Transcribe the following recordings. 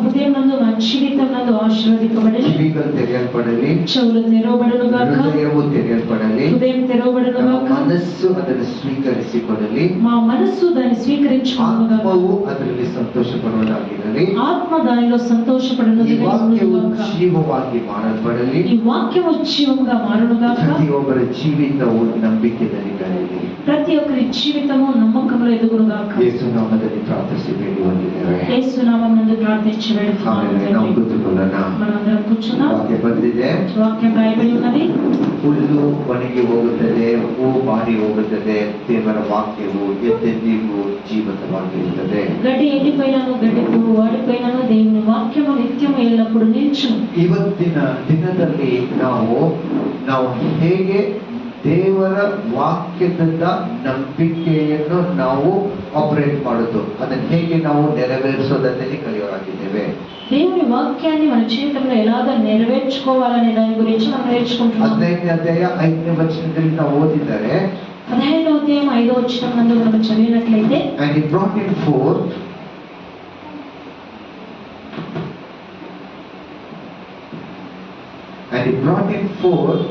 హృదయం నందు నా జీవితం నందు ఆశీర్వదింపబడలి. చెవిகள் తెరవబడలి. చెవులు తెరవబడును గాక. హృదయము తెరవబడలి. హృదయం తెరవబడును గాక. మనస్సు ಅದನ್ನು ಸ್ವೀಕರಿಸಿಕೊಳ್ಳಲಿ. మా మనస్సు దాన్ని స్వీకరించుకొనును గాక. ಆತ್ಮವು ಅದರಲ್ಲಿ ಸಂತೋಷಪಡುವುದಾಗಿರಲಿ. ఆత్మ దానిలో సంతోషపడునుగాక. ಈ ವಾಕ್ಯವು ಜೀವವಾಗಿ ಮಾರಲ್ಪಡಲಿ. ఈ వాక్యము జీవముగా మారును గాక. ಪ್ರತಿಯೊಬ್ಬರ ಜೀವಿತವು ನಂಬಿಕೆಯಲ್ಲಿ ಬೆಳೆಯಲಿ. ప్రతి ఒక్కరి జీవితము నమ్మకంలో ఎదుగును గాక. ಯೇಸು ನಾಮದಲ್ಲಿ ಪ್ರಾರ್ಥಿಸಿ ಬೇಡಿ ಬಂದಿದ್ದೇವೆ. యేసు నామమునందు ప్రార్థించి వేడుతున్నాము. ನಾವು ಕೂತುಕೊಳ್ಳೋಣ. మనందరం కూర్చున్నాం. ವಾಕ್ಯ ಬಂದಿದೆ. వాక్యం రాయబడి ఉన్నది. ಹುಲ್ಲು ಒಣಗಿ ಹೋಗುತ್ತದೆ, ಹೂ ಬಾಡಿ ಹೋಗುತ್ತದೆ, ದೇವರ ವಾಕ್ಯವು ಎಂದೆಂದಿಗೂ ಜೀವಿತವಾಗಿರುತ್ತದೆ. గడ్డి ఎండిపోయినను గడ్డి పువ్వు వాడిపోయినను దేవుని వాక్యము నిత్యము ఎల్లప్పుడు నిల్చును. ಇವತ್ತಿನ ದಿನದಲ್ಲಿ ನಾವು ಹೇಗೆ ದೇವರ ವಾಕ್ಯದ ನಂಬಿಕೆಯನ್ನು ನಾವು ಆಪರೇಟ್ ಮಾಡೋದು, ಅದನ್ನು ಹೇಗೆ ನಾವು ನೆರವೇರಿಸೋದನ್ನೇ ಕಲಿಯೋರಾಗಿದ್ದೇವೆ. దేవుని వాక్యాన్ని మన జీవితంలో ఎలాగ నెరవేర్చుకోవాలనే దాని గురించి మనం నేర్చుకుంటున్నాం. 15ನೇ ಅಧ್ಯಾಯ 5ನೇ ವಚನದಲ್ಲಿ ನಾವು ಓದಿದರೆ, 15వ అధ్యాయం 5వ వచనం నందు మనం చదివినట్లయితే, and he brought him forth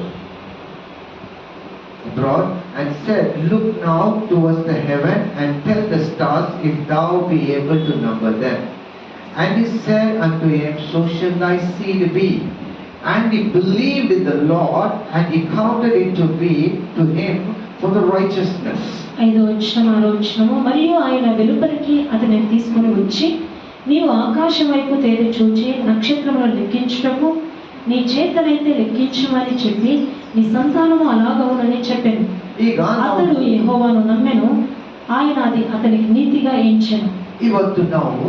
abroad and said, look now towards the heaven and tell the stars if thou be able to number them. And he said unto him, so shall thy seed be. And he believed in the Lord, and he counted it to him for the righteousness. 5వ వచనం 6వ వచనము, మరియు ఆయన వెలుపలికి అతనిని తీసుకొని వచ్చి, నీవు ఆకాశం వైపు తేరి చూచి నక్షత్రములను లెక్కించుటకు నీ చేతనైతే లెక్కించమని చెప్పి నీ సంతానము అలాగవునని చెప్పాను. అతడు యెహోవాను నమ్మెను, ఆయన అది అతనికి నీతిగా ఎంచెను. ಇವತ್ತು ನಾವು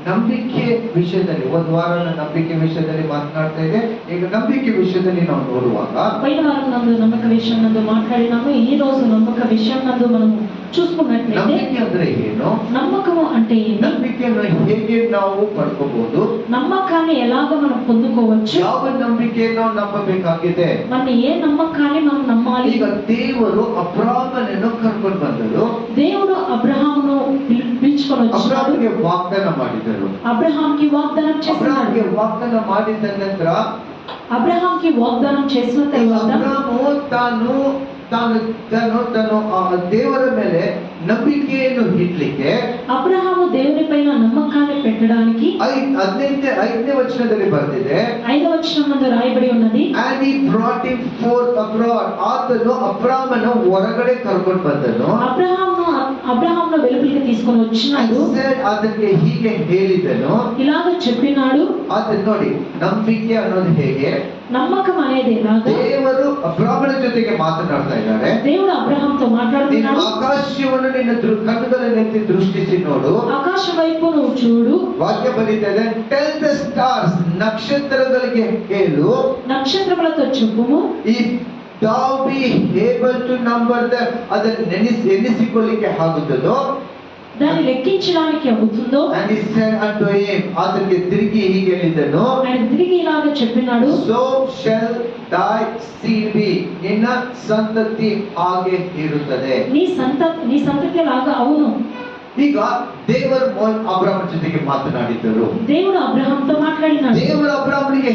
ನಂಬಿಕೆ ವಿಷಯದಲ್ಲಿ ಒಂದು ವಾರ ನಂಬಿಕೆ ವಿಷಯದಲ್ಲಿ ಮಾತನಾಡ್ತಾ ಇದೆ. ಈಗ ನಂಬಿಕೆ ವಿಷಯದಲ್ಲಿ ನಾವು ನೋಡುವಾಗ, పోయిన వారం నందు నమ్మక విషయం నందు మాట్లాడినాము. ఈ రోజు నమ్మక విషయం నందు మనం చూసుకున్నట్లయితే, ನಂಬಿಕೆ ಅಂದ್ರೆ ಏನು, నమ్మకము అంటే ఏంటి, ನಂಬಿಕೆಯನ್ನು ಹೇಗೆ ನಾವು ಪಡ್ಕೋಬಹುದು, నమ్మకాన్ని ఎలాగ మనం పొందుకోవచ్చు, ಯಾವ ನಂಬಿಕೆಯನ್ನು ನಂಬಬೇಕಾಗಿದೆ. మనం ఏ నమ్మకాన్ని మనం నమ్మాలి. ಈಗ ದೇವರು ಅಬ್ರಾಮನನ್ನು ಕರ್ಕೊಂಡು ಬಂದರು. దేవుడు అబ్రహామును పిలుచుకొని వచ్చాడు. ಅಬ್ರಾಮನಿಗೆ ವಾಗ್ದಾನ ಮಾಡಿದರು. అబ్రహాంకి వాగ్దానం చేశాడు. ಅಬ್ರಾಮನಿಗೆ ವಾಗ್ದಾನ ಮಾಡಿದ ನಂತರ, అబ్రహాంకి వాగ్దానం చేసిన తర్వాత ಅಬ್ರಾಮು ತಾನು ದೇವರ ಮೇಲೆ ನಂಬಿಕೆಯನ್ನು ಇಡ್ಲಿಕ್ಕೆ, అబ్రహాము దేవుని పైన నమ్మకాన్ని పెట్టడానికి 5ನೇ ವಚನದಲ್ಲಿ ಬರೆದಿದೆ, 5వ వచనం నందు రాయబడి ఉన్నది, and he brought him forth abroad. ಆತನು ಅಬ್ರಾಮನು ಹೊರಗಡೆ ಕರ್ಕೊಂಡು ಬಂದನು. అబ్రహామును వెలుపలికి తీసుకొని వచ్చినాడు. ಅದಕ್ಕೆ ಹೀಗೆ ಹೇಳಿದನು, ఇలాగ చెప్పినాడు. ಆತನು ನೋಡಿ, ನಂಬಿಕೆ ಅನ್ನೋದು ಹೇಗೆ, నమ్మకం అనేది ఎలాగ, ದೇವರು ಅಬ್ರಾಮನ ಜೊತೆಗೆ ಮಾತನಾಡ್ತಾ ಇದ್ದಾರೆ. దేవుడు అబ్రహాంతో మాట్లాడుతున్నాడు. ಆಕಾಶವನ್ನು ನಿನ್ನ ಕಣ್ಣುಗಳನ್ನೆತ್ತಿ ದೃಷ್ಟಿಸಿ ನೋಡು, ఆకాశం వైపు నువ్వు చూడు. ವಾಕ್ಯ ಬರೀತದೆ, ಟೆಲ್ ದ ಸ್ಟಾರ್ಸ್, ನಕ್ಷತ್ರಗಳಿಗೆ ಹೇಳು, నక్షత్రములతో చెప్పుము, if thou be able to number them, ಅದನ್ನು ಎಣಿಸಿಕೊಳ್ಳಿಕ್ಕೆ ಆಗುತ್ತದೋ, దాన్ని లెక్కించడానికి అవుతుందో. and he said unto him, ಆತನಿಗೆ ತಿರುಗಿ ಹೀಗೆ ಹೇಳಿದನು, ఆయన తిరిగి ఇలాగ చెప్పినాడు, so shall thy seed be, ನಿನ್ನ ಸಂತತಿ ಹಾಗೆ ಇರುತ್ತದೆ. నీ సంతతి లాగా అవును. ಈಗ ದೇವರು ಅಬ್ರಾಮನ ಜೊತೆಗೆ ಮಾತನಾಡಿದರು. దేవుడు అబ్రహాంతో మాట్లాడినాడు. ದೇವರು ಅಬ್ರಾಮನಿಗೆ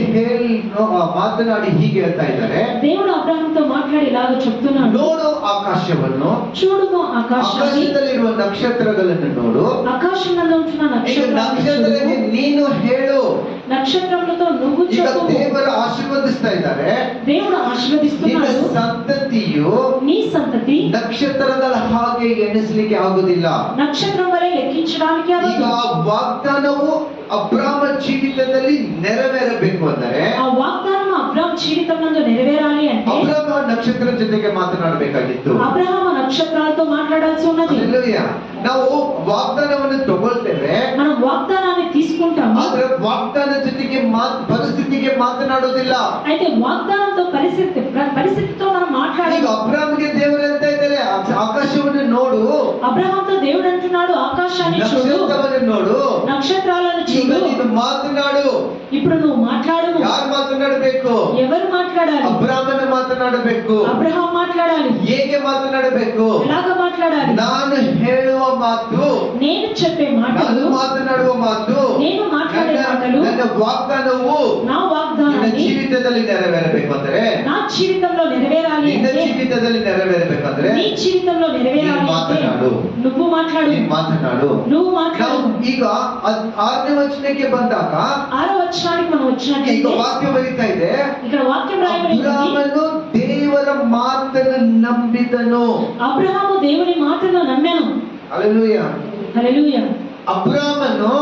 ಮಾತನಾಡಿ ಹೀಗೆ ಹೇಳ್ತಾ ಇದ್ದಾರೆ, దేవుడు అబ్రహాంతో మాట్లాడి ఇలాగ చెప్తున్నాడు, ನೋಡು ಆಕಾಶವನ್ನು, చూడుము ఆకాశాన్ని, ಆಕಾಶದಲ್ಲಿರುವ ನಕ್ಷತ್ರಗಳನ್ನು ನೋಡು, ఆకాశంలో ఉంటున్న ನಕ್ಷತ್ರಗಳಿಗೆ ನೀನು ಹೇಳು. నక్షత్రములతో నువ్వు చెప్పు. ದೇವರು ಆಶೀರ್ವದಿಸ್ತಾ ಇದ್ದಾರೆ. దేవుడు ఆశీర్వదిస్తున్నాడు. ಸಂತತಿಯು నీ సంతతి ನಕ್ಷತ್ರಗಳ ಹಾಗೆ ಎಣಿಸಲಿಕ್ಕೆ ಆಗುವುದಿಲ್ಲ. నక్షత్రం వలె లెక్కించడానికి ಈಗ ವಾಗ್ದಾನವು ಅಬ್ರಾಮ ಜೀವಿತದಲ್ಲಿ ನೆರವೇರಬೇಕು ಅಂದರೆ, ఆ వాగ్దానం అబ్రహాం జీవితం నందు నెరవేరాలి అంటే, ಅಬ್ರಾಮ ನಕ್ಷತ್ರ ಜೊತೆಗೆ ಮಾತನಾಡಬೇಕಾಗಿತ್ತು. అబ్రహాము నక్షత్రాలతో మాట్లాడాల్సి ఉన్నది. ನಾವು ವಾಗ್ದಾನವನ್ನು ತಗೊಳ್ತೇವೆ, మనం వాగ్దానాన్ని తీసుకుంటాము, ಆದ್ರೆ ವಾಗ್ದಾನ ಜೊತೆಗೆ ಪರಿಸ್ಥಿತಿಗೆ ಮಾತನಾಡೋದಿಲ್ಲ. అయితే వాగ్దానంతో పరిస్థితితో మనం మాట్లాడాలి. ಈಗ ಅಬ್ರಾಮ್ಗೆ ದೇವರು ಹೇಳ್ತಾ ಇದ್ದಾರೆ, ಆಕಾಶವನ್ನು ನೋಡು, అబ్రహాంతో దేవుడు అంటున్నాడు, ఆకాశాన్ని చూడు, ನಕ್ಷತ್ರವನ್ನು ನೋಡು, నక్షత్రాలను ಈಗ చూడు, ನೀನು ಮಾತನಾಡು. ఇప్పుడు నువ్వు మాట్లాడు. ಯಾರು ಮಾತನಾಡಬೇಕು? ఎవరు మాట్లాడాలి? ಅಬ್ರಾಮನ ಮಾತನಾಡಬೇಕು. అబ్రహాం మాట్లాడాలి. ಹೇಗೆ ಮಾತನಾಡಬೇಕು? ఎలాగ మాట్లాడాలి? ನಾನು ಹೇಳುವ ಮಾತು, నేను చెప్పే ನಾನು మాటలు, ಮಾತನಾಡುವ ಮಾತು, నేను మాట్లాడే మాటలు, ನನ್ನ ವಾಗ್ದಾನವು నా ನಿನ್ನ వాగ్దానాన్ని ಜೀವಿತದಲ್ಲಿ ನೆರವೇರಬೇಕು ಅಂದ್ರೆ, నా జీవితంలో నెరవేరాలి ನಿನ್ನ అంటే, ಜೀವಿತದಲ್ಲಿ ನೆರವೇರಬೇಕಂದ್ರೆ నీ జీవితంలో నెరవేరాలి ನೀನು అంటే ಮಾತನಾಡು. నువ్వు మాట్లాడు. ನೀನು ಮಾತನಾಡು. నువ్వు ನಾವು మాట్లాడు. ಈಗ 6ನೇ ವಚನಕ್ಕೆ ಬಂದಾಗ 6వ వచనానికి మనం ಈಗ వచ్చినట్లయితే ವಾಕ್ಯ ಬರೀತಾ ಇದೆ, ఇక్కడ వాక్యం రాయబడి ఉంది. ಅಬ್ರಾಮನು ದೇವರ ಮಾತನ್ನು ನಂಬಿದನು. అబ్రహాము దేవుని మాటను నమ్మాను. ಹಲ್ಲೆಲೂಯಾ. హల్లెలూయా. ಅಬ್ರಾಮನು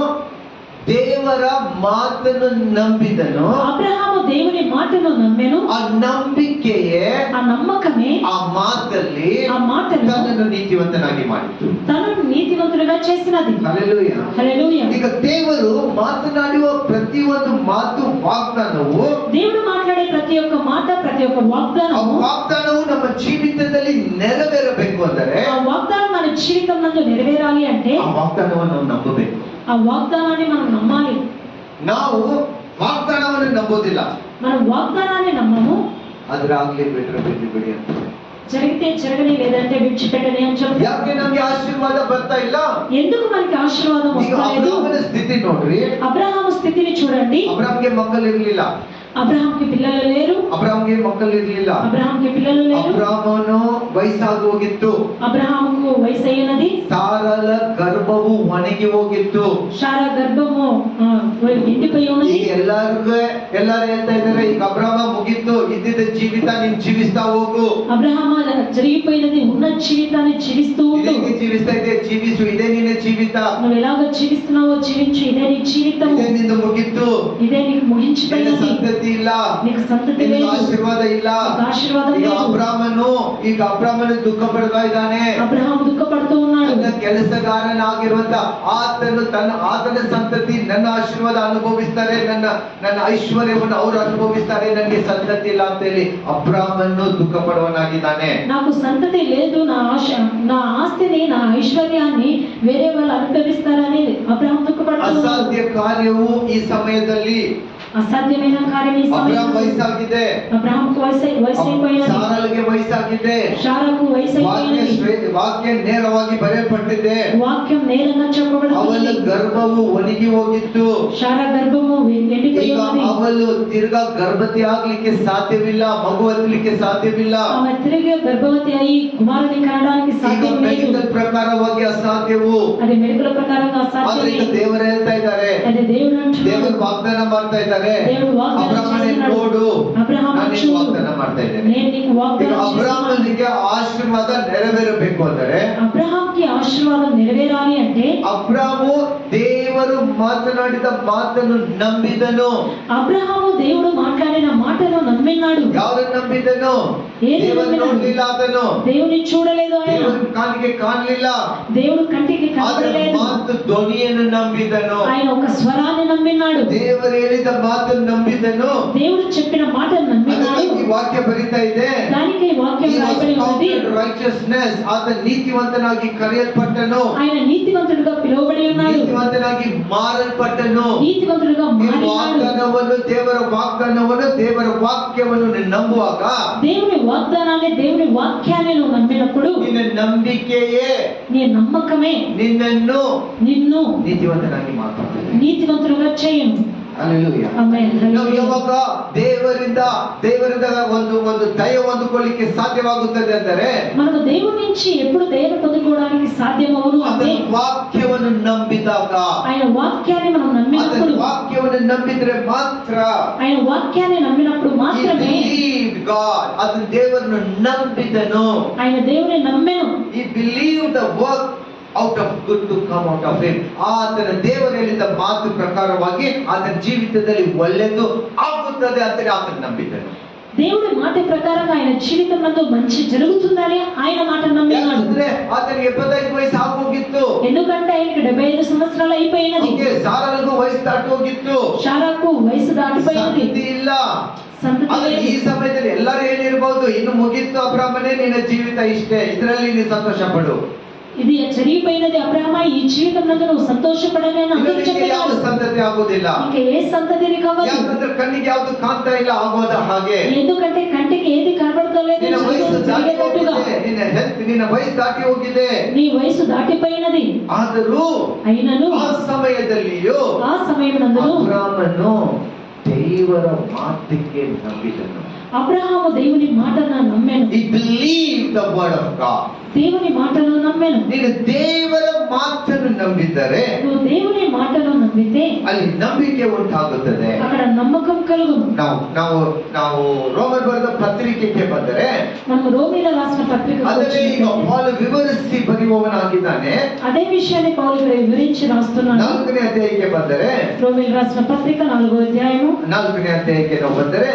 ದೇವರ ಮಾತನ್ನು ನಂಬಿದನು. అబ్రహాము దేవుని మాటను నమ్మాను. ಆ ನಂಬಿಕೆಯೇ, ఆ నమ్మకమే ಆ ಮಾತಲ್ಲಿ ఆ మాటను ತನ್ನನ್ನು ನೀತಿವಂತನಾಗಿ ಮಾಡಿತು. తనను నీతివంతుడిగా చేసినది. ಹಲ್ಲೆಲೂಯಾ. హల్లెలూయా. ಈಗ ದೇವರು ಮಾತನಾಡುವ ಪ್ರತಿಯೊಂದು ಮಾತು ವಾಗ್ದಾನವು, దేవుడు మాట్లాడే ప్రతి ఒక్క మాట, ప్రతి ఒక్క ಆ వాగ్దానము, ವಾಗ್ದಾನವು ನಮ್ಮ ಜೀವಿತದಲ್ಲಿ ನೆರವೇರಬೇಕು ಅಂದರೆ ఆ వాగ్దానం మన జీవితం నందు నెరవేరాలి అంటే ಆ ವಾಗ್ದಾನವನ್ನು ನಾವು ನಂಬಬೇಕು. ఆ వాగ్దానాన్ని మనం నమ్మాలి. ನಾವು ವಾಗ್ದಾನವನ್ನು ನಂಬೋದಿಲ್ಲ. మనం వాగ్దానాన్ని నమ్మము. ಅದ್ರಾಗ್ಲಿ ಬಿಟ್ರೆ ಬಿಟ್ಟು ಬಿಡಿ ಅಂತ. జరిగితే జరగని, లేదంటే విడిచిపెట్టని అని చెప్తారు. ಯಾಕೆ ನಮ್ಗೆ ಆಶೀರ್ವಾದ ಬರ್ತಾ ಇಲ್ಲ? ఎందుకు మనకి ఆశీర్వాదం ಈಗ వస్తలేదు? ಅಬ್ರಾಮನ ಸ್ಥಿತಿ ನೋಡ್ರಿ. అబ్రహాము స్థితిని చూడండి. ಅಬ್ರಾಮ್ಗೆ ಮಕ್ಕಳಿರ್ಲಿಲ್ಲ. అబ్రహాంకి పిల్లలు లేరు. ಅಬ್ರಾಮ್ಗೆ ಮಕ್ಕಳಿರ್ಲಿಲ್ಲ. అబ్రహాంకి పిల్లలు లేరు. ಅಬ್ರಾಮನು ವಯಸ್ಸಾಗಿ ಹೋಗಿತ್ತು. అబ్రహాముకు వయసు అయినది. ಸಾರಳ ಗರ್ಭವು ಒಣಗಿ ಹೋಗಿತ್ತು. శారా గర్భము ఎండిపోయి ఉన్నది. ಈಗ ಎಲ್ಲಾರು ಹೇಳ್ತಾ ಇದ್ದಾರೆ, ಈಗ ಅಬ್ರಾಮ ಮುಗಿತ್ತು, ಇದ್ದಿದ್ದ ಜೀವಿತ ನೀನ್ ಜೀವಿಸ್ತಾ ಹೋಗು. అబ్రహాము జరిగిపోయినది, ఉన్న జీవితాన్ని జీవిస్తూ ఉండు. ಇದೇ ಜೀವಿಸ್ತಾ ಇದೆ, ಜೀವಿಸು, ಇದೇ ನಿನ್ನ ಜೀವಿತ, నువ్వు ఎలాగో జీవిస్తున్నావో జీవించు, ఇదే నీ జీవితము, ಇದೇ ನಿಂದು ಮುಗಿತ್ತು. ఇదే నీకు ನಿನ್ನ ముగించిపోయినది. ಸಂತತಿ ಇಲ್ಲ, నీకు సంతతి ನಿನ್ನ లేదు, ಆಶೀರ್ವಾದ ಇಲ್ಲ. నీకు ఆశీర్వాదం ಈಗ లేదు. ಅಬ್ರಾಮನು ದುಃಖ ಪಡ್ತಾ ಇದ್ದಾನೆ. అబ్రహాము దుఃఖపడుతూ ఉన్నాడు. ನನ್ನ ಕೆಲಸಗಾರನಾಗಿರುವಂತ ಆತನ ಸಂತತಿ ನನ್ನ ಆಶೀರ್ವಾದ ಅನುಭವಿಸ್ತಾರೆ, ನನ್ನ ಐಶ್ವರ್ಯವನ್ನು ಅವರು ಅನುಭವಿಸ್ತಾರೆ, ನನಗೆ ಸಂತತಿ ಇಲ್ಲ ಅಂತ ಹೇಳಿ ಅಬ್ರಾಮನು ದುಃಖ ಪಡುವನಾಗಿದ್ದಾನೆ. నాకు సంతతి లేదు, నా ఆస్తిని, నా ఐశ్వర్యాన్ని వేరే వాళ్ళు అనుభవిస్తారని అబ్రహాం దుఃఖపడుతున్నాడు. ಅಸಾಧ್ಯ ಕಾರ್ಯವು ಈ ಸಮಯದಲ್ಲಿ, అసాధ్యమైన కార్యం ఈ ಅಬ್ರಾಮ್ సమయంలో. ವಯಸ್ಸಾಗಿದೆ, అబ్రహాంకు వయసు అయిపోయినది. ಸಾರಳಿಗೆ ವಯಸ್ಸಾಗಿದೆ. శారాకు వయసు అయిపోయినది. ವಾಕ್ಯ ನೇರವಾಗಿ ಬರೆಯಲ್ಪಟ್ಟಿದೆ. వాక్యం నేరంగా ಅವಳ చెప్పబడుతుంది. ಗರ್ಭವು ಒಣಗಿ ಹೋಗಿತ್ತು. శారా గర్భము ఎండిపోయి ಈಗ ఉన్నది. ಅವಳು ತಿರ್ಗಾ ಗರ್ಭವತಿ ಆಗ್ಲಿಕ್ಕೆ ಸಾಧ್ಯವಿಲ್ಲ, ಮಗು ಹತ್ತಲಿಕ್ಕೆ ಸಾಧ್ಯವಿಲ್ಲ. ఆమె తిరిగి గర్భవతి అయి కుమారుని కనడానికి ಈಗ సాధ్యం లేదు. ಮೆಡಿಕಲ್ ಪ್ರಕಾರವಾಗಿ ಅಸಾಧ್ಯವು. అది మెడికల్ ప్రకారంగా ಆದ್ರೆ ಈಗ అసాధ్యమే. ದೇವರು ಹೇಳ್ತಾ ಇದ್ದಾರೆ, అది దేవుడు అంటున్నాడు. ದೇವರು ವಾಗ್ದಾನ ಮಾಡ್ತಾ ಇದ್ದಾರೆ, దేవుడు వాగ్దానం ಅಬ್ರಾಮನೇ చేస్తున్నాడు. ನೋಡು, అబ్రహాము ನಾನು ನಿನಗೆ చూడు, ವಾಗ್ದಾನ ಮಾಡ್ತಾ ಇದ್ದೇನೆ. నేను నీకు ಈಗ వాగ్దానం చేస్తున్నాను. ಅಬ್ರಾಮನಿಗೆ ಆಶೀರ್ವಾದ ನೆರವೇರಬೇಕು ಅಂದರೆ, అబ్రహాంకి ఆశీర్వాదం నెరవేరాలి అంటే ಅಬ್ರಾಮು ದೇವರು ಮಾತನಾಡಿದ ಮಾತನ್ನು ನಂಬಿದನು. అబ్రహాము దేవుడు మాట్లాడిన మాటను నమ్మినాడు. ಯಾರನ್ನು ನಂಬಿದನು? ఏది ದೇವರು నమ్మినాడు? ನೋಡ್ಲಿಲ್ಲ ಆತನು, దేవుని చూడలేదు ఆయన. ದೇವರ ಕಾಲಿಗೆ ಕಾಣಲಿಲ್ಲ, దేవుడు కంటికి ಆದ್ರೆ కనపడలేదు. ಮಾತು ಧ್ವನಿಯನ್ನು ನಂಬಿದನು. ఆయన ఒక స్వరాన్ని నమ్మినాడు. ದೇವರು ಹೇಳಿದ ಮಾತನ್ನು ನಂಬಿದನು. దేవుడు చెప్పిన మాటను నమ్మినాడు. ಅದಕ್ಕೆ ಈ ವಾಕ್ಯ ಬರೀತಾ ಇದೆ, దానికి ఈ వాక్యం He was రాయబడి ఉన్నది. counted righteousness. ಆತ ನೀತಿವಂತನಾಗಿ ಕರೆಯಲ್ಪಟ್ಟನು, ఆయన నీతివంతుడుగా పిలువబడి ఉన్నాడు. ನೀತಿವಂತನಾಗಿ ಮಾರಲ್ಪಟ್ಟನು. నీతివంతుడుగా ಈ మారినాడు. ವಾಗ್ದಾನವನ್ನು, ದೇವರ ವಾಕ್ಯವನ್ನು ನೀನು ನಂಬುವಾಗ, దేవుని వాగ్దానాన్ని, దేవుని వాక్యాన్ని నువ్వు నమ్మినప్పుడు ನಿನ್ನ ನಂಬಿಕೆಯೇ నీ నమ్మకమే ನಿನ್ನನ್ನು నిన్ను ನೀತಿವಂತನಾಗಿ ಮಾತಾಡ್ತದೆ. నీతివంతుడుగా చేయను. ಹಲ್ಲೆಲೂಯಾ. ಆಮೆನ್. ನಾವು ಯಾವಾಗ ದೇವರಿಂದ ಒಂದು ದಯ ಹೊಂದಿಕೊಳ್ಳಿಕ್ಕೆ ಸಾಧ್ಯವಾಗುತ್ತದೆ ಅಂದರೆ, మనకు దేవుడి నుంచి ఎప్పుడు దయను పొందుకోవడానికి సాధ్యమవును అంటే ಅದರ ವಾಕ್ಯವನ್ನು ನಂಬಿದಾಗ, ఆయన వాక్యాన్ని మనం ಅದರ నమ్మినప్పుడు, ವಾಕ್ಯವನ್ನು ನಂಬಿದ್ರೆ ಮಾತ್ರ, ఆయన వాక్యాన్ని నమ్మినప్పుడు మాత్రమే, ಅದು ದೇವರನ್ನು ನಂಬಿದನು. ఆయన దేవుని నమ్మెను. He believed the work out of good to come out of him. ಆತನ ದೇವರು ಹೇಳಿದ ಮಾತು ಪ್ರಕಾರವಾಗಿ ಆತನ ಜೀವಿತದಲ್ಲಿ ಒಳ್ಳೆಯದು ಆಗುತ್ತದೆ ಅಂತ ಆತನ ನಂಬಿದನು. దేవుడి మాట ప్రకారంగా ఆయన జీవితం నందు మంచి జరుగుతుందని ఆయన మాట నమ్మినాడు. ಯಾಕಂದ್ರೆ ಆತನಿಗೆ 75 ವಯಸ್ಸು ಆಗೋಗಿತ್ತು. ఎందుకంటే ఆయనకి 75 సంవత్సరాలు అయిపోయినది. ಸಾರಳಿಗೂ ವಯಸ್ಸು ದಾಟಿ ಹೋಗಿತ್ತು. శారాకు వయసు దాటిపోయినది. ಸಂತತಿ ಇಲ್ಲ. సంతతి ಆದ್ರೆ లేదు. ಈ ಸಮಯದಲ್ಲಿ ಎಲ್ಲರೂ ಹೇಳಿರಬಹುದು, ಇನ್ನು ಮುಗಿತ್ತು ಅಬ್ರಾಮನೇ, ನಿನ್ನ ಜೀವಿತ ಇಷ್ಟೇ, ಇದರಲ್ಲಿ ನೀನು ಸಂತೋಷ ಪಡು. ఇది జరిగిపోయినది అబ్రహమా, ఈ జీవితం నందు నువ్వు సంతోషపడని అని అందరూ ನಿನಗೆ ಯಾವ చెప్పారు. ಸಂತತಿ ಆಗೋದಿಲ್ಲ. ఇంకా ఏ సంతతి నీకు అవ్వదు. ಯಾಕಂದ್ರೆ ಕಣ್ಣಿಗೆ ಯಾವುದು ಕಾಣ್ತಾ ಇಲ್ಲ ಆಗೋದ ಹಾಗೆ. ఎందుకంటే కంటికి ఏది కనబడతలేదు. ನಿನ್ನ ವಯಸ್ಸು ದಾಟಿ ಹೋಗಿದೆ, ನಿನ್ನ ವಯಸ್ಸು ದಾಟಿ ಹೋಗಿದೆ, నీ వయసు దాటిపోయినది. ಆದರೂ అయినను ಆ ಸಮಯದಲ್ಲಿಯೂ ఆ సమయమునందును ಅಬ್ರಾಮನು ದೇವರ ಮಾತಿಗೆ ನಂಬಿದನು. అబ్రహాము దేవుని మాటను నమ్మాను. He believed the word of God. దేవుని మాటను నమ్మాను. ನೀನು ದೇವರ ಮಾತನ್ನು ನಂಬಿದರೆ నువ్వు దేవుని మాటను నమ్మితే ಅಲ್ಲಿ ನಂಬಿಕೆ ಉಂಟಾಗುತ್ತದೆ. అక్కడ నమ్మకం కలుగును. ನಾವು ರೋಮರ್ ಬರೆದ ಪತ್ರಿಕೆಗೆ ಬಂದರೆ మనం రోమీల రాసిన పత్రిక ಅದನ್ನೇ ಈಗ ಪಾಲ್ ವಿವರಿಸಿ ಬರೆಯುವವನಾಗಿದ್ದಾನೆ. అదే విషయాన్ని పౌలు ఇక్కడ వివరించి రాస్తున్నాడు. 4ನೇ ಅಧ್ಯಾಯಕ್ಕೆ ಬಂದರೆ రోమీల రాసిన పత్రిక 4వ అధ్యాయము 4ನೇ ಅಧ್ಯಾಯಕ್ಕೆ ನಾವು ಬಂದರೆ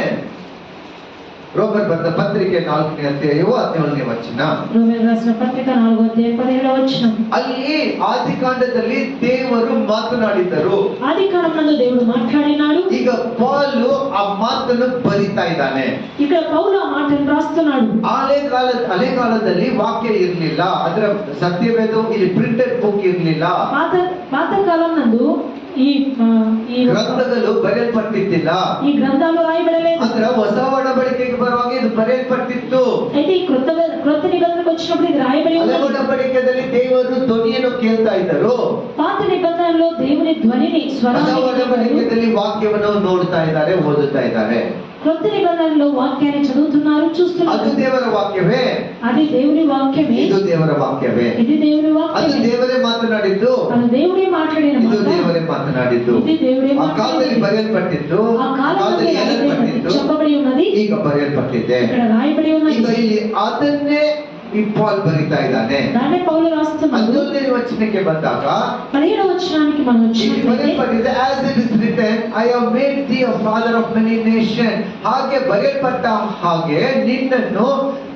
ರೋಮರ್ ಬರೆದ ಪತ್ರಿಕೆ 4ನೇ ಅಧ್ಯಾಯವು 17ನೇ ವಚನ. రోమీల రాసిన పత్రిక 4వ అధ్యాయం 17వ వచనం. ಅಲ್ಲಿ ಆದಿಕಾಂಡದಲ್ಲಿ ದೇವರು ಮಾತನಾಡಿದರು. ఆదికాండమునందు దేవుడు మాట్లాడినాడు. ಈಗ ಪೌಲು ಆ ಮಾತನ್ನು ಬರಿತಾ ಇದ್ದಾನೆ. ఇక్కడ పౌలు ఆ మాటను రాస్తున్నాడు. ಹಳೆ ಕಾಲದಲ್ಲಿ ವಾಕ್ಯ ಇರಲಿಲ್ಲ, ಅದರ ಸತ್ಯವೇದ ಇಲ್ಲಿ ಪ್ರಿಂಟೆಡ್ ಬುಕ್ ಇರಲಿಲ್ಲ. పాత కాలం నందు ఈ ಗ್ರಂಥಗಳು ಬರೆಯಲ್ಪಟ್ಟಿದ್ದಿಲ್ಲ. ఈ గ్రంథాలు రాయబడలేదు. ಅಂದ್ರೆ ಹೊಸ ಒಡಂಬಡಿಕೆಗೆ ಬರುವಾಗ ಇದು ಬರೆಯಲ್ಪಟ್ಟಿತ್ತು. అయితే ಈ కృత నిబంధనకు వచ్చినప్పుడు ఇది రాయబడి ఉంది. ಹಳೆ ಒಡಂಬಡಿಕೆಯಲ್ಲಿ ದೇವರು ಧ್ವನಿಯನ್ನು ಕೇಳ್ತಾ ಇದ್ದರು. పాత నిబంధనలో దేవుని ధ్వనిని ಹೊಸ ಒಡಂಬಡಿಕೆಯಲ್ಲಿ ವಾಕ್ಯವನ್ನು ನೋಡ್ತಾ ಇದ್ದಾರೆ, ಓದುತ್ತಾ ಇದ್ದಾರೆ. కృత నిబంధనలో వాక్యాన్ని చదువుతున్నారు, చూస్తున్నారు. ಅದು ದೇವರ ವಾಕ್ಯವೇ, అది దేవుని వాక్యమే. ಇದು ದೇವರ ವಾಕ್ಯವೇ, ఇది దేవుని ಅದು వాక్యమే. ದೇವರೇ ಮಾತನಾಡಿದ್ದು, ಅದು దేవుడే మాట్లాడిన ಇದು మాట. ದೇವರೇ ಮಾತನಾಡಿದ್ದು. ఇది దేవుడే ಆ ಕಾಲದಲ್ಲಿ ಬರೆಯಲ್ಪಟ್ಟಿದ್ದು, ఆ కాలంలో ಹೇಳಲ್ಪಟ್ಟಿದ್ದು, చెప్పబడి ఉన్నది, ಈಗ ಬರೆಯಲ್ಪಟ್ಟಿದೆ. ఇక్కడ రాయబడి ఉన్నది. ಈಗ ಇಲ್ಲಿ ಅದನ್ನೇ ಈ ಪಾಲ್ ಬರಿತಾ ಇದ್ದಾನೆ. దాన్నే పౌలు రాస్తున్నాడు. 11ನೇ ವಚನಕ್ಕೆ ಬಂದಾಗ 17వ వచనానికి మనం ಇಲ್ಲಿ వచ్చినట్లయితే ಬರೆಯಲ್ಪಟ್ಟಿದೆ, as it is written, I have made thee a father of many nations. ಹಾಗೆ ಬರೆಯಲ್ಪಟ್ಟ ಹಾಗೆ ನಿನ್ನನ್ನು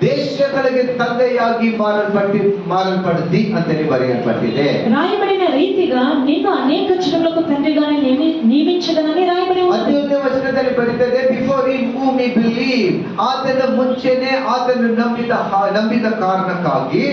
ದೇಶಗಳಿಗೆ ತಂದೆಯಾಗಿ ಮಾರಲ್ಪಡ್ತಿ ಅಂತೇಳಿ ಬರೆಯಲ್ಪಟ್ಟಿದೆ. రాయబడిన రీతిగా నిన్ను అనేక జనులకు తండ్రిగానే నియమించదనని రాయబడి ఉంది. 11ನೇ ವಚನದಲ್ಲಿ ಬರೀತದೆ, before him whom he believed, ಆತನ ಮುಂಚೆನೆ ಆತನು ನಂಬಿದ ಕಾರಣಕ್ಕಾಗಿ,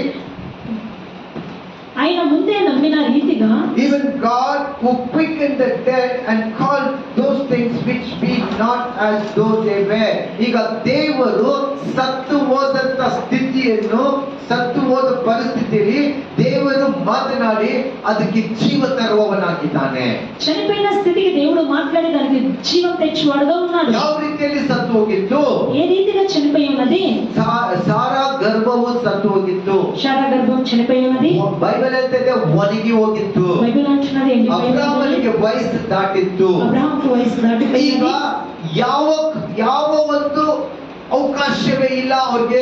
ఆయన ముందే నమ్మిన రీతిగా, even God who quickened the dead and called those things which be not as though they were. ಈಗ ದೇವರು ಸತ್ತು ಹೋದಂತ ಸ್ಥಿತಿಯನ್ನು, ಸತ್ತು ಹೋದ ಪರಿಸ್ಥಿತಿಯಲ್ಲಿ ದೇವರು ಮಾತನಾಡಿ ಅದಕ್ಕೆ ಜೀವ ತರುವವನಾಗಿದ್ದಾನೆ. చనిపోయిన స్థితికి దేవుడు మాట్లాడి దానికి జీవం తెచ్చువాడుగా ఉన్నాడు. ಯಾವ ರೀತಿಯಲ್ಲಿ ಸತ್ತು ಹೋಗಿತ್ತು? ఏ రీతిగా చనిపోయి ఉన్నది? ಸಾರಾ ಗರ್ಭವು ಸತ್ತು ಹೋಗಿತ್ತು. శారా గర్భం చనిపోయి ఉన్నది. ಬೈಬಲ್ ಹೇಳ್ತಿದೆ ಒಣಗಿ ಹೋಗಿತ್ತು. బైబిల్ అంటున్నది ಅಬ್ರಾಮನಿಗೆ ವಯಸ್ಸು ದಾಟಿತ್ತು. అబ్రహాముకు వయసు ಈಗ దాటిపోయింది. ಯಾವ ಒಂದು ಅವಕಾಶವೇ ಇಲ್ಲ ಅವ್ರಿಗೆ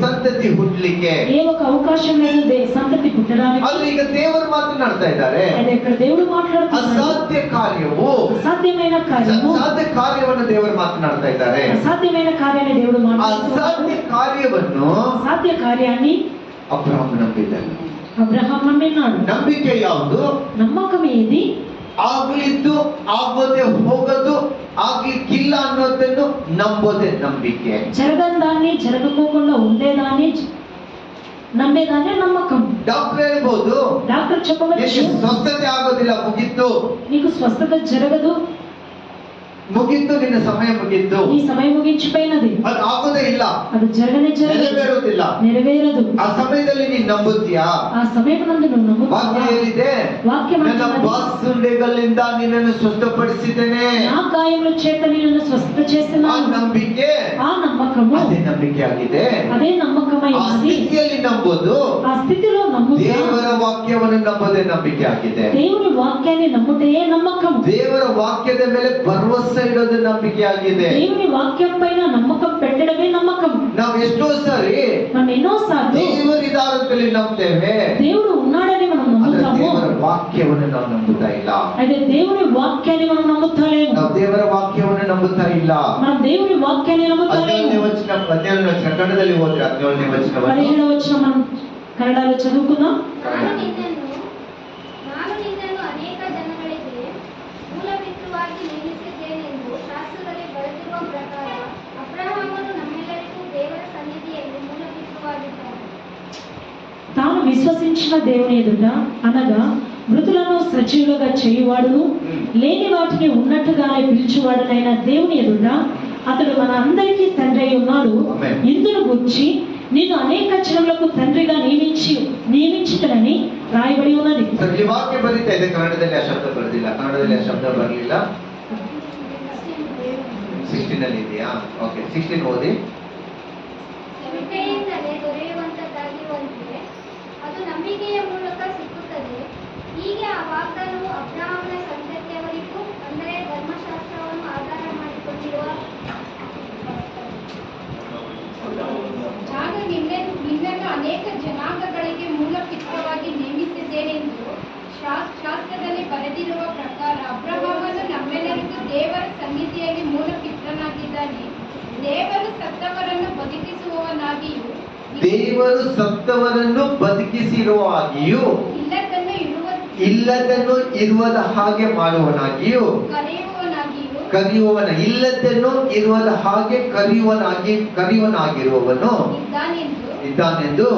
ಸಂತತಿ ಹುಟ್ಟಲಿಕ್ಕೆ. ఏ ఒక అవకాశం లేదు సంతతి పుట్టడానికి. ಆದ್ರೆ ಈಗ ದೇವರು ಮಾತನಾಡ್ತಾ ಇದ್ದಾರೆ. అదే ఇక్కడ దేవుడు మాట్లాడుతున్నాడు. ಅಸಾಧ್ಯ ಕಾರ್ಯವು, అసాధ్యమైన కార్యము, ಅಸಾಧ್ಯ ಕಾರ್ಯವನ್ನು ದೇವರು ಮಾತನಾಡ್ತಾ ಇದ್ದಾರೆ. అసాధ్యమైన కార్యాన్ని దేవుడు మాట్లాడుతున్నాడు. ಅಸಾಧ್ಯ ಕಾರ್ಯವನ್ನು అసాధ్య కార్యాన్ని ಅಬ್ರಾಮ ನಂಬಿದನು. అబ్రహాం నమ్మినాడు. ನಂಬಿಕೆ ಯಾವುದು? నమ్మకం ఏది? ಆಗ್ಲಿದ್ದು ಆಗೋದೇ ಹೋಗೋದು, ಆಗ್ಲಿಕ್ಕಿಲ್ಲ ಅನ್ನೋದನ್ನು ನಂಬೋದೇ ನಂಬಿಕೆ. జరగని దాన్ని, జరగకోకుండా ఉండేదాన్ని నమ్మేదాన్ని నమ్మకం. ಡಾಕ್ಟರ್ ಹೇಳ್ಬೋದು, డాక్టర్ చెప్పవచ్చు, ಸ್ವಸ್ಥತೆ ಆಗೋದಿಲ್ಲ, ಮುಗಿತ್ತು, నీకు స్వస్థత జరగదు, ಮುಗಿತ್ತು, ನಿನ್ನ ಸಮಯ ಮುಗಿತ್ತು, నీ సమయం ముగించిపోయినది, ಅದು ಆಗೋದೇ ಇಲ್ಲ, అది ನೆರವೇರುವುದಿಲ್ಲ. నెరవేరదు. ಆ ಸಮಯದಲ್ಲಿ ನೀನು ನಂಬುತ್ತೀಯಾ? ఆ సమయం నందు నువ్వు ವಾಕ್ಯ నమ్ముతావా? ಹೇಳಿದೆ, వాక్యం ನನ್ನ అంటున్నది, ಬಾಸುಂಡೆಗಳಿಂದ ನಿನ್ನನ್ನು ಸ್ವಸ್ಥಪಡಿಸಿದ್ದೇನೆ. నా గాయముల చేత నిన్ను స్వస్థత ಆ చేస్తున్నాను. ನಂಬಿಕೆ, ఆ నమ్మకము ಅದೇ ನಂಬಿಕೆ ಆಗಿದೆ. అదే నమ్మకమై ಆ ఉన్నది. ಸ್ಥಿತಿಯಲ್ಲಿ ನಂಬೋದು, ఆ స్థితిలో నమ్ముతా, ದೇವರ ವಾಕ್ಯವನ್ನು ನಂಬೋದೇ ನಂಬಿಕೆ ಆಗಿದೆ. దేవుని వాక్యాన్ని నమ్ముటే నమ్మకం. ದೇವರ ವಾಕ್ಯದ ಮೇಲೆ ಭರವಸೆ ಇಡೋದು ನಂಬಿಕೆ ಆಗಿದೆ. దేవుని వాక్యం పైన నమ్మకం పెట్టడమే నమ్మకం. ನಾವು ಎಷ್ಟೋ ಸಾರಿ మనం ఎన్నోసార్లు ದೇವರಿದಾರದಲ್ಲಿ ನಂಬ್ತೇವೆ, దేవుడు ఉన్నాడని మనం ಆದ್ರೆ నమ్ముతాము. ದೇವರ ವಾಕ್ಯವನ್ನು ನಾವು ನಂಬುತ್ತಾ ಇಲ್ಲ. అయితే దేవుని వాక్యాన్ని మనం నమ్ముతాలేము. ನಾವು ದೇವರ ವಾಕ್ಯವನ್ನು ನಂಬುತ್ತಾ ಇಲ್ಲ. మనం దేవుని వాక్యాన్ని 17ನೇ నమ్ముతాలేము. ವಚನ ಕನ್ನಡದಲ್ಲಿ ಹೋದ್ರೆ 17ನೇ ವಚನವನ್ನು 17వ వచనం మనం కన్నడలో చదువుకుందాం. ನಾನು ನಿನ್ನನ್ನು ಅನೇಕ ಜನಗಳಿಗೆ ಮೂಲಪಿತೃವಾಗಿ ನೇಮಿಸಿದ್ದೇನೆಂದು ಶಾಸ್ತ್ರದಲ್ಲಿ ಬರೆದಿರುವ ಪ್ರಕಾರ ಅಬ್ರಹಾಮನು ನಮ್ಮೆಲ್ಲರಿಗೂ ದೇವರ ಸನ್ನಿಧಿಯಲ್ಲಿ ಮೂಲಪಿತೃವಾಗಿದ್ದಾನೆ. తాను విశ్వసించిన దేవుని ఎదుట అనగా మృతులను సజీవులుగా చేయువాడును లేని వాటిని ఉన్నట్టుగానే పిలుచువాడునైన దేవుని ఎదుట అతడు మన అందరికీ తండ్రి అయి ఉన్నాడు. Amen. ఇందును గురించి నేను అనేక జనములకు తండ్రిగా నియమించుటనని రాయబడి ఉన్నది. ಸರ್ ಈ ವಾಕ್ಯ ಬರೀತಾ ಇದೆ, ಕನ್ನಡದಲ್ಲಿ ಆ ಶಬ್ದ ಬರೆದಿಲ್ಲ. ಕನ್ನಡದಲ್ಲಿ ಆ ಶಬ್ದ ಬರಲಿಲ್ಲ. 16 ಅಲ್ಲಿ ಇದೆಯಾ? ಓಕೆ, 16 ಓದಿ. ಕೃಪೆಯಿಂದಲೇ ದೊರೆಯುವಂತದ್ದಾಗಿರುವಂತೆ ಅದು ನಂಬಿಕೆಯ ಮೂಲಕ ಸಿಕ್ಕುತ್ತದೆ. ಹೀಗೆ ಆ ವಾಗ್ದಾನವು ಅಬ್ರಹಾಮನ ಸಂತತಿಯವರಿಗೂ, ಅಂದರೆ ಧರ್ಮಶಾಸ್ತ್ರವನ್ನು ಆಧಾರ ಮಾಡಿಕೊಂಡಿರುವ ಆಗ ನಿನ್ನನ್ನು ಅನೇಕ ಜನಾಂಗಗಳಿಗೆ ಮೂಲಪಿತವಾಗಿ ನೇಮಿಸಿದ್ದೇನೆಂದು ಶಾಸ್ತ್ರದಲ್ಲಿ ಬರೆದಿರುವ ಪ್ರಕಾರ ಅಬ್ರಹಾಮನು ನಮ್ಮೆಲ್ಲರಿಗೂ ದೇವರ ಸನ್ನಿಧಿಯಲ್ಲಿ ಮೂಲಪಿತನಾಗಿದ್ದಾನೆ. ದೇವರು ಸತ್ತವರನ್ನು ಬದುಕಿಸುವವನಾಗಿಯೂ ಇಲ್ಲದನ್ನು ಇರುವದ ಹಾಗೆ ಮಾಡುವನಾಗಿಯೂ ಕರೆಯುವವನ ಇಲ್ಲದನ್ನು ಇರುವದ ಹಾಗೆ ಕರೆಯುವನಾಗಿರುವವನು ಇದ್ದಾನೆಂದು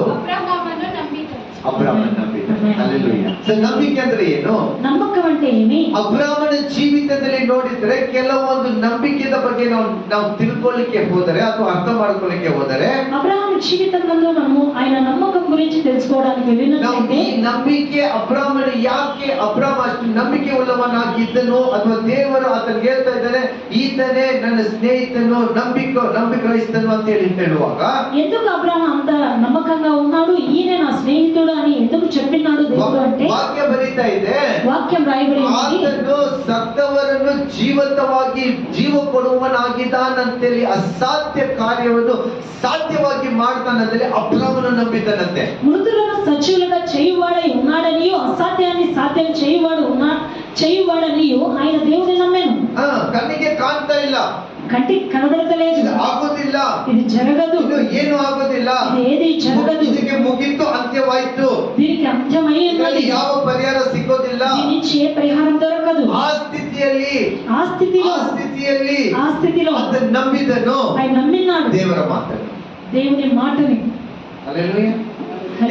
ಅಬ್ರಹಾಮನ ನಂಬಿದನು. ಹಲ್ಲೆಲೂಯಾ. ನಂಬಿಕೆ ಅಂದ್ರೆ ಏನು? ನಮ್ಮಕ అంటే ఏమి? ಅಬ್ರಹಾಮನ ಜೀವಿತದಲ್ಲಿ ನೋಡಿದ್ರೆ ಕೆಲವೊಂದು ನಂಬಿಕೆಯ ಬಗ್ಗೆ ನಾವು ತಿಳ್ಕೊಳ್ಳಿಕ್ಕೆ ಹೋದರೆ ಅಥವಾ ಅರ್ಥ ಮಾಡ್ಕೊಳ್ಳಿಕ್ಕೆ ಹೋದರೆ అబ్రహాం జీవితంలో మనము ఆయన నమ్మకం గురించి తెలుసుకోవడానికి వెళ్ళినట్లయితే ಈ ನಂಬಿಕೆ ಅಬ್ರಹಾಮನ ಯಾಕೆ ಅಬ್ರಹಾಮ ಅಷ್ಟು ನಂಬಿಕೆ ಉಳ್ಳವನಾಗಿದ್ದನು ಅಥವಾ ದೇವರು ಆತನಿಗೆ ಹೇಳ್ತಾ ಇದ್ದಾನೆ ಈತನೇ ನನ್ನ ಸ್ನೇಹಿತನು ನಂಬಿಕರಿಸ್ತನು ಅಂತ ಹೇಳುವಾಗ ఎందుకు అబ్రహాం అంత నమ్మకంగా ఉన్నాడు, ఈయన నా స్నేహితుడు అని ఎందుకు చెప్పినాడు దేవుడు అంటే ವಾಕ್ಯ ಬರೀತಾ ಇದೆ, వాక్యం రాయబడి ఉంది, ಆತನು ಸತ್ತವರನ್ನು ಜೀವಂತವಾಗಿ ಜೀವ ಕೊಡುವವನಾಗಿದ್ದಾನಂತೇಳಿ ಅಸಾಧ್ಯ ಕಾರ್ಯವನ್ನು ಸಾಧ್ಯವಾಗಿ ಮಾಡ್ತಾನಂತೇಳಿ ಅಬ್ರಹಾಮನು ನಂಬಿದ್ದಾನಂತೆ. మృతులను సజీవులుగా చేయువాడై ఉన్నాడనియు అసాధ్యాన్ని సాధ్యం చేయువాడనియు ఆయన దేవుని నమ్మాను. ಕಣ್ಣಿಗೆ ಕಾಣ್ತಾ ಇಲ್ಲ, కంటికి కనబడతలేదు, ಇದು ಆಗೋದಿಲ್ಲ, ఇది జరగదు, ಇದು ಏನು ಆಗೋದಿಲ್ಲ, ఇది ఏది జరగదు, ಇದಕ್ಕೆ ಮುಗಿತು, ಅಂತ್ಯವಾಯ್ತು, దీనికి అంత్యమయ్యింది, ಇದರಲ್ಲಿ ಯಾವ ಪರಿಹಾರ ಸಿಗೋದಿಲ್ಲ, దీని నుంచి ఏ పరిహారం దొరకదు. ಆ ಸ್ಥಿತಿಯಲ್ಲಿ ఆ స్థితిలో ಅದನ್ನು ನಂಬಿದನು, ఆయన నమ్మినాడు ದೇವರ ಮಾತನ್ನು, దేవుని మాటని. ಹಲ್ಲೆಲೂಯಾ.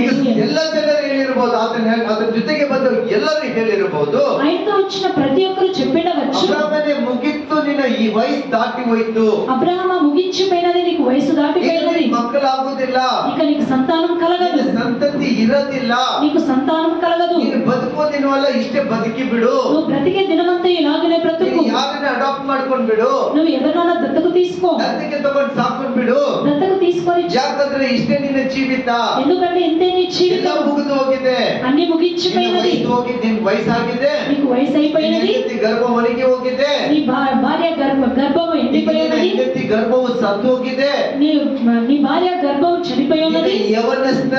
ಈಗ ಎಲ್ಲ ಜನರು ಹೇಳಿರಬಹುದು, ಅದರ ಜೊತೆಗೆ ಬಂದ ಎಲ್ಲರೂ ಹೇಳಿರಬಹುದು, ఆయనతో వచ్చిన ప్రతి ఒక్కరు చెప్పినవచ్చు, ಅಬ್ರಹಾಮನೇ ಮುಗಿತ್ತು, ನಿನ್ನ ಈ ವಯಸ್ಸು ದಾಟಿ ಹೋಯ್ತು, అబ్రహామ ముగించిపోయినది, నీకు వయసు దాటిపోయినది, ಮಕ್ಕಳಾಗುವುದಿಲ್ಲ, ఇక నీకు సంతానం కలగదు, ಸಂತತಿ ಇರೋದಿಲ್ಲ, నీకు సంతానం కలగదు, ನೀನು ಬದುಕೋದಿನವಲ್ಲ, ಇಷ್ಟೇ ಬದುಕಿ ಬಿಡು, నువ్వు బ్రతికే దినమంతా ఇలాగనే బ్రతుకు, ಯಾರನ್ನ ಅಡಾಪ್ಟ್ ಮಾಡ್ಕೊಂಡ್ ಬಿಡು, నువ్వు ఎవరినైనా దత్తకు తీసుకో, ದತ್ತಿಗೆ ತಗೊಂಡು ಸಾಕೊಂಡ್ ಬಿಡು, దత్తకు తీసుకొని, ಯಾಕಂದ್ರೆ ಇಷ್ಟೇ ನಿನ್ನ ಜೀವಿತ, ఎందుకంటే ఇంతే నీ ಎಲ್ಲ జీవితం, ಮುಗಿದು ಹೋಗಿದೆ, అన్ని ముగించిపోయినది, ನಿನ್ వయసాಗಿದೆ, నీకు వయసు అయిపోయినది, ಗರ್ಭ ಮನೆಗೆ ಹೋಗಿದೆ, నీ భార్య గర్భం ఎండిపోయినది, ಗರ್ಭವು ಸತ್ತು ಹೋಗಿದೆ, నీ భార్య గర్భం చనిపోయి ఉన్నది, ಯವನಸ್ಥ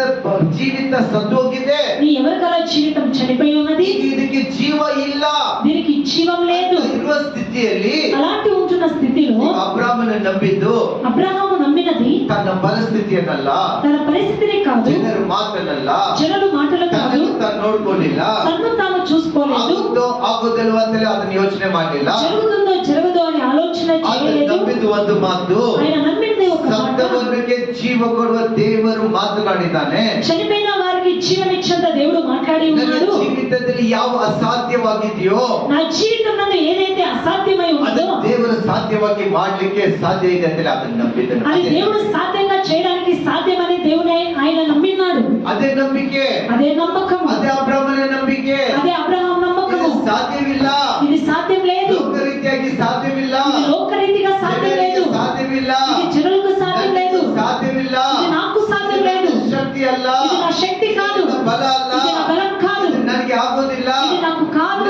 ಜೀವಿತ ಸತ್ತು ಹೋಗಿದೆ, నీ ఎవరికల జీవితం చనిపోయి ఉన్నది, ಇದಕ್ಕೆ ಜೀವ ಇಲ್ಲ, దీనికి జీవం లేదు. ಇರುವ ಸ್ಥಿತಿಯಲ್ಲಿ అలాంటి ఉంటున్న స్థితిలో ಅಬ್ರಹಾಮನ ನಂಬಿದ್ದು అబ్రహాము నమ్మినది ತನ್ನ ಪರಿಸ್ಥಿತಿಯನ್ನಲ್ಲ, తన పరిస్థితిని కాదు, ಜನರ ಮಾತನ್ನಲ್ಲ, జనులు మాటలు కాదు, ತನ್ನನ್ನು ತಾನು ನೋಡ್ಕೊಳ್ಳಿಲ್ಲ, తన్ను తాను చూసుకోలేదు, ಆಗುದಿಲ್ವ ಅಂತೇಳಿ ಅದನ್ನ ಯೋಚನೆ ಮಾಡಲಿಲ್ಲ, జరుగుతుందో జరగదో అని ఆలోచన చేయలేదు. ನಂಬಿದ್ದು ಒಂದು ಮಾತು, ఆయన నమ్మింది ఒక మాట, ಸತ್ತವರಿಗೆ ಜೀವ ಕೊಡುವ ದೇವರು ಮಾತನಾಡಿದ್ದಾನೆ, చనిపోయిన వారికి జీవనిచ్చేంత దేవుడు మాట్లాడి ನನ್ನ ఉన్నాడు. ಜೀವಿತದಲ್ಲಿ ಯಾವ ಅಸಾಧ್ಯವಾಗಿದೆಯೋ నా జీవితం నందు ఏదైతే అసాధ్యమై ఉందో ಅದನ್ನು ದೇವರು ಸಾಧ್ಯವಾಗಿ ಮಾಡ್ಲಿಕ್ಕೆ ಸಾಧ್ಯ ಇದೆ ಅಂತೇಳಿ ಅದನ್ನು ನಂಬಿದ್ದನು. అది దేవుడు సాధ్యంగా చేయడానికి సాధ్యమని దేవుని ఆయన నమ్మినాడు. ಅದೇ ನಂಬಿಕೆ, అదే నమ్మకం, ಅದೇ ಅಬ್ರಹಾಮನ ನಂಬಿಕೆ. అదే అబ్రహాం నమ్మకము. ಇದು ಸಾಧ್ಯವಿಲ್ಲ, ఇది సాధ్యం లేదు, ಲೋಕ ರೀತಿಯಾಗಿ ಸಾಧ್ಯವಿಲ್ಲ, ఇది లోకరీతిగా సాధ్యం లేదు, ಸಾಧ್ಯವಿಲ್ಲ, ఇది జనులకు సాధ్యం లేదు, ಸಾಧ್ಯವಿಲ್ಲ, ఇది నాకు సాధ్యం లేదు, ಶಕ್ತಿ ಅಲ್ಲ, ఇది నా శక్తి కాదు, ಇದು ಬಲ ಅಲ್ಲ, ఇది నా బలం కాదు, ಇದು ನನಗೆ ಆಗೋದಿಲ್ಲ, ఇది నాకు కాదు,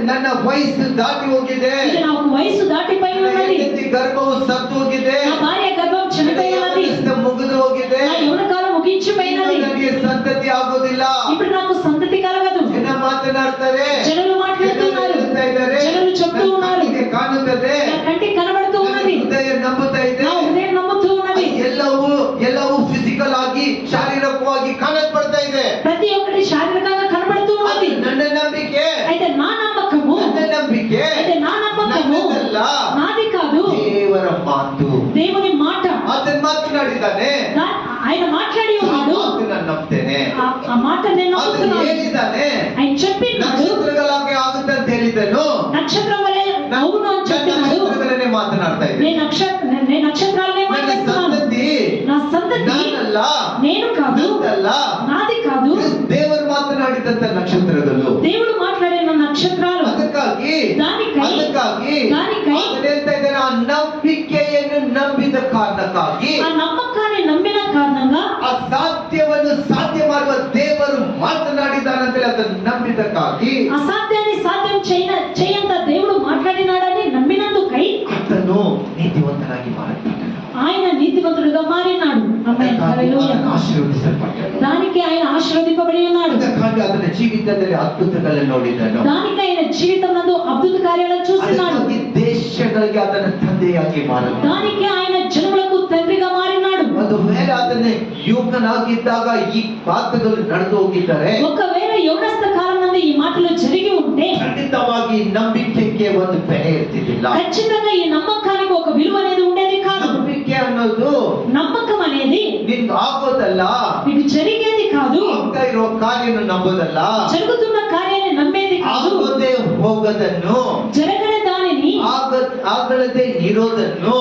ನನ್ನ ವಯಸ್ಸು ದಾಟಿ ಹೋಗಿದೆ, ఇది నాకు వయసు దాటిపోయి ఉన్నది, ಹೆಂಡತಿ ಗರ್ಭವು ಸತ್ತು ಹೋಗಿದೆ, నా భార్య గర్భం చనిపోయి ఉన్నది, ಮುಗಿದು ಹೋಗಿದೆ, నా యవ్వన కాలం ముగించిపోయినది, ನನಗೆ ಸಂತತಿ ಆಗೋದಿಲ್ಲ, ఇప్పుడు నాకు సంతతి కలగదు. ಜನ ಮಾತನಾಡ್ತಾರೆ, జనులు మాట్లాడుతున్నారు, ಹೇಳ್ತಾ ಇದ್ದಾರೆ, జనులు చెప్తూ ఉన్నారు, ಕಣ್ಣಿಗೆ ಕಾಣುತ್ತದೆ, నా కంటికి కనబడుతూ ఉన్నది, ಹೃದಯ ನಂಬುತ್ತಾ ಇದೆ, నా హృదయం నమ్ముతూ ఉన్నది, ಎಲ್ಲವೂ ಫಿಸಿಕಲ್ ಆಗಿ ಶಾರೀರಿಕವಾಗಿ ಕಾಣಲ್ಪಡ್ತಾ ಇದೆ, ప్రతి ఒక్కటి శారీరకంగా కనబడుతూ ఉన్నది. ನನ್ನ ನಂಬಿಕೆ, అయితే నా నమ్మకము, ನನ್ನ ನಂಬಿಕೆ అయితే నా నమ్మకము ನನ್ನದಲ್ಲ, నాది కాదు, ದೇವರ ಮಾತು. దేవుని మాట. ಆತನ ಮಾತನಾಡಿದ್ದಾನೆ, ఆయన మాట్లాడి ಆ ఉన్నాడు, ಮಾತು ನಾನು ನಂಬ್ತೇನೆ. ఆ ఆ మాట నేను ಆದ್ರೆ నమ్ముతున్నాను. ಹೇಳಿದ್ದಾನೆ ఆయన చెప్పినాడు ನಕ್ಷತ್ರಗಳಾಗಿ ಆಗುತ್ತೆ ಅಂತ ಹೇಳಿದ್ದನು. నక్షత్రం వలె అవును అని చెప్పినాడు. ನಕ್ಷತ್ರಗಳನ್ನೇ ಮಾತನಾಡ್ತಾ ಇದ್ದೆ. నేను నక్షత్రాలనే ನನ್ನ మాట్లాడుతున్నాను. ಸಂತತಿ నా సంతతి ನಾನಲ್ಲ, నేను కాదు, ನಂದಲ್ಲ, నాది కాదు, ದೇವರು ಮಾತನಾಡಿದಂತ ನಕ್ಷತ್ರಗಳು. దేవుడు మాట్లాడిన నక్షత్రాలు. ಅದಕ್ಕಾಗಿ దానికై ಅದನ್ನ ಹೇಳ್ತಾ ಇದ್ದಾನೆ, ಆ ನಂಬಿಕೆಯನ್ನು ನಂಬಿದ ಕಾರಣಕ್ಕಾಗಿ, ఆ నమ్మకాన్ని నమ్మిన కారణంగా ಅಸಾಧ್ಯವನ್ನು ಸಾಧ್ಯ ಮಾಡುವ ದೇವರು ಮಾತನಾಡಿದ್ದಾನಂತೇಳಿ ಅದನ್ನು ನಂಬಿದಕ್ಕಾಗಿ, అసాధ్యాన్ని సాధ్యం చేయంత దేవుడు మాట్లాడినాడని నమ్మినందుకై ಆತನು ನೀತಿವಂತನಾಗಿ ಮಾರ್ಪಟ್ಟನು. ఆయన నీతివంతుడుగా మారినాడు. ఆమేన్. హల్లెలూయా. ಆಶೀರ್ವದಿಸಲ್ಪಟ್ಟನು. దానికి ఆయన ఆశీర్వదింపబడి ఉన్నాడు. ಅದಕ್ಕಾಗಿ ಅದನ್ನ ಜೀವಿತದಲ್ಲಿ ಅದ್ಭುತಗಳನ್ನು ನೋಡಿದನು. దానికి ఆయన జీవితం నందు అద్భుత కార్యాలను చూసినాడు. ಅದಕ್ಕಾಗಿ ದೇಶಗಳಿಗೆ ಅದನ್ನ ತಂದೆಯಾಗಿ ಮಾರಿದನು. దానికి ఆయన జనములకు తండ్రిగా మారినాడు. ಒಂದು ವೇಳೆ ಅದನ್ನೇ ಯುವಕನಾಗಿದ್ದಾಗ ಈ ಮಾತುಗಳು ನಡೆದು ಹೋಗಿದ್ದಾರೆ, ఒకవేళ యౌవనస్థ కాలం నందు ఈ మాటలు జరిగి ఉంటే ಖಂಡಿತವಾಗಿ ನಂಬಿಕೆಗೆ ಒಂದು ಬೆಲೆ ಇರ್ತಿದ್ದಿಲ್ಲ. ఖచ్చితంగా ఈ నమ్మకానికి ఒక విలువ అనేది ఉండేది కాదు. ನಂಬಿಕೆ ಅನ್ನೋದು నమ్మకం అనేది ನಿನ್ಗೆ ಆಗೋದಲ್ಲ, మీకు జరిగేది కాదు, ಆಗ್ತಾ ಇರೋ ಕಾರ್ಯವನ್ನು ನಂಬೋದಲ್ಲ, జరుగుతున్న కార్యాన్ని నమ్మేది కాదు, ಆಗೋದೇ ಹೋಗೋದನ್ನು, జరగని దానిని ಆಗಲದೆ ಇರೋದನ್ನು,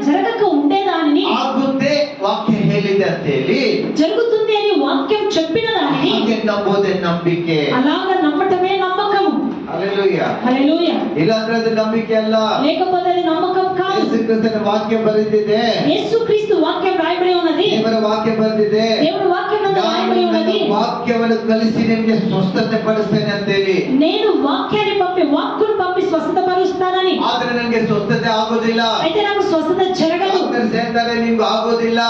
జరగక ఉండేదానిని ಆಗುತ್ತೆ ವಾಕ್ಯ ಹೇಳಿದೆ ಅಂತ ಹೇಳಿ జరుగుతుంది అని వాక్యం చెప్పిన దానిని ಹಾಗೆ ನಂಬೋದೇ ನಂಬಿಕೆ. అలాగా నమ్మటమే నమ్మకం. ಹಲ್ಲೆಲೂಯಾ. హల్లెలూయా. ಇಲ್ಲಾಂದ್ರೆ ಅದು ನಂಬಿಕೆ ಅಲ್ಲ. లేకపోతే అది నమ్మకం కాదు. ಯೇಸು ಕ್ರಿಸ್ತನ ವಾಕ್ಯ ಬರೆದಿದೆ, యేసుక్రీస్తు వాక్యం రాయబడి ఉన్నది, ದೇವರ ವಾಕ್ಯ ಬರೆದಿದೆ, దేవుని వాక్యం నందు రాయబడి ఉన్నది. ವಾಕ್ಯವನ್ನು ಕಲಿಸಿ ನಿಮಗೆ ಸ್ವಸ್ಥತೆ ಪಡಿಸ್ತೇನೆ ಅಂತ ಹೇಳಿ. నేను వాక్యాన్ని వాక్కును పంపి స్వస్థత పరుస్తానని. ಆದ್ರೆ ನನಗೆ ಸ್ವಸ್ಥತೆ ಆಗೋದಿಲ್ಲ. అయితే నాకు స్వస్థత జరగదు. ಡಾಕ್ಟರ್ಸ್ ಹೇಳ್ತಾರೆ ನಿಮ್ಗೆ ಆಗೋದಿಲ್ಲ,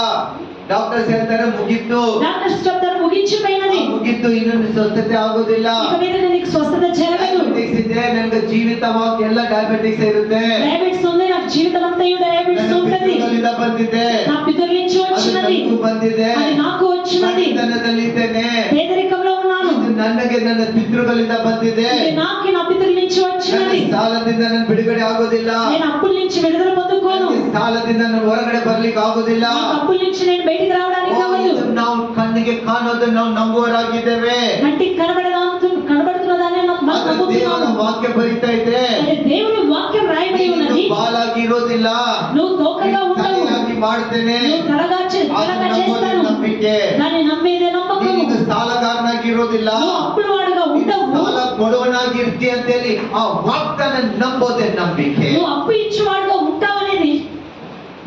ಡಾಕ್ಟರ್ಸ್ ಹೇಳ್ತಾರೆ ಮುಗಿತ್ತು, డాక్టర్స్ చెప్తారు ముగించిపోయినది, ಮುಗಿತ್ತು, ಇನ್ನೊಂದು ಸ್ವಸ್ಥತೆ ಆಗೋದಿಲ್ಲ. ఇక మీద నీకు స్వస్థత జరగదు. ಡಯಾಬಿಟಿಕ್ಸ್ ಇದೆ, ನನಗೆ ಜೀವಿತವಾಗಿ ಎಲ್ಲ ಡಯಾಬಿಟಿಕ್ಸ್ ಇರುತ್ತೆ, డయాబెటిస్ ఉంది, నాకు జీవితం అంతయు డయాబెటిస్ ఉంటది, ಪಿತೃಗಳಿಂದ ಬಂದಿದೆ, నా పితరుల నుంచి ಅದು వచ్చినది, ನನಗೂ ಬಂದಿದೆ, అది నాకు వచ్చినది, ಬಡತನದಲ್ಲಿದ್ದೇನೆ, పేదరికంలో ఉన్నాను, ಇದು ನನಗೆ ನನ್ನ ಪಿತೃಗಳಿಂದ ಬಂದಿದೆ, ఇది నాకు నా పితరుల నుంచి వచ్చినది, ನನ್ನ ಸಾಲದಿಂದ ನಾನು ಬಿಡುಗಡೆ ಆಗೋದಿಲ್ಲ, నేను అప్పుల నుంచి విడుదల పొందుకోను, ನನಗೆ ಸಾಲದಿಂದ ನಾನು ಹೊರಗಡೆ ಬರ್ಲಿಕ್ಕೆ ಆಗೋದಿಲ್ಲ. నాకు అప్పుల నుంచి నేను బయటికి రావడానికి అవ్వదు. ಇದು ನಾವು ಕಣ್ಣಿಗೆ ಕಾಣೋದನ್ನು ನಾವು ನಂಬುವರಾಗಿದ್ದೇವೆ. కంటికి కనబడుతున్న దాన్ని ಅದು ದೇವರ నమ్ముతున్నాను. ವಾಕ್ಯ ಬರೀತಾ ಇದೆ. అది దేవుని వాక్యం రాయబడి ఉన్నది. ನೀನು ಬಾಲಾಗಿ ಇರೋದಿಲ್ಲ, నువ్వు తోకగా ఉండవు, ತಲೆಯಾಗಿ ಮಾಡ್ತೇನೆ, నువ్వు తలగా చేస్తాను, ನಂಬಿಕೆ. దాన్ని నమ్మేదే నమ్మకము. ನೀನು ಸಾಲಗಾರನಾಗಿ ಇರೋದಿಲ್ಲ, నువ్వు అప్పుల వాడుగా ನೀನು ఉండవు, ಸಾಲ ಕೊಡುವನಾಗಿ ಇರ್ತಿ ಅಂತೇಳಿ ಆ ವಾಕ್ಯನ ನಂಬೋದೇ ನಂಬಿಕೆ. నువ్వు అప్పు ఇచ్చేవాడుగా ఉంటావనేది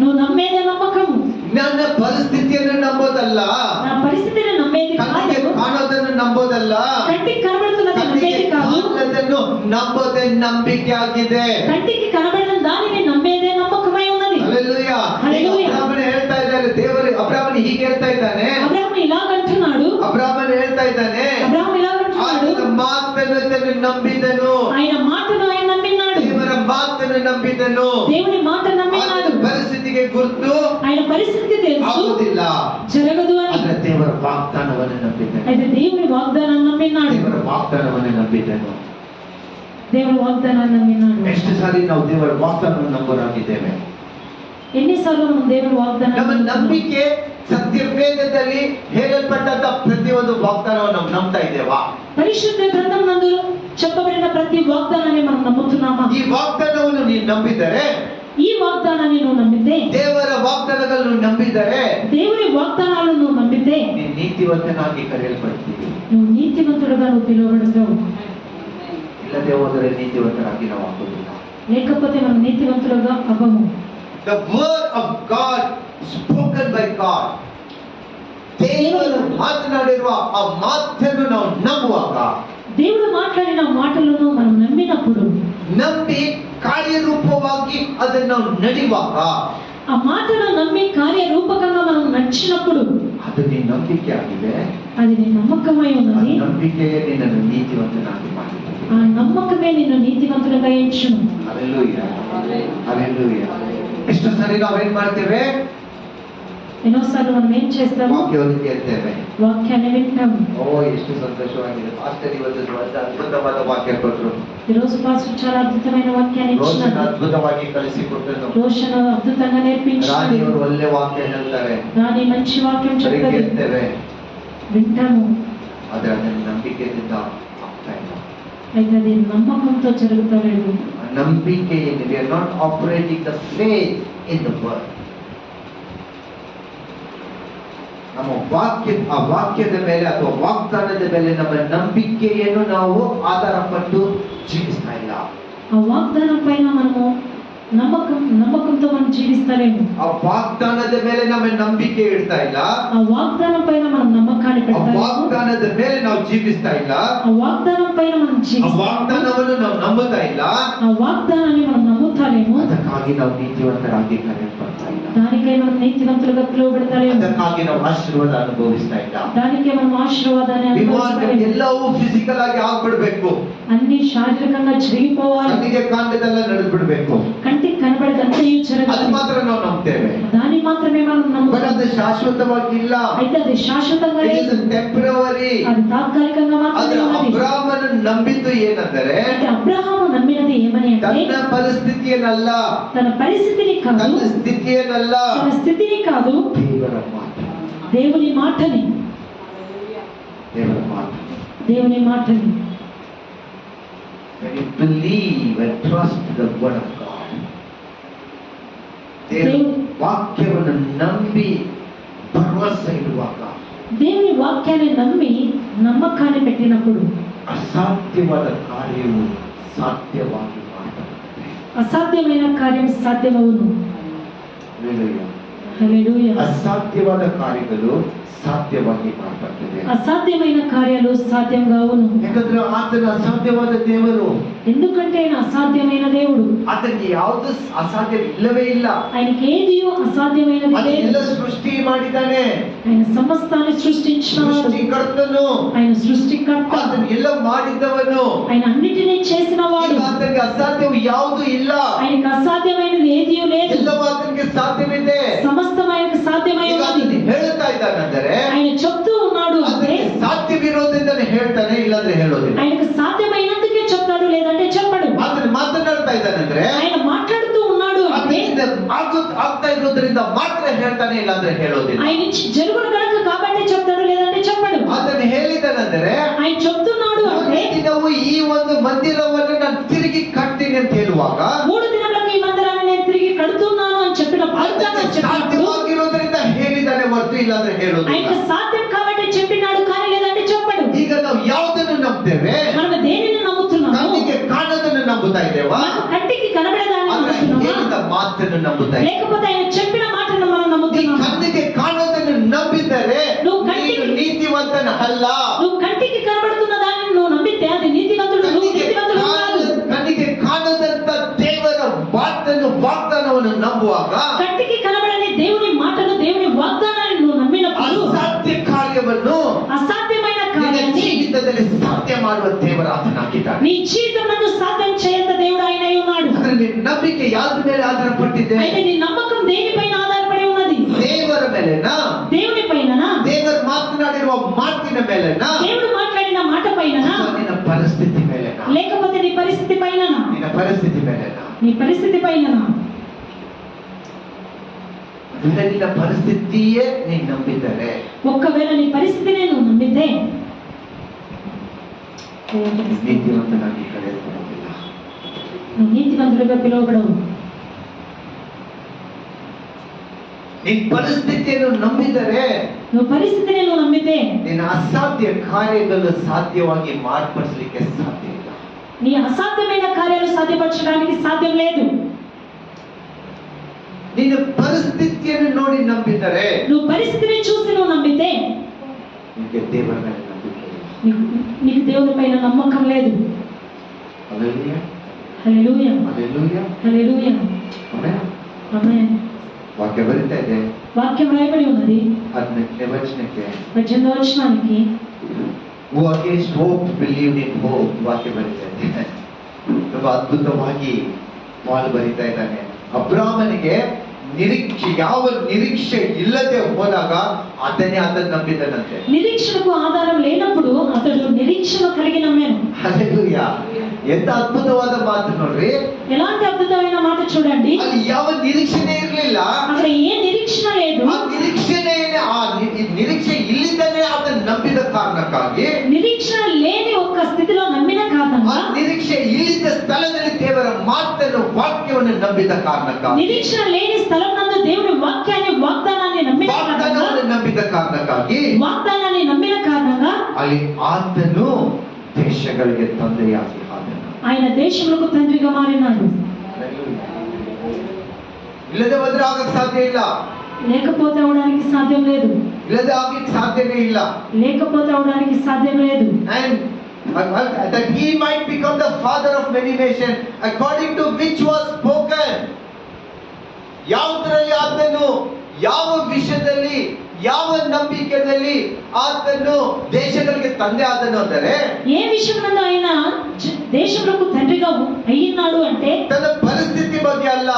నువ్వు నమ్మేదే నమ్మకము. ನನ್ನ ಪರಿಸ್ಥಿತಿಯನ್ನು ನಂಬೋದಲ್ಲ, నా పరిస్థితిని నమ్మేది ಕಣ್ಣಿಗೆ కాదు, ಕಾಣೋದನ್ನು ನಂಬೋದಲ್ಲ, కంటికి కనబడుతున్నది ಕಣ್ಣಿಗೆ నమ్మేది కాదు, ಕಾಣೋದನ್ನು ನಂಬೋದೇ ನಂಬಿಕೆ ಆಗಿದೆ. కంటికి కనబడిన దానిని నమ్మేదే నమ్మకమై ఉన్నది. ಹಲ್ಲೆಲೂಯಾ. ಹಲ್ಲೆಲೂಯಾ. ಅಬ್ರಾಮನ ಹೇಳ್ತಾ ಇದ್ದಾರೆ, ದೇವರು ಅಬ್ರಾಮನ ಹೀಗೆ ಹೇಳ್ತಾ ಇದ್ದಾನೆ, అబ్రహాము ఇలాగంటున్నాడు, ಅಬ್ರಾಮನ ಹೇಳ್ತಾ ಇದ್ದಾನೆ, అబ్రహాము ఇలాగంటున్నాడు, ಆತನ ಮಾತನ್ನು ನಂಬಿದನು, ఆయన మాటను ఆయన నమ్మినాడు, ದೇವರ ಮಾತನ್ನು ನಂಬಿದನು. దేవుని మాట నమ్మినాడు. ಆತನ ಪರಿಸ್ಥಿತಿಗೆ ಗುರುತು ఆయన పరిస్థితికి తెలుసు ಆಗುವುದಿಲ್ಲ, జరగదు అని, ಆದ್ರೆ ದೇವರ ವಾಗ್ದಾನವನ್ನು ನಂಬಿದನು. అయితే దేవుని వాగ్దానాన్ని నమ్మినాడు, ದೇವರ ವಾಗ್ದಾನವನ್ನು ನಂಬಿದನು. దేవుని వాగ్దానాన్ని నమ్మినాడు. ಎಷ್ಟು ಸಾರಿ ನಾವು ದೇವರ ವಾಗ್ದಾನವನ್ನು ನಂಬೋರಾಗಿದ್ದೇವೆ. ఎన్నిసార్లు మనం దేవుని ನಮ್ಮ వాగ్దానాన్ని ನಂಬಿಕೆ ಸತ್ಯವೇದದಲ್ಲಿ ಹೇಳಲ್ಪಟ್ಟಂತ ಪ್ರತಿಯೊಂದು ವಾಗ್ದಾನವನ್ನು ನಾವು ನಂಬ್ತಾ ಇದ್ದೇವಾ? పరిశుద్ధ గ్రంథం నందు చెప్పబడిన ప్రతి వాగ్దానాన్ని మనం నమ్ముతున్నామా? ಈ ವಾಗ್ದಾನವನ್ನು ನೀನು ನಂಬಿದರೆ, ఈ వాగ్దానాన్ని నువ్వు నమ్మితే, ದೇವರ ವಾಗ್ದಾನಗಳನ್ನು ನಂಬಿದರೆ దేవుని వాగ్దానాలను నువ్వు నమ్మితే ನೀನು ನೀತಿವಂತನಾಗಿ ಕರೆಯಲ್ಪಡ್ತೀವಿ. నువ్వు నీతిమంతుడుగా నువ్వు పిలువబడతావు. ಇಲ್ಲದೆ ಹೋದರೆ ನೀತಿವಂತರಾಗಿ ನಾವು ಆಗುವುದಿಲ್ಲ. లేకపోతే మనం నీతివంతులుగా అవ్వము. The word of God spoken by God, ದೇವರು ಮಾತನಾಡಿರುವ ಆ ಮಾತನ್ನು ನಾವು ನಂಬುವಾಗ, దేవుడు మాట్లాడిన మాటలను మనం నమ్మినప్పుడు, ನಂಬಿ ಕಾರ್ಯರೂಪವಾಗಿ ಅದನ್ನು ನಾವು ನಡೆಯುವಾಗ, ఆ మాటను నమ్మి కార్యరూపకంగా మనం నడిచినప్పుడు ಅದು ನಿನ್ನ ನಂಬಿಕೆ ಆಗಿದೆ. అది నీ నమ్మకమై ಆ ఉన్నది. ನಂಬಿಕೆಯೇ ನಿನ್ನನ್ನು ನೀತಿವಂತನಾಗಿ ಮಾಡಿದೆ. ఆ నమ్మకమే నిన్ను నీతివంతులుగా ఎంచును. ಹಲ್ಲೆಲೂಯಾ. ಹಲ್ಲೆಲೂಯಾ. ಎಷ್ಟು ಸರಿ ನಾವೇನ್ ಮಾಡ್ತೇವೆ? ఎన్నోసార్లు మనం ఏం చేస్తాము? ವಾಕ್ಯವನ್ನು ಕೇಳ್ತೇವೆ. వాక్యాన్ని వింటాము. ಓ ಎಷ್ಟು ಸಂತೋಷವಾಗಿದೆ, ಪಾಸ್ಟರ್ ಇವತ್ತು ಅದ್ಭುತವಾದ ವಾಕ್ಯ ಕೊಟ್ಟರು, ఈ రోజు పాస్టర్ చాలా అద్భుతమైన వాక్యాన్ని ರೋಷನ್ ఇచ్చినారు. ಅದ್ಭುತವಾಗಿ ಕಲಿಸಿಕೊಟ್ಟನು, రోషన్ అద్భుతంగా నేర్పించారు. ರಾಣಿಯವರು ಒಳ್ಳೆ ವಾಕ್ಯ ಹೇಳ್ತಾರೆ, రాణి మంచి వాక్యం ಸರಿ చెప్తారు. ಕೇಳ್ತೇವೆ. వింటాము, ಆದರೆ ಅದನ್ನು ನಂಬಿಕೆಯಿಂದ ಆಗ್ತಾ ಇಲ್ಲ. అయితే అది నమ్మకంతో జరుగుతలేదు. ನಂಬಿಕೆಯಿಂದ we are not operating the faith in the word. ನಮ್ಮ ವಾಕ್ಯದ ಮೇಲೆ ಅಥವಾ ವಾಗ್ದಾನದ ಮೇಲೆ ನಮ್ಮ ನಂಬಿಕೆಯನ್ನು ನಾವು ಆಧಾರ ಪಟ್ಟು ಜೀವಿಸ್ತಾ ಇಲ್ಲ. ఆ వాగ్దానం పైన మనము నమ్మకంతో మనం జీవిస్తలేము. ಆ ವಾಗ್ದಾನದ ಮೇಲೆ ನಮ್ಮ ನಂಬಿಕೆ ಇಡ್ತಾ ಇಲ್ಲ. ఆ వాగ్దానం పైన మనం నమ్మకాన్ని ಆ పెడతాము. ವಾಗ್ದಾನದ ಮೇಲೆ ನಾವು ಜೀವಿಸ್ತಾ ಇಲ್ಲ. ఆ వాగ్దానం పైన మనం ಆ జీవిస్తాము. ವಾಗ್ದಾನವನ್ನು ನಾವು ನಂಬುತ್ತಾ ಇಲ್ಲ. ఆ వాగ్దానాన్ని మనం నమ్ముతాలేము. ಅದಕ್ಕಾಗಿ ನಾವು ನೀತಿವಂತರಾಗಿ ಕರೆಯಲ್ಪಡ್ತಾ ಇಲ್ಲ. దానికై మనం నీతివంతులుగా పిలువబడతాలేము. ಅದಕ್ಕಾಗಿ ನಾವು ಆಶೀರ್ವಾದ ಅನುಭವಿಸ್ತಾ ಇಲ್ಲ. దానికే మనం ఆశీర్వాదాన్ని అనుభవిస్తాలేము. ಎಲ್ಲವೂ ಫಿಸಿಕಲ್ ಆಗಿ ಆಗ್ಬಿಡ್ಬೇಕು, అన్ని శారీరకంగా జరిగిపోవాలి, ಕಣ್ಣಿಗೆ ಕಾಣದೆಲ್ಲ ನಡೆದ್ಬಿಡ್ಬೇಕು, కంటికి కనబడదంతయు ಅದು జరగాలి. ಮಾತ್ರ ನಾವು ನಂಬ್ತೇವೆ. దాన్ని మాత్రమే మనం ಬಟ್ నమ్ముతాం. ಅದು ಶಾಶ್ವತವಾಗಿ ಇಲ್ಲ. అయితే అది శాశ్వతంగా It is లేదు, temporary. అది తాత్కాలికంగా మాత్రమే ಆದ್ರೆ ఉన్నది. ಅಬ್ರಾಮನು ನಂಬಿದ್ದು ಏನಂದರೆ అయితే అబ్రహాము నమ్మినది ఏమని అంటే ತನ್ನ ಪರಿಸ್ಥಿತಿಯನ್ನಲ್ಲ, తన పరిస్థితిని కాదు, ತನ್ನ ಸ್ಥಿತಿಯನ್ನಲ್ಲ, తన స్థితిని కాదు, ದೇವರ ಮಾತು. దేవుని మాటని, ದೇವರ ಮಾತು. దేవుని మాటని. When you believe and trust the word of God, ದೇವರ ವಾಕ್ಯವನ್ನು ನಂಬಿ ಭರವಸೆ ಇಡುವಾಗ దేవుని వాక్యాన్ని నమ్మి నమ్మకాన్ని పెట్టినప్పుడు ಅಸಾಧ್ಯವಾದ ಕಾರ್ಯವು ಸಾಧ್ಯವಾಗಿ ಮಾಡಬಹುದು. అసాధ్యమైన కార్యం సాధ్యమవును. హల్లెలూయా. ಅಸಾಧ್ಯವಾದ ಕಾರ್ಯಗಳು ಸಾಧ್ಯವಾಗಿ ಮಾಡಲ್ಪಡುತ್ತದೆ. అసాధ్యమైన కార్యాలు సాధ్యంగా అవును. ಯಾಕಂದ್ರೆ ಆತನ ಅಸಾಧ್ಯವಾದ ದೇವರು, ఎందుకంటే ఆయన అసాధ్యమైన దేవుడు. ಆತನಿಗೆ ಯಾವುದು ಅಸಾಧ್ಯ ಇಲ್ಲವೇ ಇಲ್ಲ. ఆయనకి ఏది అసాధ్యమైనది లేదు. ಅದನ್ನೆಲ್ಲ ಸೃಷ್ಟಿ ಮಾಡಿದ್ದಾನೆ. ఆయన సమస్తాన్ని సృష్టించినవాడు, ಸೃಷ್ಟಿಕರ್ತನು, ఆయన సృష్టికర్త, ಆತನ ಎಲ್ಲ ಮಾಡಿದವನು. ఆయన అన్నిటినీ చేసినవాడు. ಈಗ ಆತನಿಗೆ ಅಸಾಧ್ಯವು ಯಾವುದು ಇಲ್ಲ. ఆయనకు అసాధ్యమైనది ఏది లేదు, ಎಲ್ಲವೂ ಆತನಿಗೆ ಸಾಧ್ಯವಿದೆ. సమస్తం ఆయనకు సాధ్యమై ಈಗ ఉన్నది. ಆತನು ಹೇಳ್ತಾ ಇದ್ದಾನೆಂದರೆ ఆయన చెప్తూ ఉన్నాడు అంటే ಆತನಿಗೆ ಸಾಧ್ಯವಿರೋದ್ರಿಂದಲೇ ಹೇಳ್ತಾನೆ, ಇಲ್ಲಾಂದ್ರೆ ಹೇಳೋದಿಲ್ಲ. ఆయనకు సాధ్యమైనందుకే చెప్తాడు, లేదంటే చెప్పడు. ಆತನು ಮಾತನಾಡ್ತಾ ಇದ್ದಾನೆಂದ್ರೆ ఆయన మాట్లాడుతూ ఉన్నాడు అంటే ಆಗ್ತಾ ಇರೋದ್ರಿಂದ ಮಾತ್ರ ಹೇಳ್ತಾನೆ, ಇಲ್ಲಾಂದ್ರೆ ಹೇಳೋದಿಲ್ಲ. ఆయన జరుగును కనుక కాబట్టి చెప్తాడు, లేదంటే చెప్పడు. ಆತನು ಹೇಳಿದ್ದಾನೆಂದರೆ ఆయన చెప్తున్నాడు అంటే ದಿನವೂ ಈ ಒಂದು ಮಂದಿರವನ್ನು ನಾನು ತಿರುಗಿ ಕಟ್ತೀನಿ ಅಂತ ಹೇಳುವಾಗ 3 దినములకు ఈ మందిరాన్ని నేను తిరిగి కడుతున్నాను అని చెప్పినప్పుడు ಸಾಧ್ಯವಾಗಿರೋದ್ರಿಂದ ಹೇಳಿದ್ದಾನೆ ಹೊರತು ಇಲ್ಲಾಂದ್ರೆ ಹೇಳೋದಿಲ್ಲ. ఆయనకు సాధ్యం కాబట్టి చెప్పినాడు, కానీ లేదంటే చెప్పడు. ಈಗ ನಾವು ಯಾವುದನ್ನು ನಂಬ್ತೇವೆ? మనం దేనిని నమ్ముతున్నాము? ಕಣ್ಣಿಗೆ ಕಾಣೋದನ್ನು ನಂಬುತ್ತಾ ಇದ್ದೇವಾ? మనకు కంటికి కనబడేదాన్ని ಅಂದ್ರೆ నమ్ముతున్నామా, ಹೇಳಿದ ಮಾತನ್ನು ನಂಬುತ್ತಾ ಇದ್ದೇವೆ? లేకపోతే ఆయన చెప్పిన మాటను మనం ಈ నమ్ముతున్నామా? ಕಣ್ಣಿಗೆ ಕಾಣೋದನ್ನು ನಂಬಿದರೆ నువ్వు కంటికి ನೀನು ನೀತಿವಂತನ ಅಲ್ಲ. నువ్వు కంటికి కనబడుతున్న దాన్ని నువ్వు నమ్మితే అది నీతివంతుడు, నువ్వు నీతివంతుడు కాదు. ಕಣ್ಣಿಗೆ ಕಾಣದಂತ ದೇವರ ಮಾತನ್ನು ವಾಗ್ದಾನವನ್ನು ನಂಬುವಾಗ కంటికి కనబడని దేవుని మాటను, దేవుని వాగ్దానాన్ని నువ్వు నమ్మినప్పుడు ಅಸಾಧ್ಯ ಕಾರ್ಯವನ್ನು అసాధ్యమైన ನಿನ್ನ కార్యాన్ని ಜೀವಿತದಲ್ಲಿ ಸಾಧ್ಯ ಮಾಡುವ ದೇವರ ಆತನಾಗಿದ್ದಾನೆ. నీ జీవితంలో సాధ్యం చేయంత దేవుడు ఆయన అయి ఉన్నాడు. ಅಂದ್ರೆ ನಿನ್ನ ನಂಬಿಕೆ ಯಾವ್ದ್ರ ಮೇಲೆ ಆಧಾರಪಟ್ಟಿದೆ? అయితే నీ నమ్మకం దేనిపైన ఆధారపడి ఉన్నది? ದೇವರ ಮೇಲೆನಾ? దేవుని పైననా? ದೇವರು ಮಾತನಾಡಿರುವ ಮಾತಿನ ಮೇಲೆನಾ? దేవుడు మాట్లాడిన మాట పైననా? ಅಥವಾ ನಿನ್ನ ಪರಿಸ್ಥಿತಿ ಮೇಲೆನಾ? లేకపోతే నీ పరిస్థితి పైననా? ನಿನ್ನ ಪರಿಸ್ಥಿತಿ ಮೇಲೆನಾ? నీ పరిస్థితి పైననా? ಅಂದ್ರೆ ನಿನ್ನ ಪರಿಸ್ಥಿತಿಯೇ ನೀನು ನಂಬಿದರೆ, ఒక్కవేళ నీ పరిస్థితిని నువ్వు నమ్మితే ನೀತಿವಂತನಾಗಿ ಕರೆಯಲ್ಪಡುವುದಿಲ್ಲ. నువ్వు నీతివంతుడిగా పిలువబడవు. ನಿನ್ನ ಪರಿಸ್ಥಿತಿಯನ್ನು ನಂಬಿದರೆ నువ్వు పరిస్థితిని నువ్వు నమ్మితే ನಿನ್ನ ಅಸಾಧ್ಯ ಕಾರ್ಯಗಳು ಸಾಧ್ಯವಾಗಿ ಮಾರ್ಪಡಿಸಲಿಕ್ಕೆ ಸಾಧ್ಯ ಇಲ್ಲ. నీ అసాధ్యమైన కార్యాలు సాధ్యపరచడానికి సాధ్యం లేదు. ನಿನ್ನ ಪರಿಸ್ಥಿತಿಯನ್ನು ನೋಡಿ ನಂಬಿದರೆ నువ్వు పరిస్థితిని చూసి నువ్వు నమ్మితే ನಿನಗೆ ದೇವರ ಮೇಲೆ ನಂಬಿಕೆ ಇಲ್ಲ. నీకు దేవుని పైన నమ్మకం లేదు. ಹಲ್ಲೆಲೂಯಾ, హల్లెలూయా, ಹಲ್ಲೆಲೂಯಾ, హల్లెలూయా, ಆಮೆನ್. ఆమేన్. ವಾಕ್ಯ ಬರೀತಾ ಇದೆ, వాక్యం రాయబడి ఉన్నది 18ನೇ ವಚನಕ್ಕೆ 18వ వచనానికి Who against hope believed in hope. ವಾಕ್ಯ ಬರೀತಾ ಇದೆ. ತುಂಬಾ ಅದ್ಭುತವಾಗಿ ಪಾಲ್ ಬರೀತಾ ಇದ್ದಾನೆ. ಅಬ್ರಾಮನಿಗೆ ಯಾವ ನಿರೀಕ್ಷೆ ಇಲ್ಲದೆ ಹೋದಾಗ ಅದನ್ನೇ ಆತನ ನಂಬಿದನಂತೆ. నిరీక్షణకు ఆధారం లేనప్పుడు అతడు నిరీక్షణ కలిగి నమ్మాను. ಹಲ್ಲೆಲೂಯಾ, ಎಂತ ಅದ್ಭುತವಾದ ಮಾತು ನೋಡ್ರಿ. ఎలాంటి అద్భుతమైన మాట చూడండి. ಅಲ್ಲಿ ಯಾವ ನಿರೀಕ್ಷೆನೇ ಇರಲಿಲ್ಲ. అక్కడ ఏ నిరీక్షణ లేదు. ಆ ನಿರೀಕ್ಷೆ ಇಲ್ಲಿದ್ದಾನೆ ಆತನ ನಂಬಿಕೆ ಕಾರಣಕ್ಕಾಗಿ, నిరీక్షణ లేని ఒక స్థితిలో నమ్మిన ಆ కారణంగా, ನಿರೀಕ್ಷೆ ಇಲ್ಲದ ಸ್ಥಳದಲ್ಲಿ ದೇವರ ಮಾತನ್ನು ವಾಕ್ಯವನ್ನು ನಂಬಿದ ಕಾರಣಕ್ಕಾಗಿ, నిరీక్షణ లేని స్థలం నందు దేవుని వాక్యాన్ని వాగ్దానాన్ని నమ్మిన కారణంగా, ವಾಗ್ದಾನವನ್ನು ನಂಬಿದ ಕಾರಣಕ್ಕಾಗಿ వాగ్దానాన్ని నమ్మిన కారణంగా ಅಲ್ಲಿ ಆತನು ದೇಶಗಳಿಗೆ ತಂದೆಯಾಗಿ ಆದನು. ఆయన దేశములకు తండ్రిగా మారినాడు. ಇಲ್ಲದೆ ಹೋದ್ರೆ ಆಗಕ್ಕೆ ಸಾಧ್ಯ ಇಲ್ಲ, లేకపోతే అవడానికి సాధ్యం లేదు, ಇಲ್ಲದೆ ಆಗ್ಲಿಕ್ಕೆ ಸಾಧ್ಯವೇ ಇಲ್ಲ. లేకపోతే అవడానికి సాధ్యం లేదు. And that he might become the father of many nations, according to which was spoken. ಯಾವುದರಲ್ಲಿ ಆತನು, ಯಾವ ವಿಷಯದಲ್ಲಿ, ಯಾವ ನಂಬಿಕೆಯಲ್ಲಿ ಆತನು ದೇಶಗಳಿಗೆ ತಂದೆ ಆದನು ಅಂದರೆ, ఏ విషయమునందు ఆయన దేశములకు తండ్రిగా అయ్యినాడు అంటే ತನ್ನ ಪರಿಸ್ಥಿತಿ ಬಗ್ಗೆ ಅಲ್ಲ,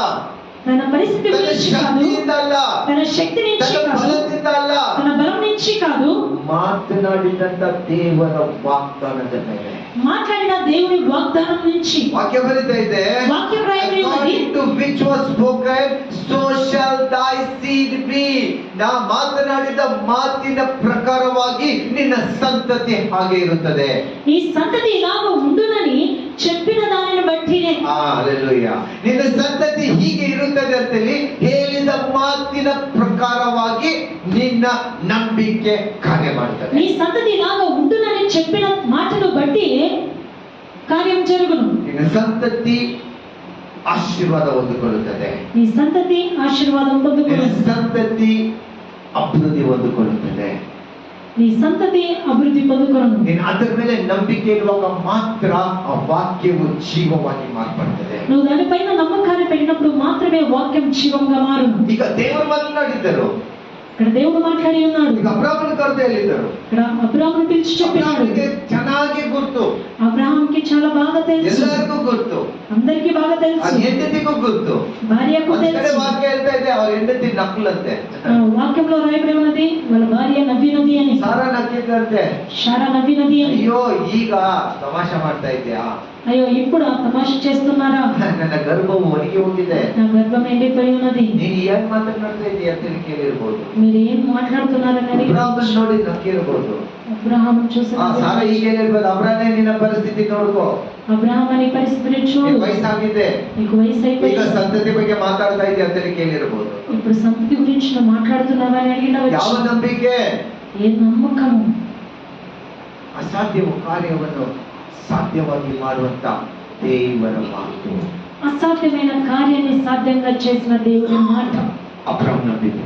తన పరిస్థితి ತನ್ನ గురించి కాదు, ಶಕ್ತಿಯಿಂದ ಅಲ್ಲ, తన శక్తి నుంచి ತನ್ನ కాదు, ಬಲದಿಂದ ಅಲ್ಲ, తన బలం నుంచి కాదు, ಮಾತನಾಡಿದಂತ ದೇವರ ವಾಗ್ದಾನದ ಮೇಲೆ. మాట్లాడిన దేవుని వాగ్దానం నుంచి. ವಾಕ್ಯ ಬರೀತಾ ಇದೆ, వాక్యం రాయబడి ఉన్నది, according to which was spoken, so shall thy seed be. ನಾ ಮಾತನಾಡಿದ ಮಾತಿನ ಪ್ರಕಾರವಾಗಿ ನಿನ್ನ ಸಂತತಿ ಹಾಗೆ ಇರುತ್ತದೆ. ఈ సంతతి ఇలాగ ఉండునని చెప్పిన దానిని బట్టినే. ಹಲ್ಲೆಲೂಯಾ. ನಿನ್ನ ಸಂತತಿ ಹೀಗೆ ಇರುತ್ತದೆ ಅಂತೇಳಿ ಹೇಳಿದ ಮಾತಿನ ಪ್ರಕಾರವಾಗಿ ನಿನ್ನ ನಂಬಿಕೆ ಕಾರ್ಯ ಮಾಡ್ತದೆ. నీ సంతతి ఇలాగ ఉండునని చెప్పిన మాటను బట్టి కార్యం జరుగును. ನಿನ್ನ ಸಂತತಿ ಆಶೀರ್ವಾದ ಹೊಂದಿಕೊಳ್ಳುತ್ತದೆ, నీ సంతతి ఆశీర్వాదం ನಿನ್ನ పొందుకొనును, ಸಂತತಿ ಅಭಿವೃದ್ಧಿ ಹೊಂದಿಕೊಳ್ಳುತ್ತದೆ. నీ సంతతి అభివృద్ధి పొందుకొనును. ನೀನು ಅದರ ಮೇಲೆ ನಂಬಿಕೆ ಇರುವಾಗ ಮಾತ್ರ ಆ ವಾಕ್ಯವು ಜೀವವಾಗಿ ಮಾರ್ಪಡ್ತದೆ. నువ్వు దానిపైన నమ్మకాన్ని పెట్టినప్పుడు మాత్రమే వాక్యం జీవంగా మారును. ಈಗ ದೇವರು ಮಾತನಾಡಿದ್ದರು, ఇక్కడ దేవుడు మాట్లాడి ఉన్నాడు. ಈಗ ಅಬ್ರಾಹ್ಮನ ಕರೆದು ಹೇಳಿದ್ದರು. ఇక్కడ అబ్రాహామును పిలిచి చెప్పినాడు. ಅಬ್ರಾಹ್ಮನಿಗೆ ಚೆನ್ನಾಗಿ ಗೊತ್ತು, అబ్రాహాంకి చాలా బాగా తెలుసు, ಎಲ್ಲರಿಗೂ ಗೊತ್ತು, అందరికీ బాగా తెలుసు, ಆ ಹೆಂಡತಿಗೂ ಗೊತ್ತು. భార్యకు ಒಂದ್ ಕಡೆ తెలుసు. ವಾಕ್ಯ ಹೇಳ್ತಾ ಇದೆ, ಅವ್ರ ಹೆಂಡತಿ ನಕ್ಕಲಂತೆ, వాక్యంలో రాయబడి ఉన్నది వాళ్ళ భార్య నవ్వినది అని, ಸಾರಾ ನಕ್ಕಿದ್ರಂತೆ. శారా నవ్వినది అని. ಅಯ್ಯೋ ಈಗ ತಮಾಷೆ ಮಾಡ್ತಾ ಇದ್ಯಾ, అయ్యో ఇప్పుడు తమాష చేస్తున్నారా, ನನ್ನ ಗರ್ಭವು ಒಣಗಿ ಹೋಗಿದೆ, నా గర్భం ఎండిపోయి ఉన్నది, ನೀನು ಏನ್ ಮಾತನಾಡ್ತಾ ಇದೀಯ ಅಂತ ಕೇಳಿರ್ಬೋದು. మీరు ఏం మాట్లాడుతున్నారని అడిగి ಅಬ್ರಾಹ್ಮನ್ ನೋಡಿ ನಕ್ಕಿರ್ಬೋದು. అబ్రహాం చూసి ಸಾರಾ ಈಗ ಹೇಳಿರ್ಬೋದು, ಅಬ್ರಾಹ್ಮನೇ ನಿನ್ನ ಪರಿಸ್ಥಿತಿ ನೋಡ್ಕೋ, అబ్రహాం అని పరిస్థితిని చూడు, ನಿನ್ ವಯಸ್ಸಾಗಿದೆ, నీకు వయసు ಈಗ అయిపోయింది, ಸಂತತಿ ಬಗ್ಗೆ ಮಾತಾಡ್ತಾ ಇದೆಯಾ ಅಂತ ಕೇಳಿರ್ಬೋದು. ఇప్పుడు సంతతి గురించి నువ్వు మాట్లాడుతున్నావా అని ಯಾವ అడిగినవచ్చు. ನಂಬಿಕೆ? ఏ నమ్మకము, ಅಸಾಧ್ಯ ಕಾರ್ಯವನ್ನು ಸಾಧ್ಯವಾಗಿ ಮಾಡುವಂತ ದೇವರ ಮಾತು. అసాధ్యమైన కార్యాన్ని సాధ్యంగా చేసిన దేవుని మాట ಅಬ್ರಾಹ್ಮ ನಂಬಿದ,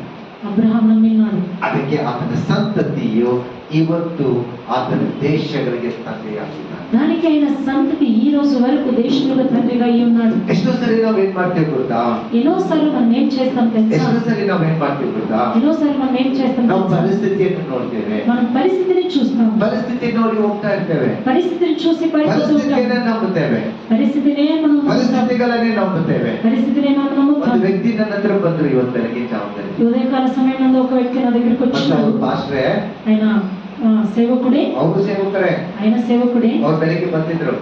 అబ్రహాం నమ్మినాడు. ಅದಕ್ಕೆ ಆತನ ಸಂತತಿಯು ಇವತ್ತು ಆತನ ದೇಶಗಳಿಗೆ ತಂದೆಯಾಗಿದ್ದಾನೆ. దానికి ఆయన సంతతి ఈ రోజు వరకు దేశములకు తండ్రిగా అయి ఉన్నాడు. ಎಷ್ಟೋ ಸರಿ ನಾವ್ ಏನ್ ಮಾಡ್ತೇವೆ ಗೊತ್ತಾ? ఎన్నోసార్లు మనం ఏం చేస్తాం తెలుసా? ಎಷ್ಟೋ ಸರಿ ನಾವ್ ಏನ್ ಮಾಡ್ತೇವೆ ಗೊತ್ತಾ? ఎన్నోసార్లు మనం ఏం చేస్తాం ನಾವು తెలుసా? ಪರಿಸ್ಥಿತಿಯನ್ನು ನೋಡ್ತೇವೆ, మనం పరిస్థితిని చూస్తాం, ಪರಿಸ್ಥಿತಿ ನೋಡಿ ಹೋಗ್ತಾ ಇರ್ತೇವೆ, పరిస్థితిని చూసి పడిపోతూ ఉంటాం, ಪರಿಸ್ಥಿತಿಯನ್ನ ನಂಬುತ್ತೇವೆ, పరిస్థితినే మనం నమ్ముతాం, ಪರಿಸ್ಥಿತಿಗಳನ್ನೇ ನಂಬುತ್ತೇವೆ. పరిస్థితినే మనం ಒಂದು నమ్ముతాం. ವ್ಯಕ್ತಿ ನನ್ನ ಹತ್ರ ಬಂದ್ರು ಇವತ್ತು ಬೆಳಗ್ಗೆ ಜಾವದಲ್ಲಿ, ఈ ఉదయకాల సమయంలో ఒక వ్యక్తి నా దగ్గరికి ಮತ್ತೆ వచ్చినాడు. ಅವ್ರು ಪಾಸ್ಟ್ರೆ, ఆయన సేవకుడే, ಅವರು ಸೇವಕರೇ, ఆయన సేవకుడే. ಅವ್ರು ಬೆಳಗ್ಗೆ ಬಂದಿದ್ರು,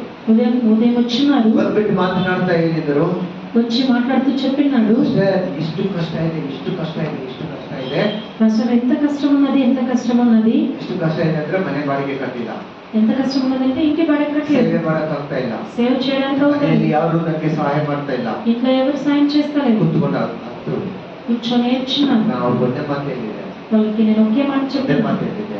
ఉదయం వచ్చినాడు, ಬಂದ್ಬಿಟ್ಟು ಮಾತನಾಡ್ತಾ ಹೇಳಿದ್ರು, వచ్చి మాట్లాడుతూ చెప్పినాడు, ಅಷ್ಟೇ ಇಷ್ಟು ಕಷ್ಟ ಇದೆ, ಇಷ್ಟು ಕಷ್ಟ ಇದೆ, ಇಷ್ಟು ಕಷ್ಟ ಇದೆ. అసలు ఎంత కష్టం ఉన్నది, ఎంత కష్టం ఉన్నది, ಎಷ್ಟು ಕಷ್ಟ ಇದೆ ಅಂದ್ರೆ ಮನೆ ಬಾಡಿಗೆ ಕಟ್ಟಿಲ್ಲ, ఎంత కష్టం ఉన్నదంటే ఇంటి బాడకట్లేదు, ಸೇವೆ ಮಾಡಕ್ ಆಗ್ತಾ ಇಲ್ಲ, సేవ చేయడానికి ಮನೆಯಲ್ಲಿ అవుతుంది, ಯಾರು ನನಗೆ ಸಹಾಯ ಮಾಡ್ತಾ ಇಲ್ಲ. ఇంట్లో ఎవరు సాయం చేస్తలేదు. ಕುತ್ಕೊಂಡು ಹತ್ತು కూర్చొని ఏడ్చినాను. ನಾನು ಅವ್ರಿಗೆ ಒಂದೇ ಮಾತು ಹೇಳಿದೆ, వాళ్ళకి నేను ఒకే మాట ಒಂದೇ చెప్పాను, ಮಾತು ಹೇಳಿದೆ,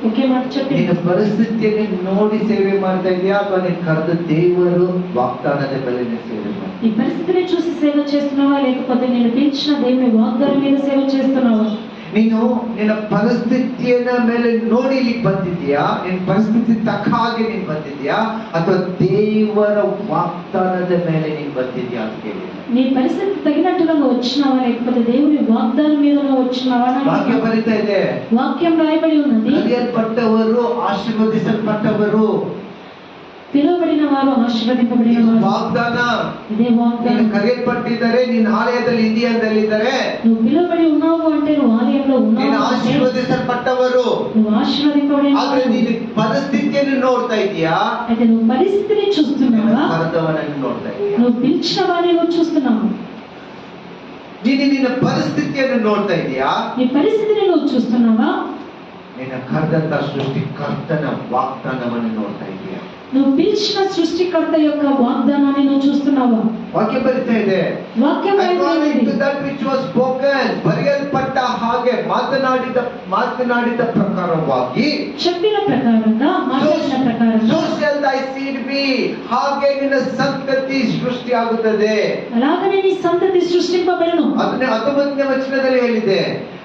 ఒకే మాట చెప్పి, ನಿನ್ನ ಪರಿಸ್ಥಿತಿಯನ್ನು ನೋಡಿ ಸೇವೆ ಮಾಡ್ತಾ ಇದೆಯಾ ಅಥವಾ ನೀನು ಕರೆದ ದೇವರು ವಾಗ್ದಾನದ ಮೇಲೆ ಸೇವೆ ಮಾಡ್ತಾ ఈ పరిస్థితిని చూసి సేవ చేస్తున్నావా లేకపోతే నేను పిలిచిన దేవుని వాగ్దానం మీద సేవ చేస్తున్నావా? ನೀನು ನಿನ್ನ ಪರಿಸ್ಥಿತಿಯನ್ನ ಮೇಲೆ ನೋಡಿ ಇಲ್ಲಿಗೆ ಬಂದಿದ್ಯಾ, ನಿನ್ನ ಪರಿಸ್ಥಿತಿ ತಕ್ಕ ಹಾಗೆ ನೀನು ಬಂದಿದ್ಯಾ ಅಥವಾ ದೇವರ ವಾಗ್ದಾನದ ಮೇಲೆ ನೀನು ಬಂದಿದ್ಯಾ ಅಂತ ಕೇಳಿ. నీ పరిస్థితి తగినట్టుగా నువ్వు వచ్చినావా లేకపోతే దేవుని వాగ్దానం మీద నువ్వు వచ్చినావా అని ವಾಕ್ಯ అడుగుతున్నాను. ಬರೀತಾ ಇದೆ, వాక్యం రాయబడి ఉన్నది, ಕರೆಯಲ್ಪಟ್ಟವರು ಆಶೀರ್ವದಿಸಲ್ಪಟ್ಟವರು, పిలువబడిన వారు ఆశీర్వదింపబడిన వారు. ವಾಗ್ದಾನ. ఇదే ನೀನು వాగ్దానం. ಕರೆಯಲ್ಪಟ್ಟಿದ್ದಾರೆ, ನೀನು ಆಲಯದಲ್ಲಿ ಇಂಡಿಯಾದಲ್ಲಿದ್ದಾರೆ, నువ్వు పిలువబడి ఉన్నావు అంటే నువ్వు ఆలయంలో ನೀನು ఉన్నావు అంటే ಆಶೀರ್ವದಿಸಲ್ಪಟ್ಟವರು. నువ్వు ఆశీర్వదింపబడిన ಆದ್ರೆ వారు. ನೀನು ಪರಿಸ್ಥಿತಿಯನ್ನು ನೋಡ್ತಾ ಇದೀಯಾ, అయితే నువ్వు పరిస్థితిని చూస్తున్నావా, ಕರೆದವನನ್ನು ನೋಡ್ತಾ ಇದೀಯಾ? నువ్వు పిలిచిన వారిని నువ్వు చూస్తున్నావు. ನೀನು ನಿನ್ನ ಪರಿಸ್ಥಿತಿಯನ್ನು ನೋಡ್ತಾ ಇದೀಯಾ, నీ పరిస్థితిని నువ్వు చూస్తున్నావా, ನಿನ್ನ ಕರೆದಂತ ಸೃಷ್ಟಿಕರ್ತನ ವಾಗ್ದಾನವನ್ನು ನೋಡ್ತಾ ಇದೀಯ. నువ్వు పిలిచిన సృష్టికర్త యొక్క వాగ్దానాన్ని నువ్వు చూస్తున్నావా? ವಾಕ್ಯ ಬರಿತಾ ಇದೆ. వాక్యం According to రాయబడింది. that which was spoken, ಬರೆಯಲ್ಪಟ್ಟ ಹಾಗೆ ಮಾತನಾಡಿದ ಪ್ರಕಾರವಾಗಿ చెప్పిన ప్రకారంగా మాట్లాడిన ప్రకారంగా so shall thy seed be, ಹಾಗೆ ನಿನ್ನ ಸಂತತಿ ಸೃಷ್ಟಿಯಾಗುತ್ತದೆ. అలాగనే నీ సంతతి సృష్టింపబడును. ಅದನ್ನೇ 19ನೇ ವಚನದಲ್ಲಿ ಹೇಳಿದೆ.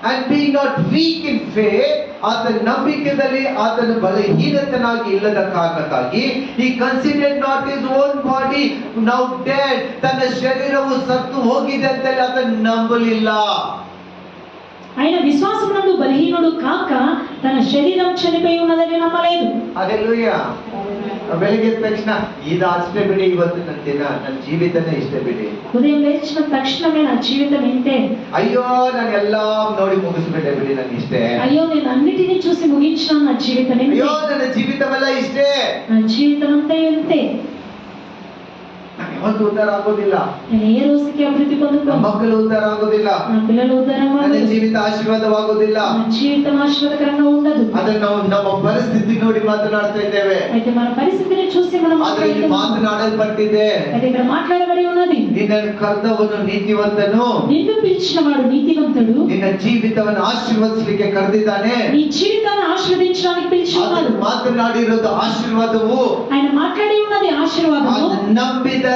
And be not weak in faith, ಆತನ ನಂಬಿಕೆಯಲ್ಲಿ ಆತನ ಬಲಹೀನತನಾಗಿ ಇಲ್ಲದ ಕಾರಣಕ್ಕಾಗಿ he considered not his own body now dead, ತನ್ನ ಶರೀರವು ಸತ್ತು ಹೋಗಿದೆ ಅಂತ ಆತನ ನಂಬಲಿಲ್ಲ. ఆయన విశ్వాసమునందు బలహీనుడు కాక తన శరీరం చనిపోయి ఉన్నదని నమ్మలేదు. హల్లెలూయా. ಬೆಳಿಗ್ಗೆ ಎದ್ದ ತಕ್ಷಣ ಇದು ಅಷ್ಟೇ ಬಿಡಿ, ಇವತ್ತು ನನ್ನ ದಿನ, ನನ್ನ ಜೀವಿತನೇ ಇಷ್ಟೇ ಬಿಡಿ. ఉదయం లేచిన తక్షణమే నా జీవితం ఇంతే, ಅಯ್ಯೋ ನಾನು ಎಲ್ಲಾ ನೋಡಿ ಮುಗಿಸ್ಬಿಟ್ಟೆ ಬಿಡಿ, ನನ್ನ ಇಷ್ಟೇ. అయ్యో నేను అన్నిటినీ చూసి ముగించిన నా జీవితం ఇంతే, ಅಯ್ಯೋ ನನ್ನ ಜೀವಿತವೆಲ್ಲ ಇಷ್ಟೇ, నా జీవితం అంతా ఇంతే. ನಾನು ಯಾವತ್ತೂ ಉದ್ಧಾರ ಆಗೋದಿಲ್ಲ, నేను ఏ రోజుకి అభివృద్ధి ನಮ್ಮ పొందుకోను, ಮಕ್ಕಳು ಉದ್ಧಾರ ಆಗೋದಿಲ್ಲ, నా పిల్లలు ఉద్ధారం ನನ್ನ అవ్వదు, ಜೀವಿತ ಆಶೀರ್ವಾದವಾಗೋದಿಲ್ಲ. నా జీవితం ఆశీర్వాదకరంగా ఉండదు. ಅದನ್ನ ನಾವು ನಮ್ಮ ಪರಿಸ್ಥಿತಿ ನೋಡಿ ಮಾತನಾಡ್ತಾ ಇದ್ದೇವೆ. అయితే మన పరిస్థితిని చూసి మనం ಆದ್ರೆ ಇಲ್ಲಿ ಮಾತನಾಡಲ್ಪಟ್ಟಿದೆ, అయితే ఇక్కడ మాట్లాడబడి ఉన్నది, ನಿನ್ನನ್ನು ಕರೆದವನು ನೀತಿವಂತನು, నిన్ను పిలిచిన వాడు నీతివంతుడు, ನಿನ್ನ ಜೀವಿತವನ್ನು ಆಶೀರ್ವದಿಸಲಿಕ್ಕೆ ಕರೆದಿದ್ದಾನೆ. నీ జీవితాన్ని ఆశీర్వదించడానికి పిలిచి ఉన్నాడు. ಅದನ್ನು ಮಾತನಾಡಿರೋದು ಆಶೀರ್ವಾದವು. ఆయన మాట్లాడి ఉన్నది ఆశీర్వాదము. ಅದನ್ನು ನಂಬಿದರೆ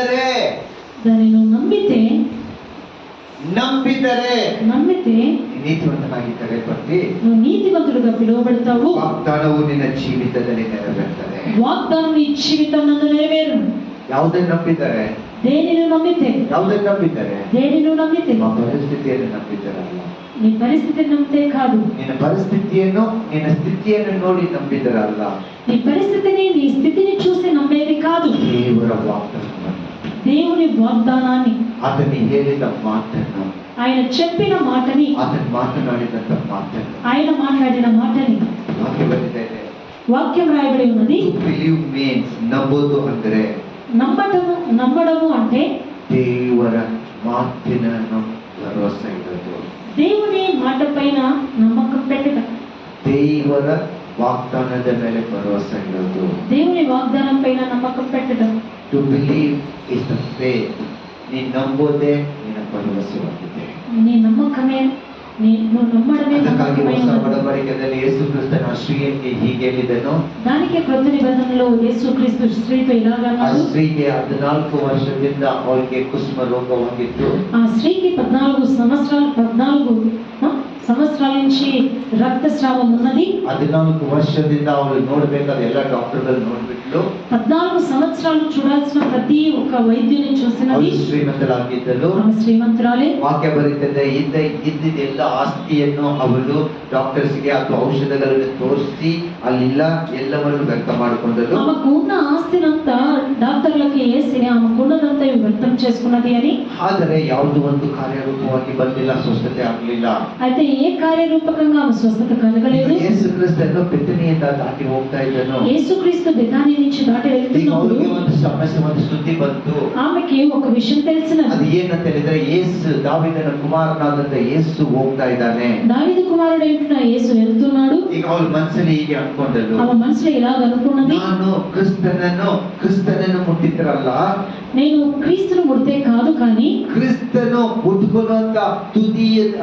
దాన్ని నువ్వు నమ్మితే ನೀತಿವಂತನಾಗಿ ಕರೆಯಲ್ಪಟ್ಟು నువ్వు నీతివంతుడుగా పిలువబడతావు. ವಾಗ್ದಾನವು ನಿನ್ನ ಜೀವಿತದಲ್ಲಿ ನೆರವೇರ್ತದೆ. వాగ్దానం నీ జీవితం నందు నెరవేరును. ಯಾವುದನ್ನು ನಂಬಿದ್ದಾರೆ? దేనిని నమ్మితే, ಯಾವುದನ್ನು ನಂಬಿದ್ದಾರೆ? దేనిని నువ్వు నమ్మితే, ನಿಮ್ಮ ಪರಿಸ್ಥಿತಿಯನ್ನು ನಂಬಿದ್ದಾರಲ್ಲ. నీ పరిస్థితిని నమ్మితే కాదు, ನಿನ್ನ ಪರಿಸ್ಥಿತಿಯನ್ನು ನಿನ್ನ ಸ್ಥಿತಿಯನ್ನು ನೋಡಿ ನಂಬಿದ್ದಾರಲ್ಲ. నీ పరిస్థితిని నీ స్థితిని చూసి నమ్మేది కాదు, ದೇವರ ವಾಗ್ದಾನವನ್ನು, దేవుని వాగ్దానాన్ని, ಆತನು ಹೇಳಿದ ಮಾತನ್ನು, ఆయన చెప్పిన మాటని, ಆತನು ಮಾತನಾಡಿದಂತ ಮಾತನ್ನು, ఆయన మాట్లాడిన మాటని. ವಾಕ್ಯ ಬಂದಿದೆ. వాక్యం రాయబడి ఉన్నది. ಬಿಲೀವ್ ಮೀನ್ಸ್ ನಂಬೋದು ಅಂದ್ರೆ నమ్మడము అంటే ದೇವರ ಮಾತಿನ ಭರವಸೆ ಇರೋದು, దేవుని మాట పైన నమ్మకం పెట్టడం, ದೇವರ ವಾಗ್ದಾನದ ಮೇಲೆ ಭರವಸೆ ಇರೋದು. దేవుని వాగ్దానం పైన నమ్మకం పెట్టడం. To believe is the faith. ನೀನು ನಂಬೋದೇ ನಿನ್ನ ಭರವಸೆವಾಗಿದೆ. నీ నమ్మకమే, నువ్వు నమ్మడమే ಅದಕ್ಕಾಗಿ ಹೊಸ నమ్మకమైనది. ಒಡಂಬಡಿಕೆಯಲ್ಲಿ ಯೇಸು ಕ್ರಿಸ್ತನ ಸ್ತ್ರೀಯರಿಗೆ ಹೀಗೆ ಹೇಳಿದನು. దానికి క్రొత్త నిబంధనలో యేసుక్రీస్తు స్త్రీతో ಆ ఇలాగన్నాడు. ಸ್ತ್ರೀಗೆ 14 ವರ್ಷದಿಂದ ಅವಳಿಗೆ ಕುಷ್ಮ ರೋಗವಾಗಿತ್ತು. ఆ స్త్రీకి 14 సంవత్సరాల నుంచి రక్తస్రావం ఉన్నది. 14 ವರ್ಷದಿಂದ ಅವಳು ನೋಡ್ಬೇಕಾದ ಎಲ್ಲ ಡಾಕ್ಟರ್ಗಳು ನೋಡ್ಬಿಟ್ಲು. 14 సంవత్సరాలు చూడాల్సిన ప్రతి ఒక్క వైద్యుని చూసినది. ಅವಳು ಶ್ರೀಮಂತಳಾಗಿದ್ದಳು. ఆమె శ్రీమంతురాలే. ವಾಕ್ಯ ಬರೀತದೆ, ಇದ್ದಿದ್ದೆಲ್ಲ ಆಸ್ತಿಯನ್ನು ಅವಳು ಡಾಕ್ಟರ್ಸ್ಗೆ ಅಥವಾ ಔಷಧಗಳನ್ನು ತೋರಿಸಿ ಅಲ್ಲಿಲ್ಲ ಎಲ್ಲವನ್ನು ವ್ಯಕ್ತ ಮಾಡಿಕೊಂಡಳು. ఆమెకు ఉన్న ఆస్తినంతా డాక్టర్లకి వేసి ఆమెకున్నదంతా వ్యక్తం చేసుకున్నది అని. ಆದರೆ ಯಾವುದು ಒಂದು ಕಾರ್ಯರೂಪವಾಗಿ ಬಂದಿಲ್ಲ, ಸ್ವಸ್ಥತೆ ಆಗಲಿಲ್ಲ. అయితే ఏ కార్యరూపకంగా ఆమె స్వస్థత కలగలేదు. ಯೇಸು ಕ್ರಿಸ್ತನು ಬೆಥನಿಯಿಂದ ದಾಟಿ ಹೋಗ್ತಾ ಇದ್ದನು. యేసుక్రీస్తు బెతానీ నుంచి దాటి వెళ్తున్నప్పుడు ಅವಳಿಗೆ ಒಂದು ಸಮಸ್ಯೆ, ಒಂದು ಸುದ್ದಿ ಬಂತು. ఆమెకి ఒక విషయం తెలిసినది. ಅದು ಏನಂತ ಹೇಳಿದ್ರೆ, ಯೇಸು ದಾವೀದನ ಕುಮಾರನಾದಂತ ಯೇಸು ಹೋಗ್ತಾ ಇದ್ದಾನೆ. దావీదు కుమారుడైన యేసు వెళ్తున్నాడు. ಈಗ ಅವಳ ಮನಸ್ಸಲ್ಲಿ ಹೀಗೆ ಅನ್ಕೊಂಡಳು, ఆమె మనసులో ఇలాగ అనుకున్నది, ನಾನು ಕ್ರಿಸ್ತನನ್ನು ಮುಟ್ಟಿದ್ರಲ್ಲ, నేను క్రీస్తును ముడితే కాదు కానీ ಕ್ರಿಸ್ತನು ಉಟ್ಕೊಳ್ಳುವಂತ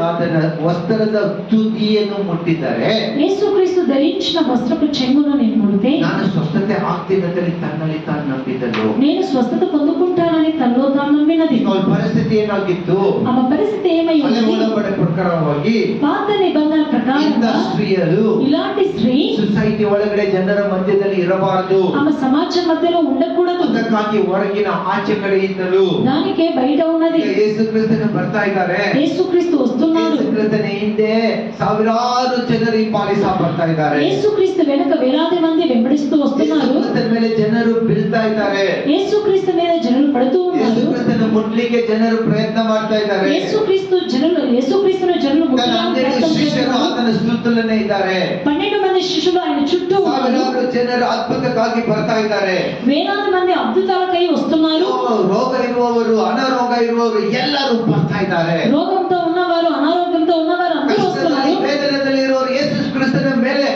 ಅದನ್ನ ವಸ್ತ್ರದ ತುದಿಯನ್ನು ಮುಟ್ಟಿದ್ದಾರೆ, యేసుక్రీస్తు ధరించిన వస్త్రపు చెంగును నేను ముడితే ನಾನು ಸ್ವಸ್ಥತೆ ಆಗ್ತೀನಂತೇಳಿ ತನ್ನಲ್ಲಿ ತಾನು ನಂಬಿದಳು. నేను స్వస్థత పొందుకుంటానని తనలో తాను నమ్మినది. ಅವಳ ಪರಿಸ್ಥಿತಿ ಏನಾಗಿತ್ತು? ఆమె పరిస్థితి ఏమై ಹಳೆ ఉంది? ಒಡಂಬಡಿಕೆ ಪ್ರಕಾರವಾಗಿ పాత నిబంధన ಇಂಥ ప్రకారంగా ಸ್ತ್ರೀಯರು ఇలాంటి స్త్రీ ಸೊಸೈಟಿ ಒಳಗಡೆ ಜನರ ಮಧ್ಯದಲ್ಲಿ ಇರಬಾರದು. ఆమె సమాజం మధ్యలో ఉండకూడదు. ಅದಕ್ಕಾಗಿ ಹೊರಗಿನ ಆಚೆ ಕಡೆ ಇದ್ದಳು. దానికే బయట ఉన్నది. ಯೇಸು ಕ್ರಿಸ್ತನು ಬರ್ತಾ ಇದ್ದಾರೆ. యేసుక్రీస్తు వస్తున్నాడు. ಯೇಸು ಕ್ರಿಸ್ತನ ಹಿಂದೆ ಸಾವಿರಾರು ಜನರು ಹಿಂಬಾಲಿಸ ಬರ್ತಾ ಇದ್ದಾರೆ. యేసుక్రీస్తు వెనక వేలాది మంది వెంబడిస్తూ ಯೇಸು వస్తున్నారు. ಕ್ರಿಸ್ತನ ಮೇಲೆ ಜನರು ಬೀಳ್ತಾ ಇದ್ದಾರೆ. యేసుక్రీస్తు మీద జనులు పడుతూ ಯೇಸು ఉన్నారు. ಕ್ರಿಸ್ತನ ಮುಟ್ಲಿಕ್ಕೆ ಜನರು ಪ್ರಯತ್ನ ಮಾಡ್ತಾ ಇದ್ದಾರೆ. యేసుక్రీస్తును జనులు ತನ್ನ ముట్టడానికి 12 ప్రయత్నం ಶಿಷ್ಯರು చేస్తున్నారు. ಆತನ ಸುತ್ತಲೇ ಇದ್ದಾರೆ. 12 మంది శిష్యులు ఆయన చుట్టూ ఉన్నారు. ಸಾವಿರಾರು ಜನರು ಅದ್ಭುತಕ್ಕಾಗಿ ಬರ್ತಾ ಇದ್ದಾರೆ. వేలాది మంది అద్భుతాలకై వస్తున్నారు. ರೋಗ ಇರುವವರು, ಅನಾರೋಗ ಇರುವವರು ಎಲ್ಲರೂ ಬರ್ತಾ ಇದ್ದಾರೆ. రోగంతో ఉన్నవారు, అనారోగ్యంతో ఉన్నవారు అందరూ ಕಷ್ಟದಲ್ಲಿ వస్తున్నారు. ವೇದನೆಯಲ್ಲಿ ಇರುವವರು ಯೇಸು ಕ್ರಿಸ್ತನ ಮೇಲೆ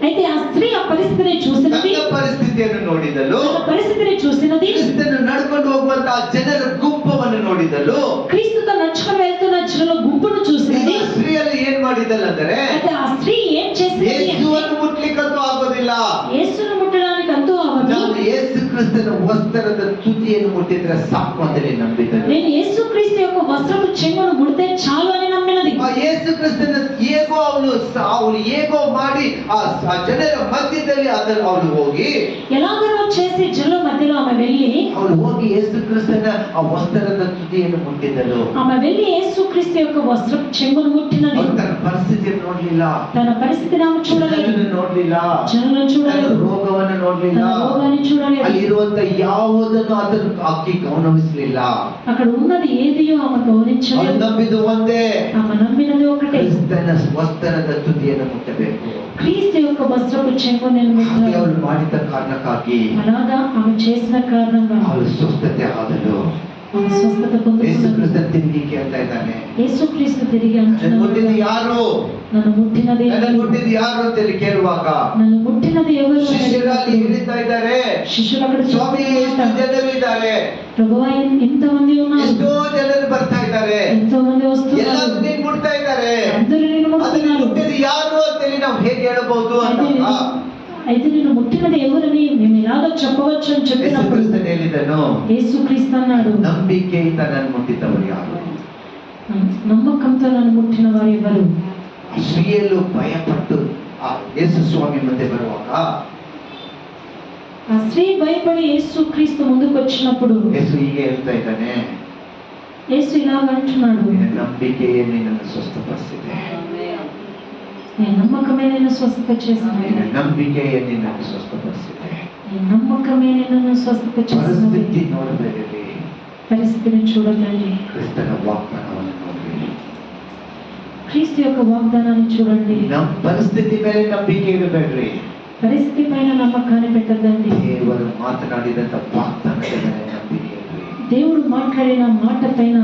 అయితే ఆ స్త్రీ ఆ పరిస్థితిని చూసినది, ತನ್ನ ಪರಿಸ್ಥಿತಿಯನ್ನು ನೋಡಿದಳು, తన పరిస్థితిని చూసినది, ಕ್ರಿಸ್ತನು ನಡ್ಕೊಂಡು ಹೋಗುವಂತಹ ಜನರ ಗುಂಪವನ್ನು ನೋಡಿದಳು. క్రీస్తుతో నడుచుకొని వెళ్తున్న జనుల గుంపును చూసినది. ಈ ಸ್ತ್ರೀಯಲ್ಲಿ ಏನ್ ಮಾಡಿದಳಂದ್ರೆ, అయితే ఆ స్త్రీ ఏం చేసినది అంటే, ಯೇಸುವನ್ನು ಮುಟ್ಲಿಕ್ಕಂತೂ ಆಗೋದಿಲ್ಲ, యేసును ముట్టడానికి అంటూ అవ్వదు, ನಾನು ಯೇಸು ಕ್ರಿಸ್ತನ ವಸ್ತ್ರದ ತುದಿಯನ್ನು ಮುಟ್ಟಿದ್ರೆ ಸಾಕು ಅಂತೇಳಿ ನಂಬಿದಳು. నేను యేసు క్రీస్తు యొక్క వస్త్రపు చెంగును ముడితే చాలు అని నమ్మినది. ಆ ಯೇಸು ಕ್ರಿಸ್ತನ ಅವಳು ಹೇಗೋ ಮಾಡಿ ಆ ಜನರ ಮಧ್ಯದಲ್ಲಿ ಅವಳು ಹೋಗಿ, ఎలాగనో చేసి జనుల మధ్యలో ఆమె వెళ్ళి, ಅವಳು ಹೋಗಿ ಯೇಸು ಕ್ರಿಸ್ತನ ಆ ವಸ್ತ್ರದ ತುದಿಯನ್ನು ಮುಟ್ಟಿದಳು. ఆమె వెళ్ళి యేసు క్రీస్తు యొక్క వస్త్రపు చెంగును ముట్టినది. ಅವಳು ತನ್ನ ಪರಿಸ್ಥಿತಿಯನ್ನು ನೋಡ್ಲಿಲ್ಲ, తన పరిస్థితిని ఆమె చూడలేదు, ಜನರನ್ನು ನೋಡ್ಲಿಲ್ಲ, జనులను ತನ್ನ చూడలేదు, ರೋಗವನ್ನು ನೋಡ್ಲಿಲ್ಲ, తన రోగాన్ని చూడలేదు, ಅಲ್ಲಿ ಇರುವಂತ ಯಾವುದನ್ನು ಅದನ್ನು ಆಕೆ ಗಮನಿಸಲಿಲ್ಲ. అక్కడ ఉన్నది ఏదియో ఆమె ಅವಳು గౌరవించలేదు. ನಂಬಿದ್ದು ಒಂದೇ, ఆమె నమ్మినది ఒకటే, ಕ್ರಿಸ್ತನ ವಸ್ತ್ರದ ತುದಿಯನ್ನು ಮುಟ್ಟಬೇಕು. క్రీస్తు యొక్క వస్త్రపు చెంగు నేను ಹಾಗೆ ముట్టాలి. ಅವಳು ಮಾಡಿದ ಕಾರಣಕ್ಕಾಗಿ అలాగా ఆమె చేసిన కారణంగా ಅವಳು ಸ್ವಸ್ಥತೆ ಆದಳು. ఆమె స్వస్థత ಯೇಸು పొందుకున్నది. ಕ್ರಿಸ್ತ ತಿರುಗಿ ಕೇಳ್ತಾ ಇದ್ದಾನೆ, యేసుక్రీస్తు తిరిగి ನನ್ನ అంటున్నాడు, ಮುಟ್ಟಿದ್ದು ಯಾರು, నన్ను ముట్టినది ನನ್ನ ఎవరు? ಮುಟ್ಟಿದ್ದು ಯಾರು ಅಂತೇಳಿ ಕೇಳುವಾಗ నన్ను ముట్టినది ఎవరు అని ಶಿಷ್ಯರಲ್ಲಿ అడిగినప్పుడు ಹಿಡಿತಾ ಇದ್ದಾರೆ, శిష్యులు అక్కడ ಸ್ವಾಮಿ ಎಷ್ಟು ಜನರು ಇದ್ದಾರೆ, ప్రభువా ఇంతమంది ఉన్నారు, ಎಷ್ಟೋ ಜನರು ಬರ್ತಾ ಇದ್ದಾರೆ, ఎంతో మంది వస్తున్నారు, ಎಲ್ಲರೂ ನೀನ್ ಮುಟ್ತಾ ಇದ್ದಾರೆ, అందరూ నిన్ను ಅದನ್ನ ముట్టుతున్నారు, ಮುಟ್ಟಿದ್ದು ಯಾರು ಅಂತೇಳಿ ನಾವು ಹೇಗೆ ಹೇಳಬಹುದು అయితే ಅಂತ అయితే నిన్ను ముట్టినది ఎవరని మేము ఎలాగో చెప్పవచ్చు అని ಯೇಸು చెప్పినప్పుడు ಕ್ರಿಸ್ತನು ಹೇಳಿದನು, యేసుక్రీస్తు అన్నాడు, ನಂಬಿಕೆಯಿಂದ ನನ್ನ ಮುಟ್ಟಿದವರು ಯಾರು. నమ్మకంతో నన్ను ముట్టిన వారు ఎవరు? ಆ ಸ್ತ್ರೀಯಲ್ಲೂ ಭಯಪಟ್ಟು ಆ ಯೇಸು ಸ್ವಾಮಿ ಮುಂದೆ ಬರುವಾಗ ఆ స్త్రీ భయపడి యేసుక్రీస్తు ముందుకు వచ్చినప్పుడు ಯೇಸು ಹೀಗೆ ಹೇಳ್ತಾ ಇದ್ದಾನೆ, యేసు ఇలాగ అంటున్నాడు, ನಿನ್ನ ನಂಬಿಕೆಯೇ ನಿನ್ನನ್ನು ಸ್ವಸ್ಥಪಡಿಸಿದೆ, నీ నమ్మకమే నిన్ను స్వస్థత చేసినది, ನಿನ್ನ ನಂಬಿಕೆಯೇ ನಿನ್ನನ್ನು ಸ್ವಸ್ಥಪಡಿಸಿದೆ. నీ నమ్మకమే నిన్ను స్వస్థత చేసినది. ಪರಿಸ್ಥಿತಿ ನೋಡಬೇಡಿ, పరిస్థితిని చూడకండి, ಕ್ರಿಸ್ತನ ವಾಗ್ದಾನವನ್ನು ನೋಡಬೇಡಿ. క్రీస్తు యొక్క వాగ్దానాన్ని చూడండి. ನಮ್ಮ ಪರಿಸ್ಥಿತಿ ಮೇಲೆ ನಂಬಿಕೆ ಇಡಬೇಡ್ರಿ, పరిస్థితి పైన నమ్మకాన్ని పెట్టద్దండి. ದೇವರು ಮಾತನಾಡಿದಂತ ವಾಗ್ದಾನದ ಮೇಲೆ ನಂಬಿಕೆ ಇಡ್ರಿ. దేవుడు మాట్లాడిన మాట పైన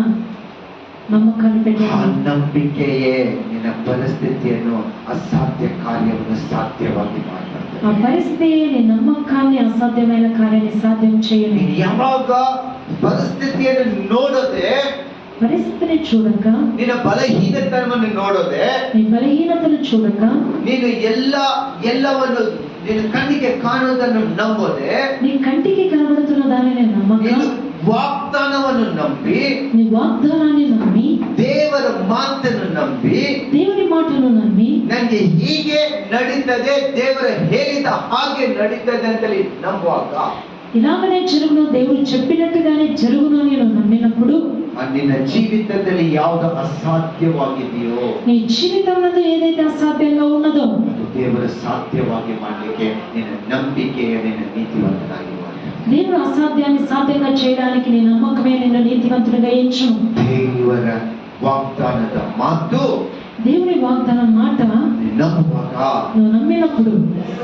నమ్మకాన్ని ಆ పెట్టండి. ನಂಬಿಕೆಯೇ ನಿನ್ನ ಪರಿಸ್ಥಿತಿಯನ್ನು ಅಸಾಧ್ಯ ಕಾರ್ಯವನ್ನು ಸಾಧ್ಯವಾಗಿ ಮಾಡ್ತದೆ. ఆ పరిస్థితి నీ నమ్మకాన్ని అసాధ్యమైన కార్యాన్ని సాధ్యం చేయని. ನೀನು ಯಾವಾಗ ಪರಿಸ್ಥಿತಿಯನ್ನು ನೋಡದೆ, పరిస్థితిని చూడక, ನಿನ್ನ ಬಲಹೀನತನವನ್ನು ನೋಡದೆ, నీ బలహీనతను చూడక, ನೀನು ಎಲ್ಲವನ್ನು ನಿನ್ನ ಕಣ್ಣಿಗೆ ಕಾಣುವುದನ್ನು ನಂಬೋದೆ, నీ కంటికి కనబడుతున్న దానిని నమ్మక, ನೀನು ವಾಗ್ದಾನವನ್ನು ನಂಬಿ, నీ వాగ్దానాన్ని నమ్మి, ದೇವರ ಮಾತನ್ನು ನಂಬಿ, దేవుని మాటను నమ్మి, ನನಗೆ ಹೀಗೆ ನಡೀತದೆ, ದೇವರ ಹೇಳಿದ ಹಾಗೆ ನಡೀತದೆ ಅಂತೇಳಿ ನಂಬುವಾಗ ఇలాగనే జరుగును, దేవుడు చెప్పినట్టుగానే జరుగును అని నువ్వు నమ్మినప్పుడు, ನಿನ್ನ ಜೀವಿತದಲ್ಲಿ ಯಾವುದು ಅಸಾಧ್ಯವಾಗಿದೆಯೋ నీ జీవితంలో ఏదైతే అసాధ్యంగా ఉన్నదో ಅದು ದೇವರ ಸಾಧ್ಯವಾಗಿ ಮಾಡಲಿಕ್ಕೆ ನಿನ್ನ ನಂಬಿಕೆಯ ನಿನ್ನ ನೀತಿವಂತನಾಗಿ ಮಾಡಿ. దేవుడు అసాధ్యాన్ని సాధ్యంగా చేయడానికి నీ నమ్మకమే నిన్ను నీతివంతుడిగా ఎంచును. ದೇವರ ವಾಗ್ದಾನದ ಮಾತು దేవుని వాగ్దానం మాట ನಂಬುವಾಗ నువ్వు నమ్మినప్పుడు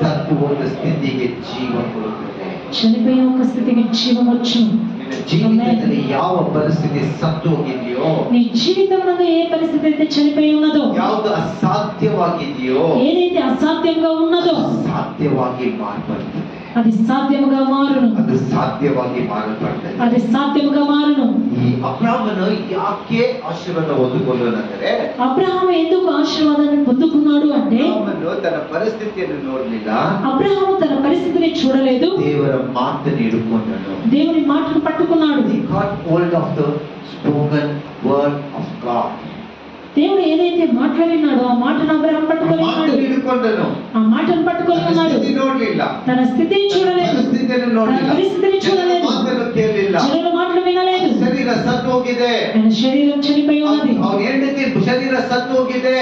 ಸತ್ತು ಹೋದ ಸ್ಥಿತಿಗೆ ಜೀವ ಕೊಡುತ್ತದೆ. చనిపోయిన ఒక స్థితికి జీవం వచ్చును. ನಿನ್ನ ಜೀವಿತದಲ್ಲಿ ಯಾವ ಪರಿಸ್ಥಿತಿ ಸತ್ತು ಹೋಗಿದೆಯೋ, నీ జీవితంలో ఏ పరిస్థితి అయితే చనిపోయి ఉన్నదో, ಯಾವುದು ಅಸಾಧ್ಯವಾಗಿದೆಯೋ ఏదైతే అసాధ్యంగా ఉన్నదో ಸಾಧ್ಯವಾಗಿ ಮಾರ್ಪಡ್ತದೆ. అది సాధ్యముగా మారును, ಅದು ಸಾಧ್ಯವಾಗಿ ಮಾರ್ಪಡ್ತದೆ. అది సాధ్యముగా మారును. ಈ ಅಬ್ರಾಮನು ಯಾಕೆ ಆಶೀರ್ವಾದ ಹೊಂದಿಕೊಂಡನೆಂದರೆ, అబ్రహాము ఎందుకు ఆశీర్వాదాన్ని పొందుకున్నాడు అంటే, ಅಬ್ರಾಮನು ತನ್ನ ಪರಿಸ್ಥಿತಿಯನ್ನು ನೋಡಲಿಲ್ಲ, అబ్రహాము తన పరిస్థితిని చూడలేదు, ದೇವರ ಮಾತನ್ನು ಹಿಡ್ಕೊಂಡನು. దేవుని మాటను పట్టుకున్నాడు. He got hold of the spoken word of God. దేవుడు ఏదైతే మాట్లాడినాడో ఆ మాటను అబ్రహాం పట్టుకొని ఉన్నాడు. ಮಾತನ್ನು ಹಿಡ್ಕೊಂಡನು. ఆ మాటను పట్టుకొని ತನ್ನ ఉన్నాడు. ಸ್ಥಿತಿ ನೋಡ್ಲಿಲ್ಲ, తన స్థితిని చూడలేదు, ಪರಿಸ್ಥಿತಿಯನ್ನು తన ನೋಡಲಿಲ್ಲ, పరిస్థితిని చూడలేదు, ಮಾತನ್ನು ಕೇಳಲಿಲ್ಲ. జనుల మాటలు వినలేదు. ಶರೀರ ಸತ್ತು ಹೋಗಿದೆ, ఆయన శరీరం చనిపోయి ఉన్నది, ಅವನ ಹೆಂಡತಿ ಶರೀರ ಸತ್ತು ಹೋಗಿದೆ,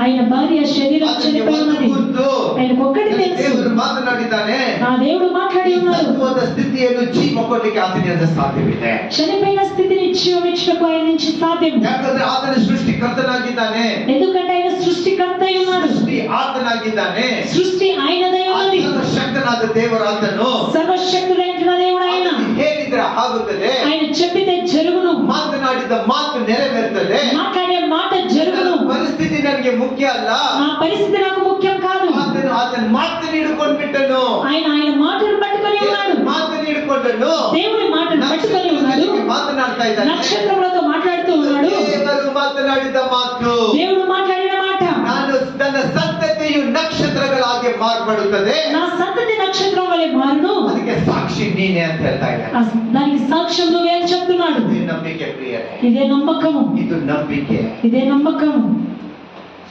ఆయన భార్య శరీరం ಅದಕ್ಕೆ చనిపోయి ಒಂದು ఉన్నది. ಗುರುತು, ఆయనకు ఒక్కటి తెలుసు, ದೇವರು ಮಾತನಾಡಿದ್ದಾನೆ. ఆ దేవుడు మాట్లాడి ಈ ఉన్నాడు. ಸತ್ವದ ಸ್ಥಿತಿಯನ್ನು ಜೀವ ಕೊಡ್ಲಿಕ್ಕೆ ಆತನಿಂದ ಸಾಧ್ಯವಿದೆ. చనిపోయిన స్థితిని జీవమిచ్చటకు ఆయన నుంచి సాధ్యం. ಯಾಕಂದ್ರೆ ಆತನ ಸೃಷ್ಟಿಕರ್ತನಾಗಿದ್ದಾನೆ, ఎందుకంటే ఆయన సృష్టికర్త అయి ఉన్నాడు, ಸೃಷ್ಟಿ ಆತನಾಗಿದ್ದಾನೆ. సృష్టి ఆయనదై ఉన్నది, ಶಕ್ತನಾದ ದೇವರಾತನು సర్వశక్తుడైన దేవుడు ఆయన. ಹೇಳಿದ್ರೆ ಆಗುತ್ತದೆ, ఆయన చెప్పితే జరుగును, ಮಾತನಾಡಿದ ಮಾತು ನೆರವೇರ್ತದೆ. మాట్లాడే మాట జరుగును. ಪರಿಸ್ಥಿತಿ ನನಗೆ ಮುಖ್ಯ ಅಲ್ಲ, ఆ పరిస్థితి నాకు ముఖ్యం కాదు, ಆತನ ಆತನ ಮಾತನ್ನು ಹಿಡ್ಕೊಂಡ್ಬಿಟ್ಟನು. ఆయన మాటను పట్టుకొని ఉన్నాడు. ಮಾತನ್ನು ಹಿಡ್ಕೊಂಡನು. దేవుని మాటను పట్టుకొని ఉన్నాడు. ಮಾತನಾಡ್ತಾ ಇದ್ದಾನೆ. నక్షత్రములతో మాట్లాడుతూ ఉన్నాడు. ದೇವರು ಮಾತನಾಡಿದ ಮಾತು, దేవుడు మాట్లాడిన మాట, ನಾನು ನನ್ನ ಸಂತತಿಯು ನಕ್ಷತ್ರಗಳಾಗಿ ಮಾರ್ಪಡುತ್ತದೆ, నా సంతతి నక్షత్రం వలె మారును. ಅದಕ್ಕೆ ಸಾಕ್ಷಿ ನೀನೆ ಅಂತ ಹೇಳ್ತಾ ಇದ್ದಾನೆ. దానికి సాక్ష్యం నువ్వే అని చెప్తున్నాడు. ಇದು ನಂಬಿಕೆ ಪ್ರಿಯರೇ, ఇదే నమ్మకము, ಇದು ನಂಬಿಕೆ. ఇదే నమ్మకము.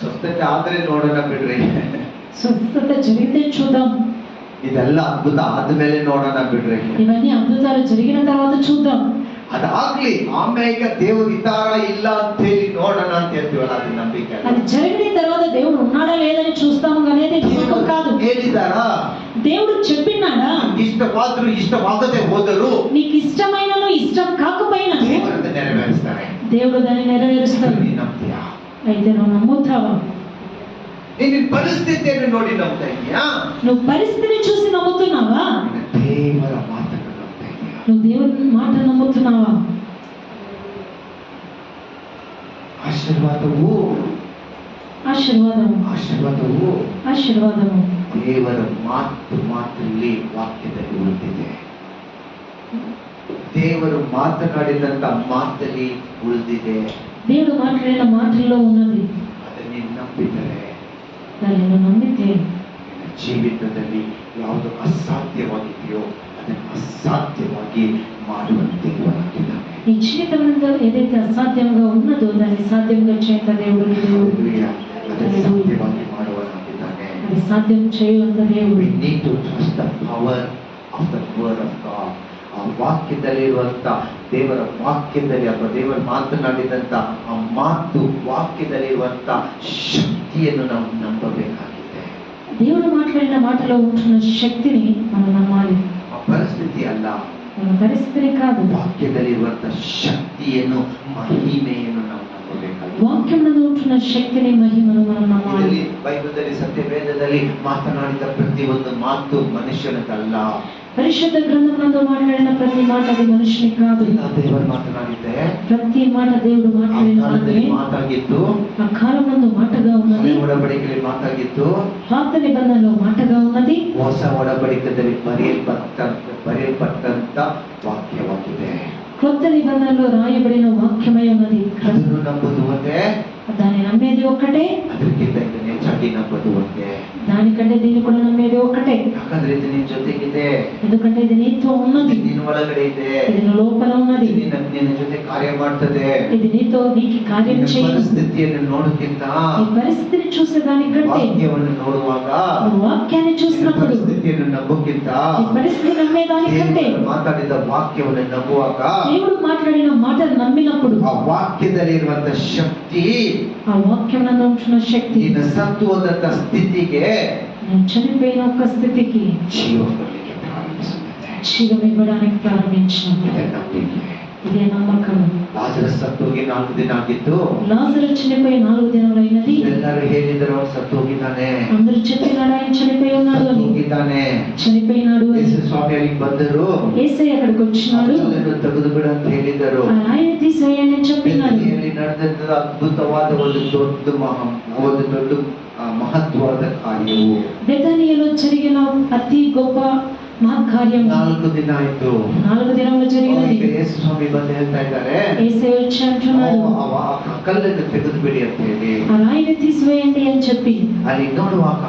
ಸ್ವಸ್ಥತೆ ಆದ್ರೆ ನೋಡೋಣ ಬಿಡ್ರಿ, స్వస్థత జరిగితే చూద్దాం, ಇದೆಲ್ಲ ಅದ್ಭುತ ಆದ್ಮೇಲೆ ನೋಡೋಣ ಬಿಡ್ರಿ. ఇవన్నీ అద్భుతాలు జరిగిన తర్వాత చూద్దాం. ಅದಾಗ್ಲಿ ಆಮೇಲೆ ದೇವರು ಇದ್ದಾರ ಇಲ್ಲ ಅಂತ ಹೇಳಿ ನೋಡೋಣ ಅಂತ ಹೇಳ್ತೀವಲ್ಲ, ಅದು ನಂಬಿಕೆ. అది జరిగిన తర్వాత దేవుడు ఉన్నాడా లేదని చూస్తాము కానీ అది నమ్మకం కాదు. ಹೇಳಿದಾರಾ? దేవుడు చెప్పినాడా? ಇಷ್ಟವಾದ್ರು ಇಷ್ಟವಾಗದೆ ಹೋದರು నీకు ఇష్టమైనను ఇష్టం కాకపోయినా ದೇವರನ್ನು ನೆರವೇರಿಸ್ತಾರೆ. దేవుడు దాన్ని నెరవేరుస్తాడు. ನೀನು ನಂಬ್ತೀಯಾ? అయితే నువ్వు నమ్ముతావా? ನಿನ್ನ ಪರಿಸ್ಥಿತಿಯನ್ನು ನೋಡಿ ನಂಬ್ತಾ ಇದೀಯಾ? నువ్వు పరిస్థితిని చూసి నమ్ముతున్నావా? ದೇವರ ಮಾತನ್ನು ನಂಬ್ತಾ ಇದೀಯಾ? నువ్వు దేవుని మాట నమ్ముతున్నావా? ಆಶೀರ್ವಾದವು ఆశీర్వాదము, ಆಶೀರ್ವಾದವು ఆశీర్వాదము ದೇವರ ಮಾತಲ್ಲಿ ವಾಕ್ಯದಲ್ಲಿ ಉಳಿದಿದೆ. ದೇವರು ಮಾತನಾಡಿದಂತ ಮಾತಲ್ಲಿ ಉಳಿದಿದೆ. దేవుడు మాట్లాడిన మాటల్లో ఉన్నది. ಅದನ್ನು ನೀನು ನಂಬಿದರೆ దాన్ని నువ్వు నమ్మితే ನಿನ್ನ ಜೀವಿತದಲ್ಲಿ ಯಾವುದು ಅಸಾಧ್ಯವಾಗಿದೆಯೋ ಅದನ್ನು ಅಸಾಧ್ಯವಾಗಿ ಮಾಡುವ ದೇವರಾಗಿದ್ದಾನೆ. నీ జీవితంలో ఏదైతే అసాధ్యంగా ఉన్నదో దాన్ని సాధ్యంగా చేత దేవుడు Hallelujah. ಅದನ್ನು ಸಾಧ್ಯವಾಗಿ ಮಾಡುವನಾಗಿದ್ದಾನೆ. అది సాధ్యం చేయుವಂತ దేవుడు. We need to trust the power of the word of God. ಆ ವಾಕ್ಯದಲ್ಲಿರುವಂತ ದೇವರ ವಾಕ್ಯದಲ್ಲಿ ಅಥವಾ ದೇವರು ಮಾತನಾಡಿದಂತ ಆ ಮಾತು ವಾಕ್ಯದಲ್ಲಿರುವಂತ ಶಕ್ತಿಯನ್ನು ನಾವು ನಂಬಬೇಕಾಗಿದೆ. దేవుడు మాట్లాడిన మాటలో ఉంటున్న శక్తిని మనం నమ్మాలి. ಆ ಪರಿಸ್ಥಿತಿ ಅಲ್ಲ, మన పరిస్థితిని కాదు, ವಾಕ್ಯದಲ್ಲಿರುವಂತ ಶಕ್ತಿಯನ್ನು ಮಹಿಮೆಯನ್ನು ನಾವು ನಂಬಬೇಕಾಗಿದೆ. వాక్యంలో ఉంటున్న శక్తిని మహిమను మనం నమ్మాలి. ಇದರಲ್ಲಿ ಬೈಬಲ್ದಲ್ಲಿ ಸತ್ಯವೇದದಲ್ಲಿ ಮಾತನಾಡಿದ ಪ್ರತಿಯೊಂದು ಮಾತು ಮನುಷ್ಯನದಲ್ಲ. పరిశుద్ధ గ్రంథంలో మాట్లాడిన ప్రతి మాట అది మనుషుని కాదు. ದೇವರು ಮಾತನಾಡಿದ್ದೆ ప్రతి మాట దేవుడు మాట్లాడిన మాటనే ಮಾತಾಗಿದ್ದು, ఆ కాలం నందు మాటగా ఉన్నది, ಒಡಂಬಡಿಕೆಯಲ್ಲಿ ಮಾತಾಗಿದ್ದು, పాత నిబంధనలో మాటగా ఉన్నది, ಹೊಸ ಒಡಂಬಡಿಕೆಯಲ್ಲಿ ಬರೆಯಲ್ಪಟ್ಟಂತ ವಾಕ್ಯವಾಗಿದೆ. కొత్త నిబంధనలో రాయబడిన వాక్యమై ఉన్నది. ಅದನ್ನು ನಂಬುದು ಒಂದೇ, దాన్ని నమ్మేది ఒక్కటే, ಅದಕ್ಕಿಂತ ಇದನ್ನ ಹೆಚ್ಚಾಗಿ ನಂಬುದು ಒಂದೇ. దానికంటే దీన్ని కూడా నమ్మేది ఒక్కటే. ಯಾಕಂದ್ರೆ ಇದು ನಿನ್ ಜೊತೆಗಿದೆ, ఎందుకంటే ఇది నీతో ఉన్నది, ನಿನ್ನ ಒಳಗಡೆ ಇದೆ, ఇది నీ లోపల ఉన్నది, ನಿನ್ನ ಜೊತೆ ಕಾರ್ಯ ಮಾಡ್ತದೆ. ఇది నీకు కార్యం ನಿನ್ನ చేయి. ಪರಿಸ್ಥಿತಿಯನ್ನು ನೋಡೋಕ್ಕಿಂತ ఈ పరిస్థితిని చూసేదానికంటే ವಾಕ್ಯವನ್ನು ನೋಡುವಾಗ నువ్వు వాక్యాన్ని ನಿನ್ನ చూసినప్పుడు, ಪರಿಸ್ಥಿತಿಯನ್ನು ನಂಬೋಕ್ಕಿಂತ ఈ పరిస్థితి నమ్మేదానికంటే ದೇವರು ಮಾತಾಡಿದ ವಾಕ್ಯವನ್ನು ನಂಬುವಾಗ దేవుడు మాట్లాడిన మాటలు నమ్మినప్పుడు ಆ ವಾಕ್ಯದಲ್ಲಿರುವಂತ ಶಕ್ತಿ ఆ వాక్యం నందు ఉంటున్న శక్తి ನಿನ್ನ ಸತ್ತು ಹೋದಂತ ಸ್ಥಿತಿಗೆ నేను చనిపోయిన ఒక స్థితికి ಜೀವ ಕೊಡಲಿಕ್ಕೆ ಪ್ರಾರಂಭಿಸುತ್ತದೆ. జీవం ఇవ్వడానికి ప్రారంభించినప్పుడు ಇದೇ ನಂಬಿಕೆ. ఇదే నమ్మకం. ಲಾಜರಸ್ ಸತ್ತೋಗಿ 4 ದಿನ ಆಗಿತ್ತು. లాజరు చనిపోయి 4 దినములైనది. ಎಲ್ಲರೂ ಹೇಳಿದರು ಅವನು ಸತ್ತೋಗಿದ್ದಾನೆ, అందరూ చెప్పినాడు ఆయన చనిపోయి ఉన్నాడు అని, ಸತ್ತೋಗಿದ್ದಾನೆ. చనిపోయినాడు అని. ಯೇಸು ಸ್ವಾಮಿ ಅಲ್ಲಿಗೆ ಬಂದರು, యేసయ్య అక్కడికి వచ్చినాడు, ಕಲ್ಲನ್ನು ತೆಗೆದು ಬಿಡು ಅಂತ ಹೇಳಿದರು. ఆ రాయిని తీసేయండి అని చెప్పినాడు. ಬೆತ್ತಲೆಯಲ್ಲಿ ನಡೆದಂತ ಅದ್ಭುತವಾದ ಒಂದು ದೊಡ್ಡ ಮಹತ್ವದ ಕಾರ್ಯವು బెతనియలో జరిగిన అతి గొప్ప మహత్కార్యం 4 ದಿನ ಆಯ್ತು. 4 దినములు జరిగినది. ಈಗ ಯೇಸು ಸ್ವಾಮಿ ಬಂದು ಹೇಳ್ತಾ ಇದ್ದಾರೆ, యేసయ్య వచ్చి అంటున్నాడు, ಆ ಕಲ್ಲನ್ನು ತೆಗೆದು ಬಿಡಿ ಅಂತ ಹೇಳಿ. ఆ రాయిని తీసివేయండి అని చెప్పి. ಅಲ್ಲಿ ನೋಡುವಾಗ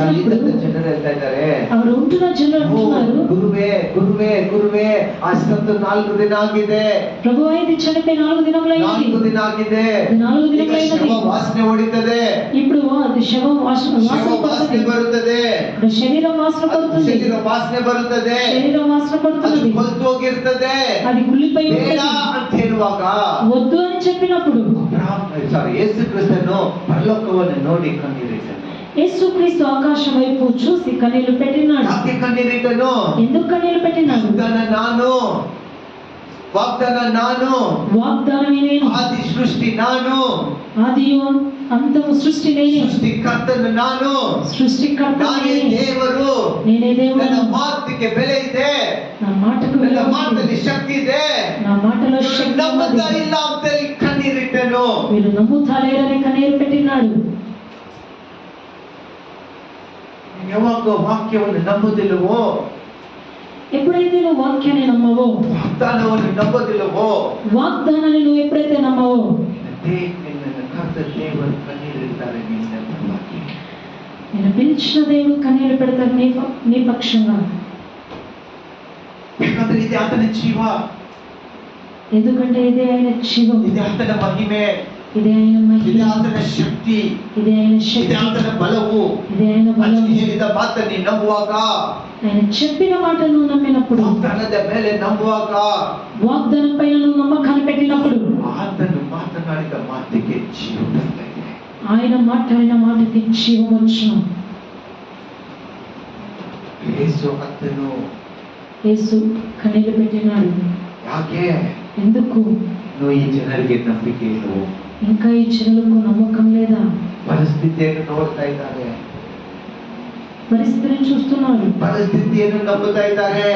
ಅಲ್ಲಿದ್ದಂತ ಜನರು ಹೇಳ್ತಾ ಇದ್ದಾರೆ, ಅವರು ఉంటున్న జనులు అంటున్నారు, ಗುರುವೇ ಗುರುವೇ ಗುರುವೇ ಅಷ್ಟೊಂದು 4 ದಿನ ಆಗಿದೆ, ప్రభు ఇది చనిపోయి 4 దినములైనది, 4 ದಿನ ಆಗಿದೆ, 4 ಈಗ దినములైనది. ಶವ ವಾಸನೆ ಹೊಡಿತದೆ, ఇప్పుడు అది శవం వాసన ಶವ ವಾಸನೆ ಬರುತ್ತದೆ, ఇప్పుడు శరీరం వాసన పడుతుంది, ಶರೀರ ವಾಸನೆ ಬರುತ್ತದೆ, శరీరం వాసన ಅದು పడుతుంది, ಕೊಲ್ತು ಹೋಗಿರ್ತದೆ, అది గుళ్ళిపోయి ಬೇಡ ఉంటుంది. ಅಂತ ಹೇಳುವಾಗ వద్దు అని చెప్పినప్పుడు ಯೇಸು ಕ್ರಿಸ್ತನು ಪರಲೋಕವನ್ನು ನೋಡಿ ಕಣ್ಣೀರಿಟ್ಟನು. యేసుక్రీస్తు ఆకాశం వైపు చూసి కన్నీళ్లు పెట్టినాడు. ಯಾಕೆ ಕಣ್ಣೀರಿಟ್ಟನು? ఎందుకు కన్నీళ్లు పెట్టినాడు? ವಾಗ್ದಾನ ನಾನು, వాగ్దానమే నేను, ಆದಿ ಸೃಷ್ಟಿ ನಾನು, ఆదియు అంతము సృష్టి నేనే, ಸೃಷ್ಟಿಕರ್ತನು ನಾನು, సృష్టికర్త ನಾನೇ నేనే, ದೇವರು, నేనే దేవుడు, ನನ್ನ ಮಾತಿಗೆ ಬೆಲೆ ಇದೆ, నా మాటకు ನನ್ನ విలువ ఉంది, ಮಾತಲ್ಲಿ ಶಕ್ತಿ ಇದೆ, నా మాటలో శక్తి ನಂಬುತ್ತಾ ఉన్నది. ಇಲ್ಲ ಅಂತ ಹೇಳಿ ಕಣ್ಣೀರಿಟ್ಟನು. వీళ్ళు నమ్ముతాలేరని కన్నీరు పెట్టినాడు. ಯಾವಾಗ ವಾಕ್ಯವನ್ನು ನಂಬುವುದಿಲ್ಲವೋ, ఎప్పుడైతే నువ్వు వాక్యాన్ని నమ్మవో, ವಾಗ್ದಾನವನ್ನು ನಂಬುವುದಿಲ್ಲವೋ, వాగ్దానాన్ని నువ్వు ఎప్పుడైతే నమ్మవో, ನಿನ್ನ ಕರ್ತ ದೇವರು ಕಣ್ಣೀರಿಡ್ತಾರೆ ನಿನ್ನ ಪರವಾಗಿ. నేను పిలిచిన దేవుడు కన్నీళ్లు పెడతాడు నీ పక్షంగా. ಯಾಕಂದ್ರೆ ಇದೆ ಆತನ ಜೀವ, ఎందుకంటే ఇదే ఆయన జీవం, ಇದೆ ಆತನ ಮಹಿಮೆ, ఇదే ఆయన మహిమ, ಇದೆ ಆತನ ಶಕ್ತಿ, ఇదే ఆయన ಇದೆ శక్తి, ಆತನ ಬಲವು. ఇదే ఆయన బలం. ಹೇಳಿದ ಮಾತನ್ನು ನಂಬುವಾಗ, ఆయన చెప్పిన మాటలు నువ్వు నమ్మినప్పుడు, ವಾಗ್ದಾನದ ಮೇಲೆ ನಂಬುವಾಗ, వాగ్దానం పైన నువ్వు నమ్మకాన్ని పెట్టినప్పుడు, ಆತನು ಮಾತನಾಡಿದ ಮಾತಿಗೆ ಜೀವ ಬರ್ತಾ ಇದೆ. ఆయన మాట్లాడిన మాటకి జీవం వచ్చును. ಯೇಸು ಆತನು యేసు కన్నీళ్లు పెట్టినాడు. ಯಾಕೆ? ఎందుకు? ನೀವು ಈ ಜನರಿಗೆ ನಂಬಿಕೆ ಇಲ್ಲವೋ? ఇంకా ఈ జనులకు నమ్మకం లేదా? ಪರಿಸ್ಥಿತಿಯನ್ನು ನೋಡ್ತಾ ಇದ್ದಾರೆ, పరిస్థితిని చూస్తున్నారు, ಪರಿಸ್ಥಿತಿಯನ್ನು ನಂಬುತ್ತಾ ಇದ್ದಾರೆ.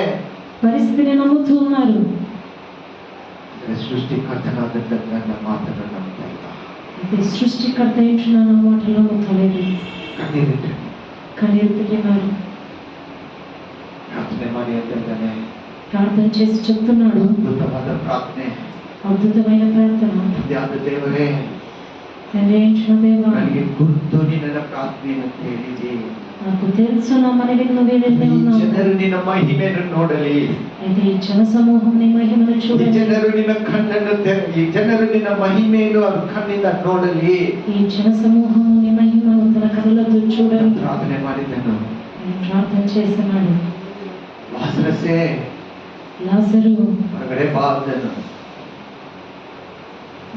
పరిస్థితిని నమ్ముతూ ఉన్నారు. ಸೃಷ್ಟಿಕರ್ತನಾದಂತ ನನ್ನ ಮಾತನ್ನು ನಂಬ್ತಾ ಇಲ್ಲ. అయితే సృష్టికర్త ఏంటున్నా నా మాటలు నమ్ముతలేదు. ಕಣ್ಣೀರಿಟ್ಟು కన్నీరు పెట్టినారు. ಪ್ರಾರ್ಥನೆ ಮಾಡಿ ಅಂತ ಇದ್ದಾನೆ. ప్రార్థన చేసి చెప్తున్నాడు, ಅದ್ಭುತವಾದ ಪ್ರಾರ್ಥನೆ. అద్భుతమైన ప్రార్థన. ಯಾದ ದೇವರೇ, తండ్రి ఏంటున్న దేవా, ನನಗೆ ಗುರುತು ನಿನ್ನ ಪ್ರಾರ್ಥನೆಯನ್ನು ಕೇಳಿದೆ. నాకు తెలుసు నా మనవి నువ్వు ಈ వెళ్ళే ఉన్నావు. ಜನರು ನಿನ್ನ ಮಹಿಮೆಯನ್ನು ನೋಡಲಿ. అయితే ఈ జన సమూహం నీ మహిమను ಈ చూడాలి. ಜನರು ನಿನ್ನ ಕಣ್ಣನ್ನು ಈ ಜನರು ನಿನ್ನ ಮಹಿಮೆಯನ್ನು ಅವ್ರ ಕಣ್ಣಿಂದ ನೋಡಲಿ. ఈ జన సమూహం నీ మహిమను తన కళ్ళతో చూడాలి. ಪ್ರಾರ್ಥನೆ ಮಾಡಿದ್ದನು. ఆయన ప్రార్థన చేస్తున్నాడు. ಲಾಸರಸೇ, లాజరు ಹೊರಗಡೆ ಬಾ ಅಂದನು.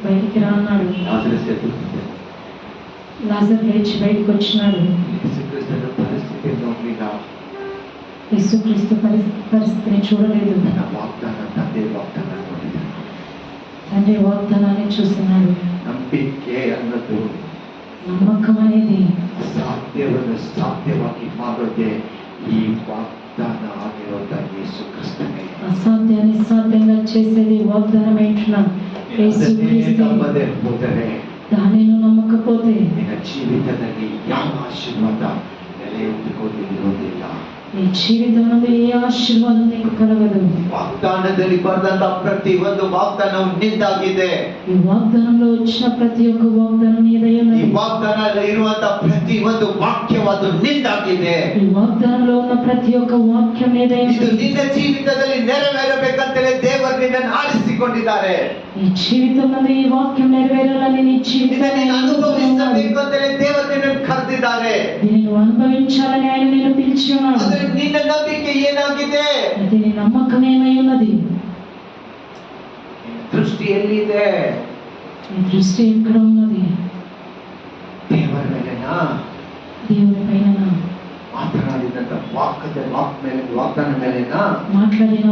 బయటికి రా అన్నాడు. ಲಾಸರಸ್ ಎದ್ದು లాజరు లేచి బయటకు వచ్చినాడు. ಯೇಸುಕ್ರಿಸ್ತನ ಪರಿಸ್ಥಿತಿ ನೋಡಲಿಲ್ಲ. యేసుక్రీస్తు పరిస్థితిని చూడలేదు. ನನ್ನ ವಾಗ್ದಾನ, ತಂದೆ ವಾಗ್ದಾನ ನೋಡಿದನು. తండ్రి వాగ్దానాన్ని చూస్తున్నాడు. ನಂಬಿಕೆ ಅನ್ನೋದು నమ్మకం అనేది ಅಸಾಧ್ಯವನ್ನು ಸಾಧ್ಯವಾಗಿ ಮಾಡೋದೇ ಈ ವಾಗ್ದಾನ ಆಗಿರೋದ ಯೇಸು ಕ್ರಿಸ್ತನೇ. అసాధ్యాన్ని సాధ్యంగా చేసేది వాగ్దానం ఏంటున్నా యేసుక్రీస్తు. ನಂಬದೆ ಹೋದರೆ దానిని నమ్మకపోతే ನಿನ್ನ ಜೀವಿತದಲ್ಲಿ ಯಾವ ಆಶೀರ್ವಾದ ನೆಲೆ ಉಂಟುಕೊಂಡಿರುವುದಿಲ್ಲ. నీ జీవితంలో ఏ ఆశీర్వాదం నీకు కలగదు. ವಾಗ್ದಾನದಲ್ಲಿ ಬರೆದಂತ ಪ್ರತಿ ಒಂದು ವಾಗ್ದಾನವು ನಿಂದಾಗಿದೆ. ఈ వాగ్దానంలో వచ్చిన ప్రతి ఒక్క వాగ్దానం నీదై ಈ ఉన్నది. ವಾಗ್ದಾನದಲ್ಲಿ ಇರುವಂತ ಪ್ರತಿ ಒಂದು ವಾಕ್ಯವಾದ ನಿಂದಾಗಿದೆ. ఈ వాగ్దానంలో ఉన్న ప్రతి ఒక్క వాక్యం నీదై ಇದು ఉన్నది. ನಿನ್ನ ಜೀವಿತದಲ್ಲಿ ನೆರವೇರಬೇಕಂತಲೇ ದೇವರು ನಿನ್ನನ್ನು ಆರಿಸಿಕೊಂಡಿದ್ದಾರೆ. ఈ జీవితంలో ఈ వాక్యం నెరవేరాలని నీ జీవితాన్ని ಇದನ್ನು ಅನುಭವಿಸಬೇಕಂತಲೇ ದೇವರು ನಿನ್ನನ್ನು ಕರೆದಿದ್ದಾರೆ. దీన్ని నువ్వు అనుభవించాలని ఆయన నేను పిలిచి ఉన్నాడు. ಆದರೆ ನಿನ್ನ ನಂಬಿಕೆ ಏನಾಗಿದೆ? అయితే నీ నమ్మకం ఏమై ఉన్నది? ದೃಷ್ಟಿ ಎಲ್ಲಿದೆ? నీ దృష్టి ఎక్కడ ఉన్నది? ದೇವರ ಮೇಲೆನಾ? దేవుని పైన, ಮಾತನಾಡಿದಂತ ವಾಗ್ದಾನ ಮೇಲೆನಾ? మాట్లాడిన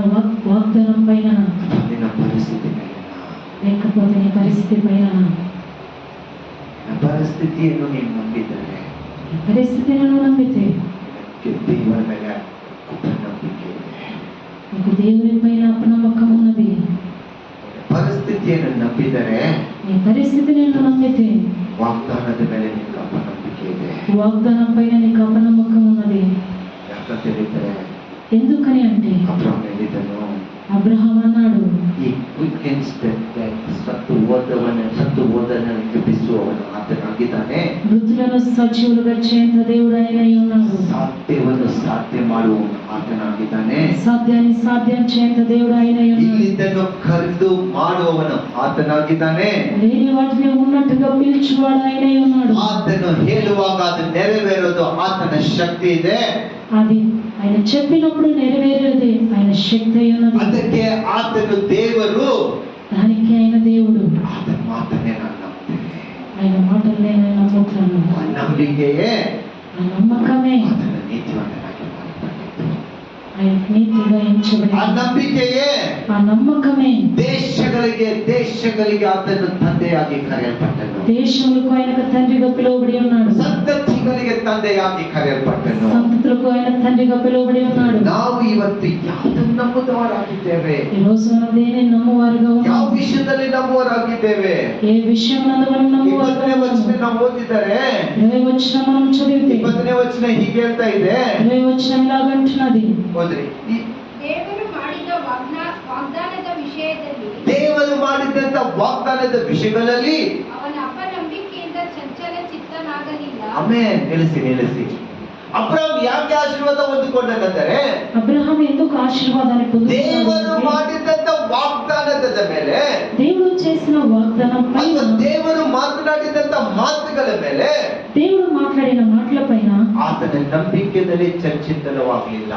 వాగ్దానం పైన, ಅಥವಾ ನಿನ್ನ ಪರಿಸ್ಥಿತಿ ಮೇಲೆನಾ? లేకపోతే నీ పరిస్థితి పైన? ನಿನ್ನ ಪರಿಸ್ಥಿತಿಯನ್ನು ನೀನು ನಂಬಿದರೆ నీ పరిస్థితిని నువ్వు నమ్మితే ದೇವರ ಮೇಲೆ ಅಪನಂಬಿಕೆ ಇದೆ. నీకు దేవుని పైన అపనమ్మకం ఉన్నది. ಪರಿಸ್ಥಿತಿಯನ್ನು ನಂಬಿದರೆ నీ పరిస్థితిని నువ్వు నమ్మితే ವಾಗ್ದಾನದ ಮೇಲೆ ನಿನಗೆ ಅಪನಂಬಿಕೆ ಇದೆ. వాగ్దానం పైన నీకు అపనమ్మకం ఉన్నది. ಯಾಕಂತ ಹೇಳಿದರೆ ఎందుకని అంటే ಅಬ್ರಹಾಂ ಹೇಳಿದನು, అబ్రహాం అన్నాడు, ಈ ಕ್ವಿಕ್ನೆಸ್ ಸತ್ತು ಹೋದವನನ್ನು ಎಬ್ಬಿಸುವವನು ಆತನಾಗಿದ್ದಾನೆ. మృతులను సజీవులుగా చేయంత దేవుడు ఆయనై ఉన్నాడు. ಸಾಧ್ಯವನ್ನು ಸಾಧ್ಯ ಮಾಡುವವನು ಆತನಾಗಿದ್ದಾನೆ. సాధ్యాన్ని సాధ్యం చేయంత దేవుడు ఆయనై ఉన్నాడు. ಇಲ್ಲಿದ್ದನ್ನು ಕರೆದು ಮಾಡುವವನು ಆತನಾಗಿದ್ದಾನೆ. లేని వాటిని ఉన్నట్టుగా పిలుచువాడు ఆయనై ఉన్నాడు. ಆತನು ಹೇಳುವಾಗ ಅದು ನೆರವೇರೋದು ಆತನ ಶಕ್ತಿ ಇದೆ. అది ఆయన చెప్పినప్పుడు నెరవేరేది ఆయన శక్తి అయి ఉన్నది. ಅದಕ್ಕೆ ಆತನು ದೇವರು. దానికి ఆయన దేవుడు. ಆತನ ಮಾತನ್ನೇ ನಾನು ನಂಬ್ತೇನೆ. ఆయన మాటల్ని నేను నమ్ముతాను. ಆ ನಂಬಿಕೆಯೇ ఆ నమ్మకమే ಆತನ ನೀತಿವಂತನಾಗಿ ಮಾಡಿಕೊಂಡಿತು. ఆయన నీతిగా ఎంచబడి ಆ ನಂಬಿಕೆಯೇ ఆ నమ్మకమే ದೇಶಗಳಿಗೆ ಆತನು ತಂದೆಯಾಗಿ ಕರೆಯಲ್ಪಟ್ಟನು. దేశములకు ఆయనకు తండ్రిగా పిలువబడి ఉన్నాడు. ಸಂತತಿಗಳಿಗೆ ತಂದೆಯಾಗಿ ಕರೆಯಲ್ಪಟ್ಟನು. సంతతులకు ఆయన తండ్రిగా పిలువబడి ఉన్నాడు. ನಾವು ಇವತ್ತು ಯಾವುದನ್ನು ನಂಬುವವರಾಗಿದ್ದೇವೆ? ఈ రోజు మనం దేనిని నమ్మువారుగా ಯಾವ ఉన్నాము? ವಿಷಯದಲ್ಲಿ ನಂಬುವವರಾಗಿದ್ದೇವೆ? ఏ విషయమునందు మనం 20ನೇ నమ్మువారుగా ವಚನ ఉన్నాము? ನಾವು ಓದಿದರೆ 20వ వచనం మనం చదివితే 20ನೇ ವಚನ ಹೀಗೆ ಹೇಳ್ತಾ ಇದೆ. 20వ వచనం ఇలాగంటున్నది. ಓದ್ರಿ. ದೇವರು ಮಾಡಿದ ವಾಗ್ದಾನದ ವಿಷಯದಲ್ಲಿ ದೇವರು ಮಾಡಿದಂತ ವಾಗ್ದಾನದ ವಿಷಯಗಳಲ್ಲಿ ಅವನ ಅಪನಂಬಿಕೆಯಿಂದ ಚಂಚಲ ಚಿತ್ತನಾಗಲಿಲ್ಲ. ಆಮೆನ್. ನಿಲ್ಲಿಸಿ. ಅಬ್ರಹಾಂ ಯಾಕೆ ಆಶೀರ್ವಾದ ಹೊಂದಿಕೊಂಡಂದರೆ అబ్రహాము ఎందుకు ఆశీర్వాదాన్ని ದೇವರು పొందుకున్నాడు? ಮಾಡಿದಂತ ವಾಗ್ದಾನದ ಮೇಲೆ, దేవుడు చేసిన వాగ్దానం పైన, ಅಥವಾ ದೇವರು ಮಾತನಾಡಿದಂತ ಮಾತುಗಳ ಮೇಲೆ దేవుడు మాట్లాడిన మాటల పైన ಆತನ ನಂಬಿಕೆಯಲ್ಲಿ ಚಂಚಲವಾಗಲಿಲ್ಲ.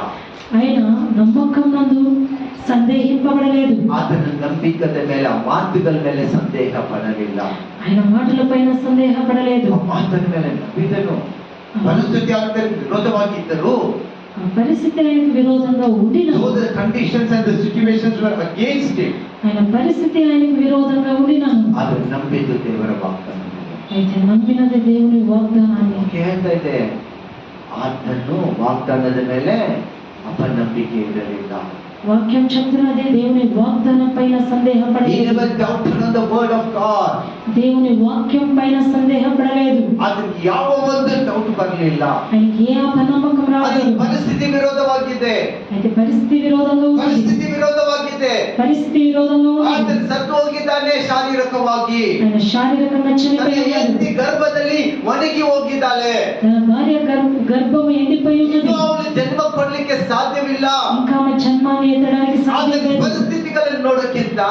ఆయన నమ్మకం నందు సందేహింపబడలేదు. ಆತನ ನಂಬಿಕೆದ ಮೇಲೆ, ಆ ಮಾತುಗಳ ಮೇಲೆ ಸಂದೇಹ ಪಡಲಿಲ್ಲ. ఆయన మాటల పైన సందేహపడలేదు. ಆ ಮಾತನ ಮೇಲೆ ನಂಬಿದನು. ಪರಿಸ್ಥಿತಿ ಆಗ್ತದೆ ವಿರೋಧವಾಗಿದ್ದರು. ఆ పరిస్థితి ఆయనకు విరోధంగా ఉండిన, Though the conditions and the situations were against it, ఆయన పరిస్థితి ఆయనకు విరోధంగా ఉండిన, ಅದು ನಂಬಿದ್ದು ದೇವರ ವಾಗ್ದಾನ. అయితే నమ్మినది దేవుని వాగ్దానాన్ని. ಹೇಳ್ತಾ ಇದೆ, ಆತನು ವಾಗ್ದಾನದ ಮೇಲೆ ಅಪನಂಬಿಕೆ ಇರಲಿಲ್ಲ. వాక్యం చెప్తున్నది దేవుని వాగ్దానం పైన He సందేహపడలేదు. never doubted on the word of God. దేవుని వాక్యం పైన సందేహపడలేదు. ಅದಕ್ಕೆ ಯಾವ ಒಂದು ಡೌಟ್ ಬರಲಿಲ್ಲ. ఆయనకి ఏ అపనమ్మకం ಅದು రాలేదు. ಪರಿಸ್ಥಿತಿ ವಿರೋಧವಾಗಿದೆ. అయితే ಪರಿస్థಿತಿ విరోధంగా ఉంది. ಪರಿಸ್ಥಿತಿ ವಿರೋಧವಾಗಿದೆ. పరిస్థితి విరోధంగా ఉంది. ಆತನು ಸತ್ತು ಹೋಗಿದ್ದಾನೆ ಶಾರೀರಿಕವಾಗಿ. ఆయన శారీరకంగా ತನ್ನ చనిపోయాడు. ಹೆಂಡತಿ ಗರ್ಭದಲ್ಲಿ ಒಣಗಿ ಹೋಗಿದ್ದಾಳೆ. తన భార్య గర్భం ఎండిపోయి ఉన్నది. ಇನ್ನು ಅವಳು ಜನ್ಮ ಕೊಡ್ಲಿಕ್ಕೆ ಸಾಧ್ಯವಿಲ್ಲ. ఇంకా ఆమె జన్మాన్ని ఎత్తడానికి ಆತನ సాధ్యం లేదు. ಪರಿಸ್ಥಿತಿಗಳನ್ನು ನೋಡೋಕ್ಕಿಂತ,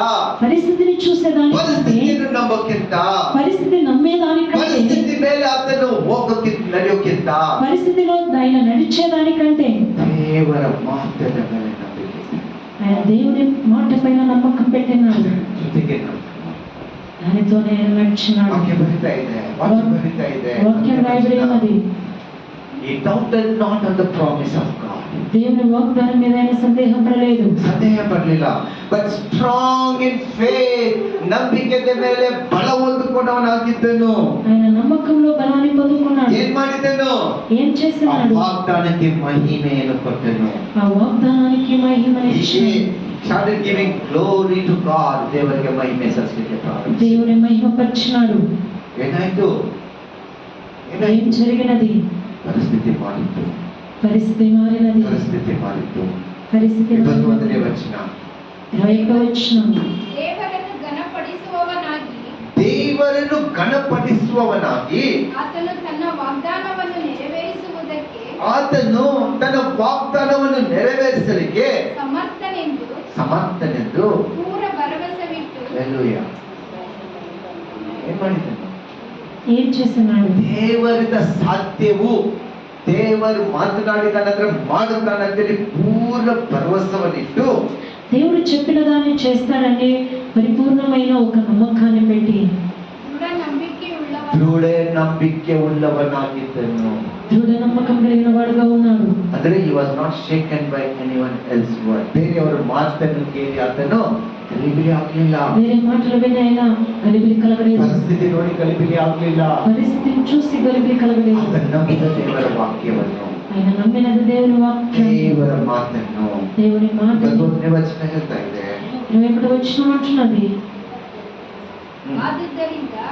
పరిస్థితిని చూసేదానికంటే, ಪರಿಸ್ಥಿತಿಯನ್ನು ನಂಬೋಕ್ಕಿಂತ, పరిస్థితి నమ్మేదానికంటే, ಪರಿಸ್ಥಿತಿ ಮೇಲೆ ಆತನು ಹೋಗೋಕ್ಕಿಂತ ನಡೆಯೋಕ್ಕಿಂತ పరిస్థితిలో ఆయన నడిచేదానికంటే ದೇವರ ಮಾತಿನ ಮೇಲೆ ನಂಬಿಕೆ, ఆయన దేవుని మాట పైన నమ్మకం పెట్టినాడు. ಜೊತೆಗೆ దానితోనే ఆయన నడిచినాడు. ವಾಕ್ಯ ಬರಿತಾ ಇದೆ. వాక్యం రాయబడి ఉన్నది. He doubted not on the promise of God. దేవుని వాగ్దానం మీద ఆయన సందేహపడలేదు. ಸಂದೇಹ ಪಡಲಿಲ್ಲ. But strong in faith, ನಂಬಿಕೆಯ ಮೇಲೆ ಬಲ ಹೊಂದಿಕೊಂಡವನಾಗಿದ್ದನು. ఆయన నమ్మకంలో బలాన్ని పొందుకున్నాడు. ಏನ್ ಮಾಡಿದನು? ఏం ಆ చేస్తున్నాడు? ವಾಗ್ದಾನಕ್ಕೆ ಮಹಿಮೆಯನ್ನು ಕೊಟ್ಟನು. ఆ వాగ్దానానికి మహిమని He started giving glory to God. ದೇವರಿಗೆ ಮಹಿಮೆ ಸಲ್ಲಿಸಲಿಕ್ಕೆ ಪ್ರಾರಂಭಿಸಿದ. దేవుని మహిమపరిచినాడు. ಏನಾಯ್ತು? ఏం జరిగినది? ಪರಿಸ್ಥಿತಿ ಮಾಡಿತ್ತು. పరిస్థితి మారినది. పరిస్థితి 21ನೇ ವಚನ. 21వ వచనం. ದೇವರನ್ನು ಗಣಪಡಿಸುವವನಾಗಿ ಆತನು ತನ್ನ ವಾಗ್ದಾನವನ್ನು ನೆರವೇರಿಸುವುದಕ್ಕೆ, ಆತನು ತನ್ನ ವಾಗ್ದಾನವನ್ನು ನೆರವೇರಿಸಲಿಕ್ಕೆ ಸಮರ್ಥನೆಂದು ಪೂರ ಭರವಸವಿಟ್ಟು ಹಲ್ಲೆಲೂಯಾ. ಏನ್ ಮಾಡಿದ್ದಾನೆ? ఏం చేస్తున్నాడు? ದೇವರಿಂದ ಸಾಧ್ಯವು, ದೇವರು ಮಾತನಾಡಿದಾನಂದ್ರೆ ಮಾಡುತ್ತಾನಂತೇಳಿ ಪೂರ್ಣ ಭರವಸವನ್ನಿಟ್ಟು, దేవుడు చెప్పిన దాన్ని చేస్తాడని పరిపూర్ణమైన ఒక నమ్మకాన్ని పెట్టి ದೃಢ ನಂಬಿಕೆ ಉಳ್ಳವನಾಗಿದ್ದನು. దృఢ నమ్మకం కలిగిన వాడుగా ఉన్నాడు. ಅಂದ್ರೆ he was not shaken by anyone else word. ಬೇರೆಯವರ ಮಾತನ್ನು ಕೇಳಿ ಆತನು ಗಲಿಬಿಲಿ ಆಗಲಿಲ್ಲ. వేరే మాటలు విని ఆయన గలిబిలి కలగలేదు. ಪರಿಸ್ಥಿತಿ ನೋಡಿ ಗಲಿಬಿಲಿ ಆಗಲಿಲ್ಲ. పరిస్థితిని చూసి గలిబిలి కలగలేదు. ಆತನು ನಂಬಿದ ದೇವರ ವಾಕ್ಯವನ್ನು, ఆయన ನమ్మినది దేవుని వాక్యం, ದೇವರ ಮಾತನ್ನು. దేవుని మాట. 21ನೇ ವಚನ ಹೇಳ್ತಾ ಇದೆ. 21వ వచనం అంటున్నది.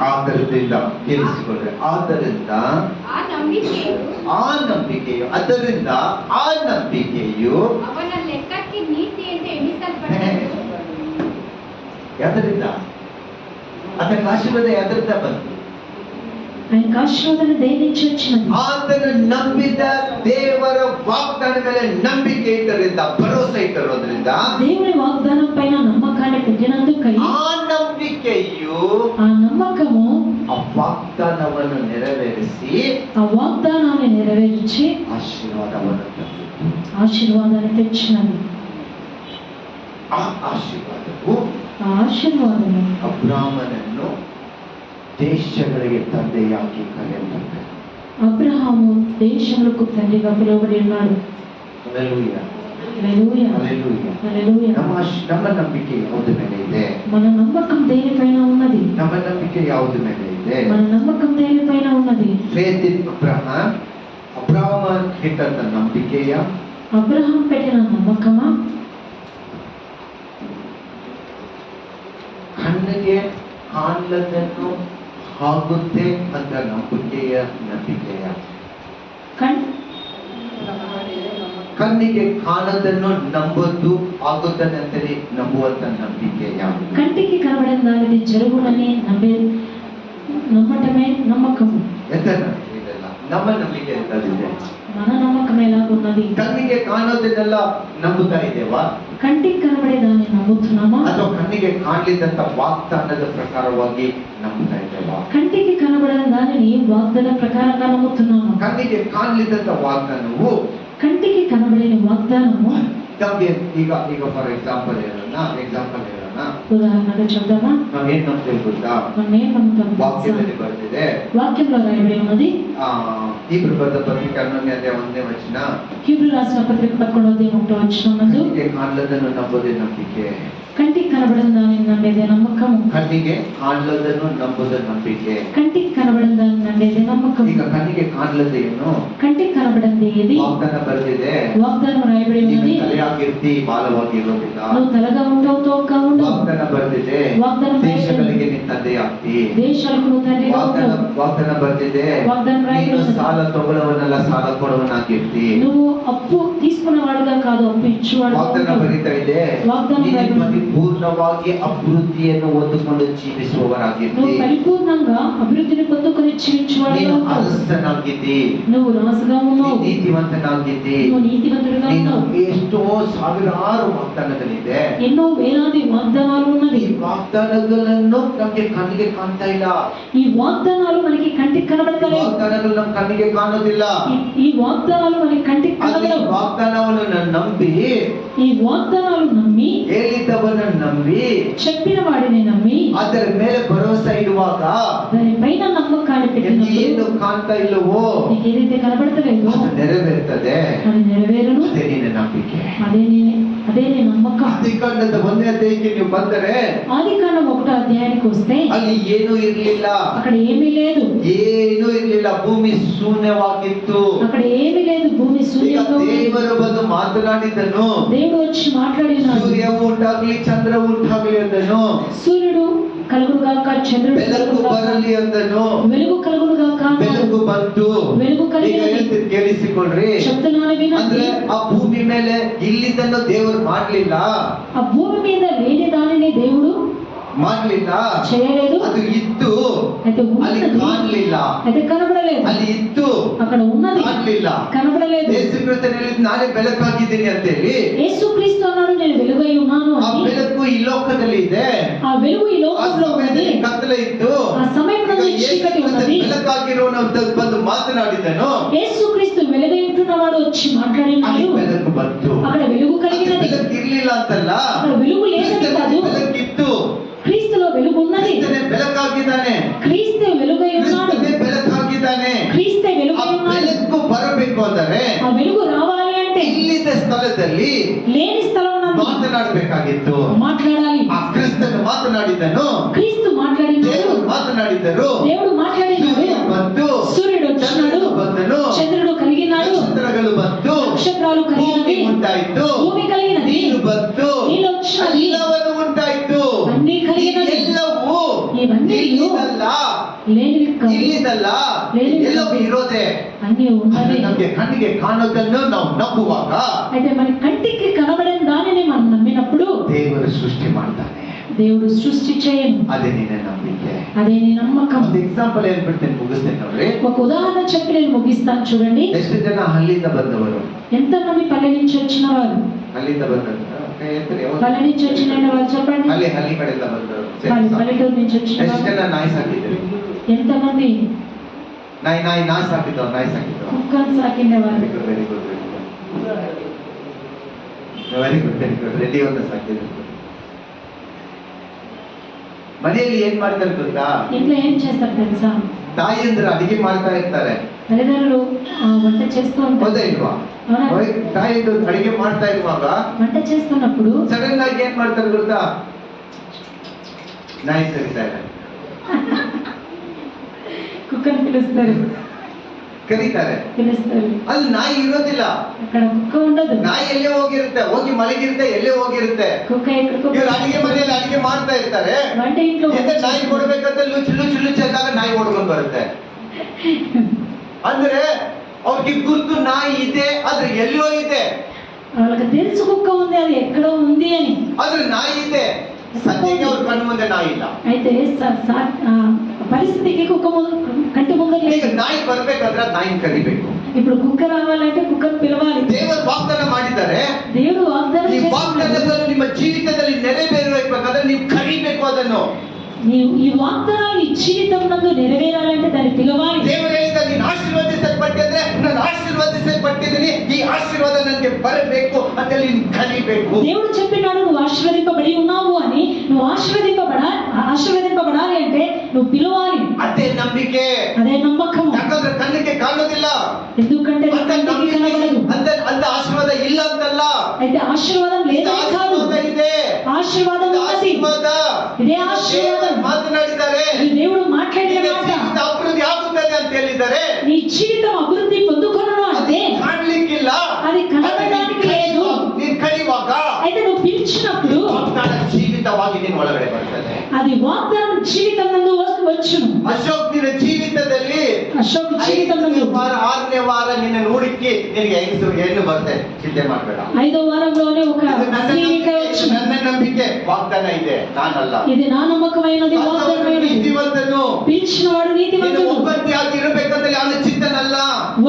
ಆದ್ದರಿಂದ ಕೇಳಿಸಿಕೊಳ್ಳ್ರೆ, ಆದ್ದರಿಂದ ಆ ನಂಬಿಕೆಯು ಅದರಿಂದ ಆ ನಂಬಿಕೆಯು ಅವನ ಲೆಕ್ಕಕ್ಕೆ ನೀತಿ ಎಂದು ಎಣಿಸಲ್ಪಟ್ಟದ್ದು. ಯಾದರಿಂದ ಅದಕ್ಕೆ ಆಶೀರ್ವಾದ ಯಾದರಿಂದ ಬಂತು? ఆయనకు ఆశీర్వాదం దేని నుంచి వచ్చినది? ಆತನು ನಂಬಿದ ದೇವರ ವಾಗ್ದಾನ ಮೇಲೆ ನಂಬಿಕೆ ಇಟ್ಟರಿಂದ, ಭರವಸೆ ಇಟ್ಟಿರೋದ್ರಿಂದ, దేవుని వాగ్దానం పైన నమ్మకాన్ని పెట్టినందుకై ಆ ನಂಬಿಕೆಯು, ఆ నమ్మకము ಆ ವಾಗ್ದಾನವನ್ನು ನೆರವೇರಿಸಿ, ఆ వాగ్దానాన్ని నెరవేర్చి ಆಶೀರ್ವಾದವನ್ನು ತಂದಿತು. ఆశీర్వాదాన్ని తెచ్చినది. ಆ ಆಶೀರ್ವಾದವು ఆ ఆశీర్వాదము ಅಬ್ರಾಮನನ್ನು ದೇಶಗಳಿಗೆ ತಂದೆಯಾಗಿ ಕರೆಯಲ್ಪಟ್ಟರು. అబ్రహాము దేశములకు తండ్రిగా పిలువబడి ఉన్నాడు. ಹಲ್ಲೆಲೂಯಾ. హల్లెలూయా Hallelujah. హల్లెలూయా ನಮ್ಮ ನಂಬಿಕೆ ಯಾವುದ್ರ ಮೇಲೆ ಇದೆ? మన నమ్మకం దేనిపైన ఉన్నది? ನಮ್ಮ ನಂಬಿಕೆ ಯಾವುದ್ರ ಮೇಲೆ ಇದೆ? మన నమ్మకం దేనిపైన ఉన్నది? Faith in Abraham. ಅಬ್ರಹಾಮ ಇಟ್ಟಂತ ನಂಬಿಕೆಯ, అబ్రహాం పెట్టిన నమ్మకమా? ಕಣ್ಣಿಗೆ ಕಾಣಲದನ್ನು ಆಗುತ್ತೆ ಅಂತ ನಂಬಿಕೆಯ ಕಣ್ಣಿಗೆ ಕಾಣದನ್ನು ನಂಬೋದು ಆಗುತ್ತದೆ ಅಂತೇಳಿ ನಂಬುವಂತ ನಂಬಿಕೆಯ. కంటికి కనబడిన దానిని జరుగునని నమ్మటమే నమ్మకము. ಇದೆಲ್ಲ ನಮ್ಮ ನಂಬಿಕೆ ಎಂತದಿದೆ? మన నమ్మకం ఎలాగున్నది? ಕಣ್ಣಿಗೆ ಕಾಣೋದನ್ನೆಲ್ಲ ನಂಬುತ್ತಾ ಇದ್ದೇವಾ? కంటికి కనబడే దాన్ని నమ్ముతున్నామా? ಅಥವಾ ಕಣ್ಣಿಗೆ ಕಾಣಲಿದ್ದಂತ ವಾಗ್ದಾನದ ಪ್ರಕಾರವಾಗಿ ನಂಬುತ್ತಾ ಇದ್ದೇವಾ? కంటికి కనబడిన దానిని వాగ్దాన ప్రకారంగా నమ్ముతున్నామా? ಕಣ್ಣಿಗೆ ಕಾಣಲಿದ್ದಂತ ವಾಗ್ದಾನವು, కంటికి కనబడిన వాగ్దానము ನಮ್ಗೆ ಈಗ ಫಾರ್ ಎಕ್ಸಾಂಪಲ್ ಹೇಳೋಣ, ఉదాహరణగా చెప్దామా? ನಾವೇನ್ ನಂಬ್ತೇವೆ ಗೊತ್ತಾ? మనం ఏం నమ్ముతాం? ವಾಕ್ಯದಲ್ಲಿ ಬರ್ತಿದೆ, వాక్యంలో రాయబడి ఉన్నది. ಇಬ್ರು ಬರೆದ ಪತ್ರಿಕೆ 11ನೇ ವಚನ, హీబ్రూ రాసిన పత్రిక 11వ వచనం, ಕಣ್ಣಿಗೆ ಕಾಣಲದನ್ನು ನಂಬೋದೇ ನಂಬಿಕೆ. కంటికి కనబడిన దానిని నమ్మేదే నమ్మకము. ಕಣ್ಣಿಗೆ ಕಾಣಲದನ್ನು ನಂಬೋದೇ ನಂಬಿಕೆ. కంటికి కనబడిన దానిని నమ్మేదే నమ్మకం. ಈಗ ಕಣ್ಣಿಗೆ ಕಾಣಲದೆ ಏನು? కంటికి కనబడింది ఏది? ವಾಗ್ದಾನ ಬರೆದಿದೆ, వాగ్దానం రాయబడి ఉన్నది. ತಲೆಯಾಗಿರ್ತಿ, ಬಾಲವಾಗಿ ಇರೋದಿಲ್ಲ. నువ్వు తలగా ఉండవు, తోక ఉండవు. ವಾಗ್ದಾನ ಬರೆದಿದೆ, ವಾಗ್ದಾನ ದೇಶಗಳಿಗೆ ನೀನು ತಂದೆ ಆಗ್ತಿ. దేశాలకు నువ్వు తండ్రిగా ఉంటావు. ವಾಗ್ದಾನ ಬರೆದಿದೆ, వాగ్దానం రాయబడి ನೀನು ఉన్నది. ಸಾಲ ತಗೊಳ್ಳವನಲ್ಲ, ಸಾಲ ಕೊಡುವನಾಗಿರ್ತಿ. నువ్వు అప్పు తీసుకున్నవాడుగా కాదు, అప్పు ఇచ్చేవాడుగా ವಾಗ್ದಾನ ఉంటావు. ಬರೀತಾ ಇದೆ, ವಾಗ್ದಾನ ನೀನು ರಾಯಬడి ಪರಿಪೂರ್ಣವಾಗಿ ಅಭಿವೃದ್ಧಿಯನ್ನು ಹೊಂದಿಕೊಂಡು నువ్వు ಜೀವಿಸುವವರಾಗಿರ್ತಿ. పరిపూర్ణంగా అభివృద్ధిని పొందుకొని జీవించేవాడుగా ನೀನು ఉంటావు. ಅರಸನಾಗಿದ್ದಿ, నువ్వు రాజుగా ఉన్నావు. ನೀನು ನೀತಿವಂತನಾಗಿದ್ದಿ. నువ్వు నీతివంతుడిగా ನೀನು ఉన్నావు. ಎಷ್ಟೋ ಸಾವಿರಾರು ವಾಗ್ದಾನಗಳಿದೆ. ఎన్నో వేలాది వాగ్దానాలు ఉన్నది. ಈ ವಾಗ್ದಾನಗಳನ್ನು ನಮಗೆ ಕಣ್ಣಿಗೆ ಕಾಣ್ತಾ ಇಲ್ಲ. ఈ వాగ్దానాలు మనకి కంటికి కనబడతలేవు. ವಾಗ್ದಾನಗಳು ನಮ್ಮ ಕಣ್ಣಿಗೆ ಕಾಣೋದಿಲ್ಲ. ఈ వాగ్దానాలు మనకి కంటికి ಆದ್ರೆ ಈ కనబడవు. ವಾಗ್ದಾನವನ್ನು ನಂಬಿ, ఈ వాగ్దానాలు నమ్మి, ಹೇಳಿದವನ್ನ ನಂಬಿ, చెప్పిన వాడిని నమ్మి, ಅದರ ಮೇಲೆ ಭರವಸೆ ಇಡುವಾಗ దానిపైన నమ్మకాన్ని ಏನು పెట్టినప్పుడు ಕಾಣ್ತಾ ಇಲ್ಲವೋ నీకు ఏదైతే కనబడతలేదో ಅದು ನೆರವೇರ್ತದೆ. అది నెరవేరును. ಅದೇ ನಿನ್ನ ನಂಬಿಕೆ. అదే నీ నమ్మకం. ಆದಿಕಾಂಡದ 1ನೇ ಅಧ್ಯಾಯಕ್ಕೆ ನೀವು ಬಂದರೆ, ఆదికాండం 1వ అధ్యాయానికి వస్తే ಅಲ್ಲಿ ಏನೂ ಇರ್ಲಿಲ್ಲ, అక్కడ ఏమీ లేదు. ಏನೂ ಇರ್ಲಿಲ್ಲ, ಭೂಮಿ ಶೂನ್ಯವಾಗಿತ್ತು. అక్కడ ఏమీ లేదు, భూమి ಈಗ శూన్యంగా ఉంది. ದೇವರು ಬಂದು ಮಾತನಾಡಿದ್ದನು, దేవుడు వచ్చి మాట్లాడినాడు. ಸೂರ್ಯವು ಉಂಟಾಗ್ಲಿ, ಚಂದ್ರವು ಉಂಟಾಗ್ಲಿ ಅಂದನು, సూర్యుడు కలుగుగాక, చంద్రుడు ಬೆಳಕು కలుగుగాక, ಬರಲಿ ಅಂದನು, వెలుగు కలుగుగాక అన్నాడు. ಬೆಳಕು ಬಂತು. వెలుగు ಈಗ కలిగినది. ಹೇಳ್ತೀನಿ ಕೇಳಿಸಿಕೊಳ್ಳ್ರಿ. చెప్తున్నాను వినండి. ಅಂದ್ರೆ ಆ ಭೂಮಿ ಮೇಲೆ ಇಲ್ಲಿದ್ದನ್ನು ದೇವರು ಮಾಡ್ಲಿಲ್ಲ, ఆ భూమి మీద లేని దానిని దేవుడు చేయలేదు. చేయలేదు. ಅದು ಇತ್ತು, అయితే ಅಲ್ಲಿ ఉన్నది, ಕಾಣಲಿಲ್ಲ. అయితే కనబడలేదు. ಅಲ್ಲಿ ಇತ್ತು, అక్కడ ఉన్నది, ಕಾಣಲಿಲ್ಲ. కనబడలేదు. ಯೇಸು ಕ್ರಿಸ್ತನು ಹೇಳಿದ್ದು ನಾನೇ ಬೆಳಕಾಗಿದ್ದೀನಿ ಅಂತ ಹೇಳಿ. యేసుక్రీస్తు అన్నాడు, నేను వెలుగై ఉన్నాను ಆ అని. ಬೆಳಕು ಈ ಲೋಕದಲ್ಲಿ ಇದೆ. ఆ వెలుగు ఈ ಆ లోకంలో ఉన్నది. ಸಮಯದಲ್ಲಿ ಕತ್ತಲೆ ಇತ್ತು. ఆ సమయంలో ಈಗ ಯೇಸು చీకటి ಕ್ರಿಸ್ತನು ఉన్నది. ಬೆಳಕಾಗಿರುವವನು ಬಂದು ಮಾತನಾಡಿದನು, యేసుక్రీస్తు వెలుగై ఉంటున్నవాడు వచ్చి ಅಲ್ಲಿ మాట్లాడినాడు. ಬೆಳಕು ಬಂತು. అక్కడ వెలుగు ಅದು కలిగినది. ಬೆಳಕು ಇರ್ಲಿಲ್ಲ ಅಂತಲ್ಲ, అక్కడ వెలుగు లేదని కాదు, ಕ್ರಿಸ್ತನಲ್ಲಿ ಬೆಳಕಿತ್ತು. క్రీస్తులో వెలుగు ఉన్నది. ಕ್ರಿಸ್ತನೇ ಬೆಳಕಾಗಿದ್ದಾನೆ, క్రీస్తే వెలుగై ఉన్నాడు. ಕ್ರಿಸ್ತನೇ ಬೆಳಕಾಗಿದ್ದಾನೆ. క్రీస్తే ಆ వెలుగై ఉన్నాడు. ಬೆಳಕು ಬರಬೇಕು ಅಂದರೆ ఆ వెలుగు రావాలి అంటే ಇಲ್ಲಿದ್ದ ಸ್ಥಳದಲ್ಲಿ లేని స్థలం నందు ಮಾತನಾಡಬೇಕಾಗಿತ್ತು. మాట్లాడాలి. ಆ ಕ್ರಿಸ್ತನು ಮಾತನಾಡಿದನು, క్రీస్తు మాట్లాడినాడు, ದೇವರು ಮಾತನಾಡಿದರು. దేవుడు మాట్లాడినాడు. ಸೂರ್ಯ ಬಂತು, సూర్యుడు వచ్చినాడు, ಚಂದ್ರನು ಬಂದನು, చంద్రుడు కలిగినాడు, ನಕ್ಷತ್ರಗಳು ಬಂತು, నక్షత్రాలు ಭೂಮಿ కలిగినవి, ಉಂಟಾಯಿತು, భూమి కలిగినది, ನೀರು ಬಂತು, నీళ్ళు వచ్చినవి, ಎಲ್ಲವನ್ನು ಉಂಟಾಯಿತು. అన్ని కలిగినవి. ಎಲ್ಲವೂ ఇవన్నీ ಇಲ್ಲಿದಲ್ಲ, లేనివి కాదు, ಇಲ್ಲಿದಲ್ಲ, ಎಲ್ಲವೂ ಇರೋದೆ. అన్ని ఉన్నవి. ನಮಗೆ ಕಣ್ಣಿಗೆ ಕಾಣೋದನ್ನು ನಾವು ನಂಬುವಾಗ అయితే మన కంటికి కనబడిన దానిని మనం నమ్మినప్పుడు ದೇವರು ಸೃಷ್ಟಿ ಮಾಡ್ತಾನೆ. దేవుడు సృష్టి చేయను. ಅದೇ ನಿನ್ನ ನಂಬಿಕೆ. అదే నీ నమ్మకం. ಒಂದು ಎಕ್ಸಾಂಪಲ್ ಹೇಳ್ಬಿಡ್ತೇನೆ, ಮುಗಿಸ್ತೇನೆ ನೋಡ್ರಿ. ఒక ఉదాహరణ చెప్పి నేను ముగిస్తాను చూడండి. ಎಷ್ಟು ಜನ ಹಳ್ಳಿಯಿಂದ ಬಂದವರು? ఎంతమంది పల్లె నుంచి వచ్చిన వారు? ಹಳ್ಳಿಯಿಂದ ಬಂದವರು పల్లె నుంచి వచ్చిన వాళ్ళు చెప్పండి. ಹಳ್ಳಿ ಕಡೆಯಿಂದ ಬಂದವರು. పల్లెటూరు నుంచి వచ్చిన ಎಷ್ಟು వాళ్ళు ಜನ ನಾಯಿ ಸಾಕಿದ್ರು? ఎంతమంది ನಾಯಿ ಸಾಕಿದ್ದವ್ರು, ನಾಯಿ ಸಾಕಿದ್ದವ್ರು. కుక్కను సాకిండే వాళ్ళు? Very good, very good. Reddy ಒಂದು ಸಾಕಿದ್ರು. ಮನೆಯಲ್ಲಿ ಏನ್ ಮಾಡ್ತಾರೆ ಗೊತ್ತಾ? ఇంట్లో ఏం చేస్తారు తెలుసా? ತಾಯಿ ಅಂದ್ರೆ ಅಡಿಗೆ ಮಾಡ್ತಾ ಇರ್ತಾರೆ, తల్లిదండ్రులు వంట చేస్తూ ಹೌದಾ ఉంటారు. ಇಲ್ವಾ? ತಾಯಿ ಅಡಿಗೆ ಮಾಡ್ತಾ ಇರುವಾಗ వంట చేస్తున్నప్పుడు ಸಡನ್ ಆಗಿ ಏನ್ ಮಾಡ್ತಾರೆ ಗೊತ್ತಾ, ನಾಯಿ ಸರಿತಾ ಇಲ್ಲ, కుక్కని పిలుస్తారు, ಕರೀತಾರೆ. ಅಲ್ಲಿ ನಾಯಿ ಇರೋದಿಲ್ಲ, అక్కడ కుక్క ఉండదు. ನಾಯಿ ಎಲ್ಲೇ ಹೋಗಿರುತ್ತೆ, ಹೋಗಿ ಮಲಗಿರುತ್ತೆ, ಎಲ್ಲೇ ಹೋಗಿರುತ್ತೆ. కుక్క ఎక్కడికో ಇವ್ರು ಅಡಿಗೆ ಮನೆಯಲ್ಲಿ ಅಡಿಗೆ ಮಾಡ್ತಾ ಇರ್ತಾರೆ. వంట ఇంట్లో ಎದೆ ನಾಯಿ ಕೊಡ್ಬೇಕಂತ ಲುಚ್ಚು ಚೆಲ್ಲಾಗ ನಾಯಿ ಓಡ್ಕೊಂಡು ಬರುತ್ತೆ. ಅಂದ್ರೆ ಅವ್ರಿಗೆ ಗುರ್ತು ನಾಯಿ ಇದೆ, ಆದ್ರೆ ಎಲ್ಲೋ ಇದೆ. వాళ్ళకి తెలుసు కుక్క ఉంది, అది ఎక్కడో ఉంది అని. ಆದ್ರೆ ನಾಯಿ ಇದೆ, ಸದ್ಯಕ್ಕೆ ಅವ್ರ ಕಣ್ಣು ಮುಂದೆ ನಾಯಿ ಇಲ್ಲ. అయితే పరిస్థితికి కుక్క కంటి ముందర ಈಗ లేదు. ನಾಯಿ ಬರ್ಬೇಕಾದ್ರೆ ನಾಯಿನ ಕರಿಬೇಕು. ఇప్పుడు కుక్క రావాలంటే కుక్కను పిలవాలి. ದೇವರು ವಾಗ್ದಾನ ಮಾಡಿದ್ದಾರೆ, దేవుడు వాగ్దానం ಈ చేస్తున్నాడు. ವಾಗ್ದಾನಗಳು ನಿಮ್ಮ ಜೀವಿತದಲ್ಲಿ ನೆರವೇರಬೇಕಾದ್ರೆ ನೀವು ಕರಿಬೇಕು ಅದನ್ನು. నీవు ఈ వాగ్దానాలు నీ జీవితం నందు నెరవేరాలంటే దాన్ని పిలవాలి. ದೇವರು ಹೇಳಿದ ನೀನು ಆಶೀರ್ವದಿಸಲ್ಪಟ್ಟಿದ್ರೆ ನಾನು ಆಶೀರ್ವದಿಸಲ್ಪಟ್ಟಿದ್ದೀನಿ, ಈ ಆಶೀರ್ವಾದ ನನಗೆ ಬರಬೇಕು ಅಂತ ನೀನು ಕರಿಬೇಕು. దేవుడు చెప్పినాడు నువ్వు ఆశీర్వదింపబడి ఉన్నావు అని. నువ్వు ఆశీర్వదింపబడాలి అంటే నువ్వు పిలవాలి. ಅದೇ ನಂಬಿಕೆ, అదే నమ్మకము. ಯಾಕಂದ್ರೆ ಕಣ್ಣಿಗೆ ಕಾಣೋದಿಲ್ಲ, ఎందుకంటే నీ ಅಂತ కంటికి ನಂಬಿಕೆ కనబడదు. ಅಂತ ಆಶೀರ್ವಾದ ಇಲ್ಲ ಅಂತಲ್ಲ, అయితే ఆశీర్వాదం లేదని కాదు, ಆಶೀರ್ವಾದ ಇದೆ. ఆశీర్వాదం ఉన్నది. ಆಶೀರ್ವಾದ ఇదే ఆశీర్వాదం. ಮಾತನಾಡಿದ್ದಾರೆ, ఇది దేవుడు మాట్లాడిన మాట. ಜೀವಿತ ಅಭಿವೃದ್ಧಿ ಆಗುತ್ತದೆ ಅಂತ ಹೇಳಿದ್ದಾರೆ. నీ జీవితం అభివృద్ధి పొందుకొనును అంటే ಕಾಣ್ಲಿಕ್ಕಿಲ್ಲ, అది కనబడడానికి లేదు. ನೀನು ಕರೆಯುವಾಗ అయితే నువ్వు పిలిచినప్పుడు ವಾಗ್ದಾನ ಜೀವಿತವಾಗಿ ನಿನ್ನ ಒಳಗಡೆ ಬರ್ತದೆ. అది వాగ్దానం జీవితం నందు వచ్చును. ಅಶೋಕ್ ನಿನ್ನ ಜೀವಿತದಲ್ಲಿ అశోక్ జీవితం నందు 6ನೇ ವಾರ ನಿನ್ನ ನೋಡಿಕ್ಕೆ ನಿನಗೆ ಹೆಣ್ಣು ಬರುತ್ತೆ, ಚಿಂತೆ ಮಾಡಬೇಡ. 5వ వారంలోనే ఒక స్త్రీనిక వచ్చును. ನನ್ನ ನಂಬಿಕೆ ವಾಗ್ದಾನ ಇದೆ, ನಾನಲ್ಲ. ఇది నా నమ్మకమైనది, వాగ్దానమైనది. ನೀತಿವಂತನು, పిలిచినవాడు నీతిమంతుడు. ಒಬ್ಬಂಟಿಯಾಗಿ ಇರಬೇಕಂದ್ರೆ ಅವನ ಚಿಂತನಲ್ಲ,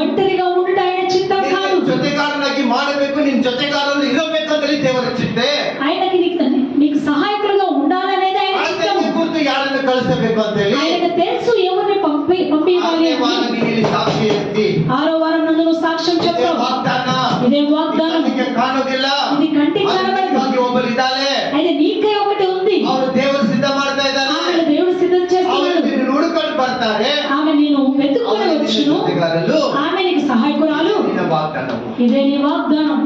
ఒంటరిగా ఉండుట ఆయన చిత్తం కాదు. ಜೊತೆಗಾರನಾಗಿ ಮಾಡಬೇಕು, ನಿನ್ ಜೊತೆಗಾರರು ಇರಬೇಕಂದ್ರೆ ದೇವರ ಚಿಂತೆ. ఆయనకి నీకు సహాయకులుగా ఉండాలనేది ఆయన చిత్తం. ಕುರಿತು ಯಾರನ್ನು ಕಳಿಸಬೇಕು ಅಂತ ಹೇಳಿ ఆయనకు తెలుసు ఎవరిని పంపించాలి అని. 6వ వారం నందు నువ్వు సాక్ష్యం చెప్తావు. ఇదే వాగ్దానం. ಕಾಣೋದಿಲ್ಲ, ఇది కంటికి కనబడదు. ಒಬ್ಬರಿದ್ದಾರೆ, అయితే నీకే ఒకటి ఉంది. ಅವರು ದೇವರು ಸಿದ್ಧ ಮಾಡ್ತಾ ಇದ್ದಾರೆ, ఆమె దేవుడు సిద్ధం ಅವರು చేస్తున్నాడు. ನಿನ್ನ ನೋಡ್ಕೊಂಡು ಬರ್ತಾರೆ, ఆమె నేను వెతుక్కొని వచ్చును, ఆమె నీకు సహాయకురాలు. ವಾಗ್ದಾನವು ఇదే నీ వాగ్దానం.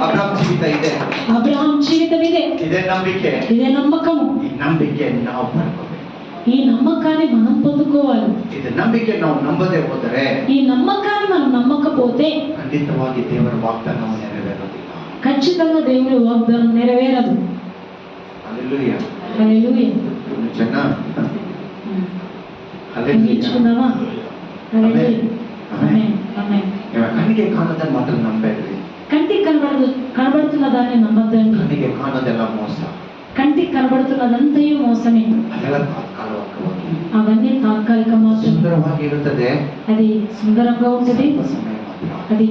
ಅಬ್ರಹಾಂ ಜೀವಿತ ಇದೆ, అబ్రహాం జీవితం ఇదే. ಇದೇ ನಂಬಿಕೆ. ఇదే నమ్మకము. ಈ ನಂಬಿಕೆ ನಾವು ಪಡ್ಕೋಬೇಕು. ఈ నమ్మకాన్ని మనం పొందుకోవాలి. ಇದು ನಂಬಿಕೆ ನಾವು ನಂಬದೆ ಹೋದರೆ ఈ నమ్మకాన్ని మనం నమ్మకపోతే ಖಂಡಿತವಾಗಿ ದೇವರ ವಾಗ್ದಾನವು ನೆರವೇರೋದಿಲ್ಲ. ఖచ్చితంగా దేవుని వాగ్దానం నెరవేరదు. ಹಲ್ಲೆಲೂಯಾ, హల్లెలూయా. ಜನ అందించుకుందామా? హల్లెలూయా. ఆమేన్, ఆమేన్. ಕಣ್ಣಿಗೆ ಕಾಣೋದನ್ನ ಮಾತ್ರ ನಂಬೇಡ್ರಿ. కంటికి కనబడుతున్న దాన్ని నమ్మద్దండి. ಕಣ್ಣಿಗೆ ಕಾಣೋದೆಲ್ಲ ಮೋಸ, కంటికి కనబడుతున్నదంతయు మోసమే. ಅದೆಲ್ಲ ತಾತ್ಕಾಲಿಕವಾಗಿ, అవన్నీ తాత్కాలిక మాత్రం. ಸುಂದರವಾಗಿ ಇರುತ್ತದೆ, అది సుందరంగా ఉంటుంది, ಸಮಯ ಮಾತ್ರ. అది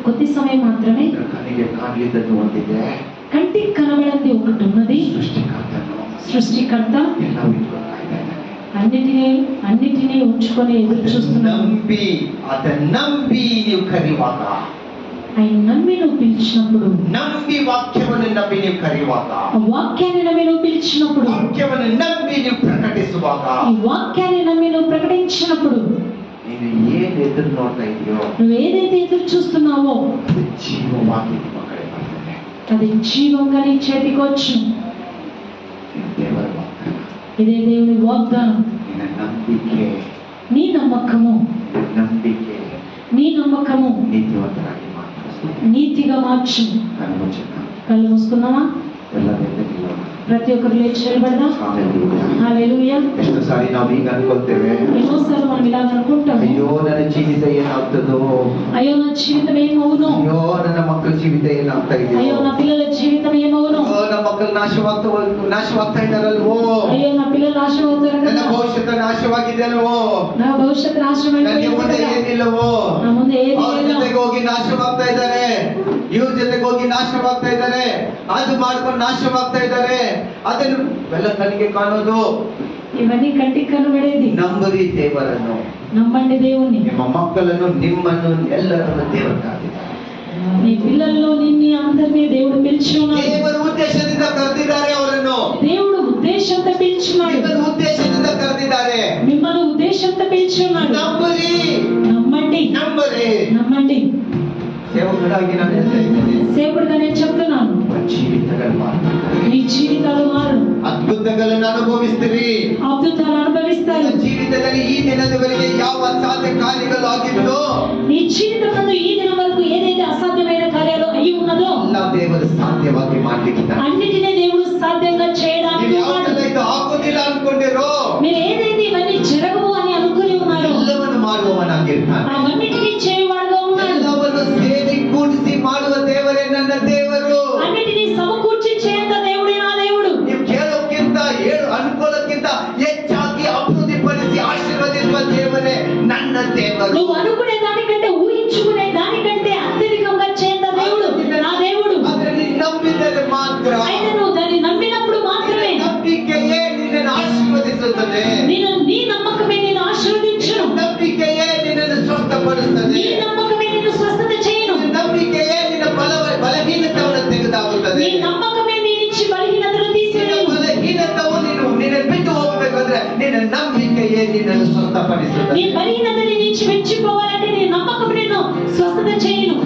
కొద్ది సమయం మాత్రమే. ಕಣ್ಣಿಗೆ ಕಾಣಲಿದ್ದದ್ದು ಒಂದಿದೆ, కంటికి కనబడింది ఒకటి ఉన్నది. ಸೃಷ್ಟಿಕರ್ತನು సృష్టికర్త ಎಲ್ಲವೂ ಇಟ್ಕೊಳ್ತಾ ಇದ್ದಾನೆ. అన్నిటినీ ఉంచుకొని ఎదురు చూస్తున్నాడు. ನಂಬಿ ನೀವು ಕರೆಯುವಾಗ, ఆయన నమ్మి నువ్వు పిలిచినప్పుడు, ನಂಬಿ ವಾಕ್ಯವನ್ನು ನಂಬಿ ನೀವು ಕರೆಯುವಾಗ, ఆ వాక్యాన్ని నమ్మి నువ్వు పిలిచినప్పుడు, ವಾಕ್ಯವನ್ನು ನಂಬಿ ನೀವು ಪ್ರಕಟಿಸುವಾಗ, ఈ వాక్యాన్ని నమ్మి నువ్వు ప్రకటించినప్పుడు, ನೀನು ಏನ್ ಎದುರು ನೋಡ್ತಾ ಇದೆಯೋ నువ్వు ఏదైతే ఎదురు చూస్తున్నావో ಅದು ಜೀವವಾಗಿ ನಿಮ್ಮ ಕಡೆ ಬರ್ತದೆ. అది జీవంగా నీ చేతికి వచ్చును. ಇದು ದೇವರ ವಾಗ್ದಾನ. ఇదే దేవుని వాగ్దానం. ನಿನ್ನ ನಂಬಿಕೆ, నీ నమ్మకము, ನಂಬಿಕೆ నీ నమ్మకము ನೀತಿವಂತರಾಗಿ ಮಾತ್ರ. నీతిగా మార్చు. ನಾನು ವಚನ కళ్ళు మూసుకుందామా? ಎಲ್ಲರಿಂದ ನಿಲ್ಲೋಣ. ప్రతి ఒక్కరు లేచి నిలబడదాం. ಹಲ್ಲೆಲೂಯಾ. హల్లెలూయా. ಎಷ್ಟು ಸಾರಿ ನಾವು ಈಗ ಅನ್ಕೊಳ್ತೇವೆ, ఎన్నోసార్లు మనం ఇలా అనుకుంటాము, ಅಯ್ಯೋ ನನ್ನ ಜೀವಿತ ಏನಾಗ್ತದೋ, అయ్యో నా జీవితం ఏమవును, ಅಯ್ಯೋ ನನ್ನ ಮಕ್ಕಳ ಜೀವಿತ ಏನಾಗ್ತಾ అయ్యో ಇದೆಯೋ, నా పిల్లల జీవితం ఏమవును, ಅಯ್ಯೋ ನಮ್ಮ ಮಕ್ಕಳು ನಾಶವಾಗ್ತಾ ಇದ್ದಾರಲ್ವೋ, అయ్యో నా పిల్లలు నాశనం అవుతారు ನನ್ನ కదా, ಭವಿಷ್ಯತ ನಾಶವಾಗಿದೆ ಅಲ್ವೋ, నా భవిష్యత్తు నాశనం ನನಗೆ ಮುಂದೆ అయిపోయింది కదా, ಏನಿಲ್ಲವೋ, నా ముందు ఏది ಅವ್ರ లేదు, ಜೊತೆಗೆ ಹೋಗಿ ನಾಶವಾಗ್ತಾ ಇದ್ದಾರೆ, ಇವ್ರ ಜೊತೆಗೆ ಹೋಗಿ ನಾಶವಾಗ್ತಾ ಇದ್ದಾರೆ, ಅದು ಮಾಡ್ಕೊಂಡು ನಾಶವಾಗ್ತಾ ಇದ್ದಾರೆ. ಅದನ್ನು ಎಲ್ಲ ಕಣ್ಣಿಗೆ ಕಾಣೋದು. ఇవన్నీ కంటికి కనబడేది. ನಂಬರಿ ದೇವರನ್ನು, నమ్మండి దేవుణ్ణి. ನಿಮ್ಮ ಮಕ್ಕಳನ್ನು, ನಿಮ್ಮನ್ನು, ಎಲ್ಲರನ್ನು ದೇವರು ಕಾದಿದ್ದಾರೆ. నీ పిల్లల్లో నిన్ని అందరినీ దేవుడు పిలిచి ఉన్నాడు. ದೇವರ ಉದ್ದೇಶದಿಂದ ಕರೆದಿದ್ದಾರೆ ಅವರನ್ನು, దేవుడు ఉద్దేశంతో పిలిచినాడు. ನಿಮ್ಮನ್ನು ಉದ್ದೇಶದಿಂದ ಕರೆದಿದ್ದಾರೆ. సేవకుడాಗಿ ನಾನು ಹೇಳ್ತಾ ಇದ್ದೇನೆ, సేవకుడిగా నేను చెప్తున్నాను, మన జీవితాలు మారుతాయి, నీ జీవితాలు మారు, ಅದ್ಭುತಗಳನ್ನು ಅನುಭವಿಸ್ತೀರಿ. అద్భుతాలు అనుభవిస్తారు. ನಿಮ್ಮ ಜೀವಿತದಲ್ಲಿ ಈ ದಿನದವರೆಗೆ ಯಾವ ಅಸಾಧ್ಯ ಕಾರ್ಯಗಳು ಆಗಿತ್ತು, నీ జీవితంలో ఈ దినం వరకు ఏదైతే అసాధ్యమైన కార్యాలు అయి ఉన్నదో ಎಲ್ಲ ದೇವರು ಸಾಧ್ಯವಾಗಿ ಮಾಡ್ಲಿಕ್ಕಿದ್ದಾರೆ. అన్నిటినీ దేవుడు సాధ్యంగా చేయడానికి ನೀವು ఉన్నాడు. ಯಾವ್ದೆಲ್ಲ ಇದು ಆಗೋದಿಲ್ಲ ಅನ್ಕೊಂಡಿರೋ మీరు ఏదైతే ఇవన్నీ జరగవు అని అనుకుని ఉన్నారో ಎಲ್ಲವನ್ನು ಮಾಡುವವನಾಗಿರ್ತಾನೆ. అవన్నిటినీ చేయవాడుగా ఉన్నాడు. ಎಲ್ಲವನ್ನು ಸೇರಿ ಕೂಡಿಸಿ ಮಾಡುವ ದೇವರೇ ನನ್ನ ದೇವರು. అన్నిటినీ సమకూర్చి చేయంత దేవుడే నా దేవుడు. ನೀವು ಕೇಳೋಕ್ಕಿಂತ ಅನುಕೂಲಕ್ಕಿಂತ ಹೆಚ್ಚಾಗಿ ಅಭಿವೃದ್ಧಿಪಡಿಸಿ ಆಶೀರ್ವದಿಸುವ ದೇವರೇ ನನ್ನ ದೇವರು. నువ్వు అనుకునే దానికంటే ఊహించుకునే దానికంటే అత్యధికంగా చేయంత దేవుడు నా దేవుడు. ಅದರಲ್ಲಿ ನಂಬಿದರೆ ಮಾತ್ರ, అయితే నువ్వు దాన్ని నమ్మినప్పుడు మాత్రమే ನಂಬಿಕೆಯೇ ನಿನ್ನನ್ನು ಆಶೀರ್ವದಿಸುತ್ತದೆ, నీ నమ్మకమే నేను ఆశీర్వదించును, ನಂಬಿಕೆಯೇ ನಿನ್ನನ್ನು ಸ್ವಸ್ಥಪಡಿಸುತ್ತದೆ, నీ నమ్మకమే నిన్ను స్వస్థత చేయను, ನಂಬಿಕೆಯೇ ನಿನ್ನ ಬಲಹೀನತೆಯನ್ನು ತೆಗೆದುಹಾಕುತ್ತದೆ. నీ నమ్మకమే నీ నుంచి బలహీనతను ನಿನ್ನ తీసివేయను. ಬಲಹೀನತೆಯು ನಿನ್ನ ಬಿಟ್ಟು ಹೋಗಬೇಕಂದ್ರೆ ನಿನ್ನ ನಂಬಿಕೆಯೇ ನಿನ್ನನ್ನು ಸ್ವಸ್ಥಪಡಿಸುತ್ತದೆ. నీ బలహీనతని నుంచి మెచ్చిపోవాలంటే నీ నమ్మకం నిన్ను స్వస్థత చేయను.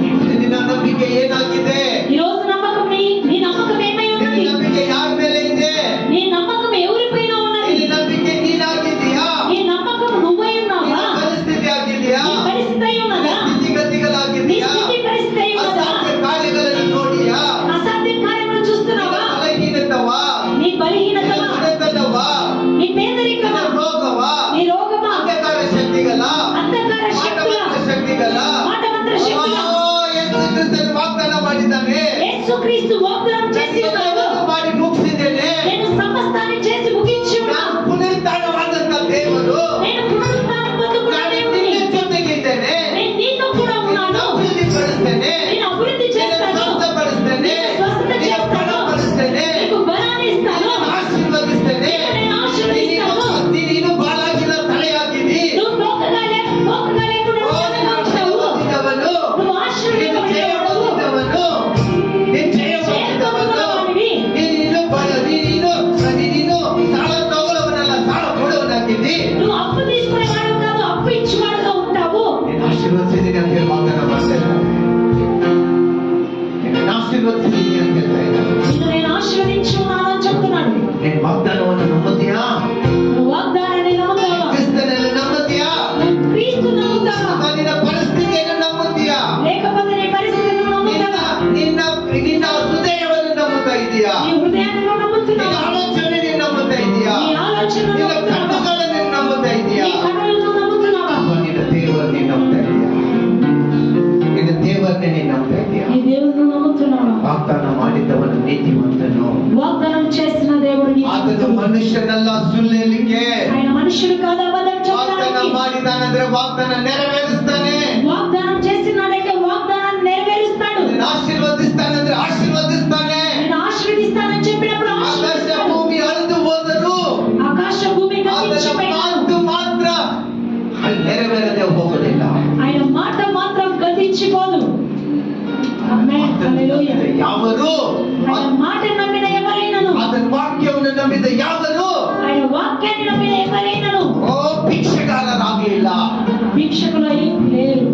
ನಿನ್ನ ನಂಬಿಕೆ ಏನಾಗಿದೆ? ఈ రోజు నమ్మకం నీ నమ్మకం ఏమై ನಿನ್ನ ఉన్నది? ನಂಬಿಕೆ ಯಾರ ಮೇಲೆ ಇದೆ? నీ నమ్మకం ఎవరిపైన ఉన్నది? ನಿನ್ನ ನಂಬಿಕೆ ನೀನಾಗಿದೆಯಾ? నీ నమ్మకం నువ్వై ఉన్నావా? ನಿನ್ನ ಪರಿಸ್ಥಿತಿ ಆಗಿದೆಯಾ? నీ పరిస్థితి అయి ఉన్నదా? నీ ಸ್ಥಿತಿಗತಿಗಳಾಗಿದೆಯಾ? స్థితి పరిస్థితి అయి ఉన్నదా? ಅಸಾಧ್ಯ ಕಾರ್ಯಗಳನ್ನು ನೋಡಿಯಾ? అసాధ్య కార్యములు చూస్తున్నావా? ಬಲಹೀನತವಾ? నీ బలహీనతవా? ಮನೆತನವಾ? నీ పేదరికమా? ರೋಗವಾ? నీ రోగమా? ಅಂಧಕಾರ ಶಕ್ತಿಗಳ? అంధకార శక్తుల? ಮಾಟಮಂತ್ರ ಶಕ್ತಿಗಳ? మాటమంత్ర శక్తుల? ಯೇಸು ಕ್ರಿಸ್ತನು ವಾಗ್ದಾನ ಮಾಡಿದ್ದಾನೆ, యేసుక్రీస్తు వాగ్దానం చేసి ఉన్నాడు, ಎಲ್ಲವನ್ನೂ ಮಾಡಿ ಮುಗಿಸಿದ್ದೇನೆ, నేను సమస్తాన్ని చేసి ముగించి ನಾನು ఉన్నాను, ಪುನರುತ್ಥಾನವಾದಂತ ದೇವರು, నేను పునరుత్థానం పొందుకున్న ನಾನು దేవుడిని, ನಿನ್ನ ಜೊತೆಗಿದ್ದೇನೆ, నేను నీతో కూడా ఉన్నాను, ಅಭಿವೃದ್ಧಿಪಡಿಸ್ತೇನೆ, నేను అభివృద్ధి చేస్తాను, ಸ್ವಸ್ಥಪಡಿಸ್ತೇನೆ, స్వస్థత ನಿನ್ನ చేస్తాను, ಬಲಪಡಿಸ್ತೇನೆ, నీకు బలాన్ని ఇస్తాను, ಆಶೀರ್ವದಿಸ್ತೇನೆ. నేను ఆశీర్వదిస్తాను. ನೀನು ಬಾಳಾಗಿಲ್ಲ, ತಲೆಯಾಗಿದಿ. నువ్వు తోకగా లేకుండా చల్లగా ఉంటావు, ಹೊಂದಿದವನು, నువ్వు ఆశీర్వదించబడేవాడు, ಹೊಂದಿದವನು, ನೀನು ಜಯ ಹೊಂದಿದವನು. ನೀನು ಸಾಲ ತಗೊಳ್ಳವನಲ್ಲ, ಸಾಲ ಕೊಡುವನಾಗಿದ್ದಿ. నువ్వు అప్పు తీసుకునేవాడు కాదు, అప్పు ఇచ్చేవాడుగా ఉంటావు. ನೀನು ಆಶೀರ್ವದಿಸಿದ್ದೀನಿ ಅಂತ ಹೇಳಿ ವಾಗ್ದಾನ ಮಾಡ್ತಾ ಇದ್ದಾರೆ. ನಿನ್ನನ್ನು ಆಶೀರ್ವದಿಸಿದ್ದೀನಿ ಅಂತ ಹೇಳ್ತಾ ಇದ್ದಾರೆ. నిన్ను నేను ఆశీర్వదించి ఉన్నాను అని చెప్తున్నాడు. ನೀನು ವಾಗ್ದಾನವನ್ನು ನಂಬುತ್ತೀಯಾ? నువ్వు వాగ్దానాన్ని నమ్ముతావా? ಕ್ರಿಸ್ತನನ್ನು ನಂಬುತ್ತೀಯಾ? నువ్వు క్రీస్తు నమ్ముతావా? ಅಥವಾ ನಿನ್ನ ಪರಿಸ್ಥಿತಿಯನ್ನು ನಂಬುತ್ತೀಯಾ? లేకపోతే నీ పరిస్థితిని నమ్ముతావా? ನಿನ್ನ ಹೃದಯವನ್ನು ನಂಬುತ್ತಾ ಇದೆಯಾ? నీ హృదయాన్ని ನಿನ್ನ నమ్ముతున్నావా? ಆಲೋಚನೆ ನೀನು ನಂಬುತ್ತಾ ಇದೆಯಾ? నీ ఆలోచనను ನಿನ್ನ నమ్ముతున్నావా? ಕಣ್ಣುಗಳನ್ನು ನಂಬುತ್ತಾ ಇದೆಯಾ? నీ కన్నులను నమ్ముతున్నావా? ಅಥವಾ ನಿನ್ನ ದೇವರನ್ನೇ ನಂಬ್ತಾ ಇದೆಯಾ? ನಿನ್ನ ದೇವರನ್ನೇ ನೀನು ನಂಬ್ತಾ ಇದೆಯಾ? నీ దేవుని నమ్ముతున్నావా? ವಾಗ್ದಾನ ಮಾಡಿದ್ದವನು ನೀತಿವಂತನು. వాగ్దానం చేసిన దేవుడు ಆತನು నీతిమంతుడు. ಮನುಷ್ಯನಲ್ಲ ಸುಳ್ಳು ಹೇಳಲಿಕ್ಕೆ. ఆయన మనుషుడు కాదు అబద్ధం ವಾಗ್ದಾನ చెప్పడానికి. ಮಾಡಿದಾನಂದ್ರೆ ವಾಗ್ದಾನ ನೆರವೇರಿಸ್ತಾನೆ. వాగ్దానం చేస్తున్నాడంటే వాగ్దానాన్ని నెరవేరుస్తాడు. ನಿನ್ನ ಆಶೀರ್ವದಿಸ್ತಾನಂದ್ರೆ ಆಶೀರ್ವದಿಸ್ತಾನೆ. నేను ఆశీర్వదిస్తానని చెప్పినప్పుడు ಆಕಾಶ ఆశీర్వదిస్తాడు. ಭೂಮಿ ಅಳಿದು ಹೋದರು, ఆకాశ భూమి ಆತನ గతించిపోయినా ಮಾತು ಮಾತ್ರ ಅಲ್ಲಿ ನೆರವೇರದೆ ಹೋಗೋದಿಲ್ಲ. ఆయన మాట మాత్రం గతించిపోదు. ఆమేన్. హల్లెలూయా. ಯಾವರು ఆయన మాట నమ్మిన ఎవరైనాను, ಆತನ ವಾಕ್ಯವನ್ನು ನಂಬಿದ ಯಾವರು ఆయన వాక్యాన్ని నమ్మిన ఎవరైనాను ಭಿಕ್ಷಗಾರರಾಗಲಿಲ್ಲ. భిక్షకులై లేరు.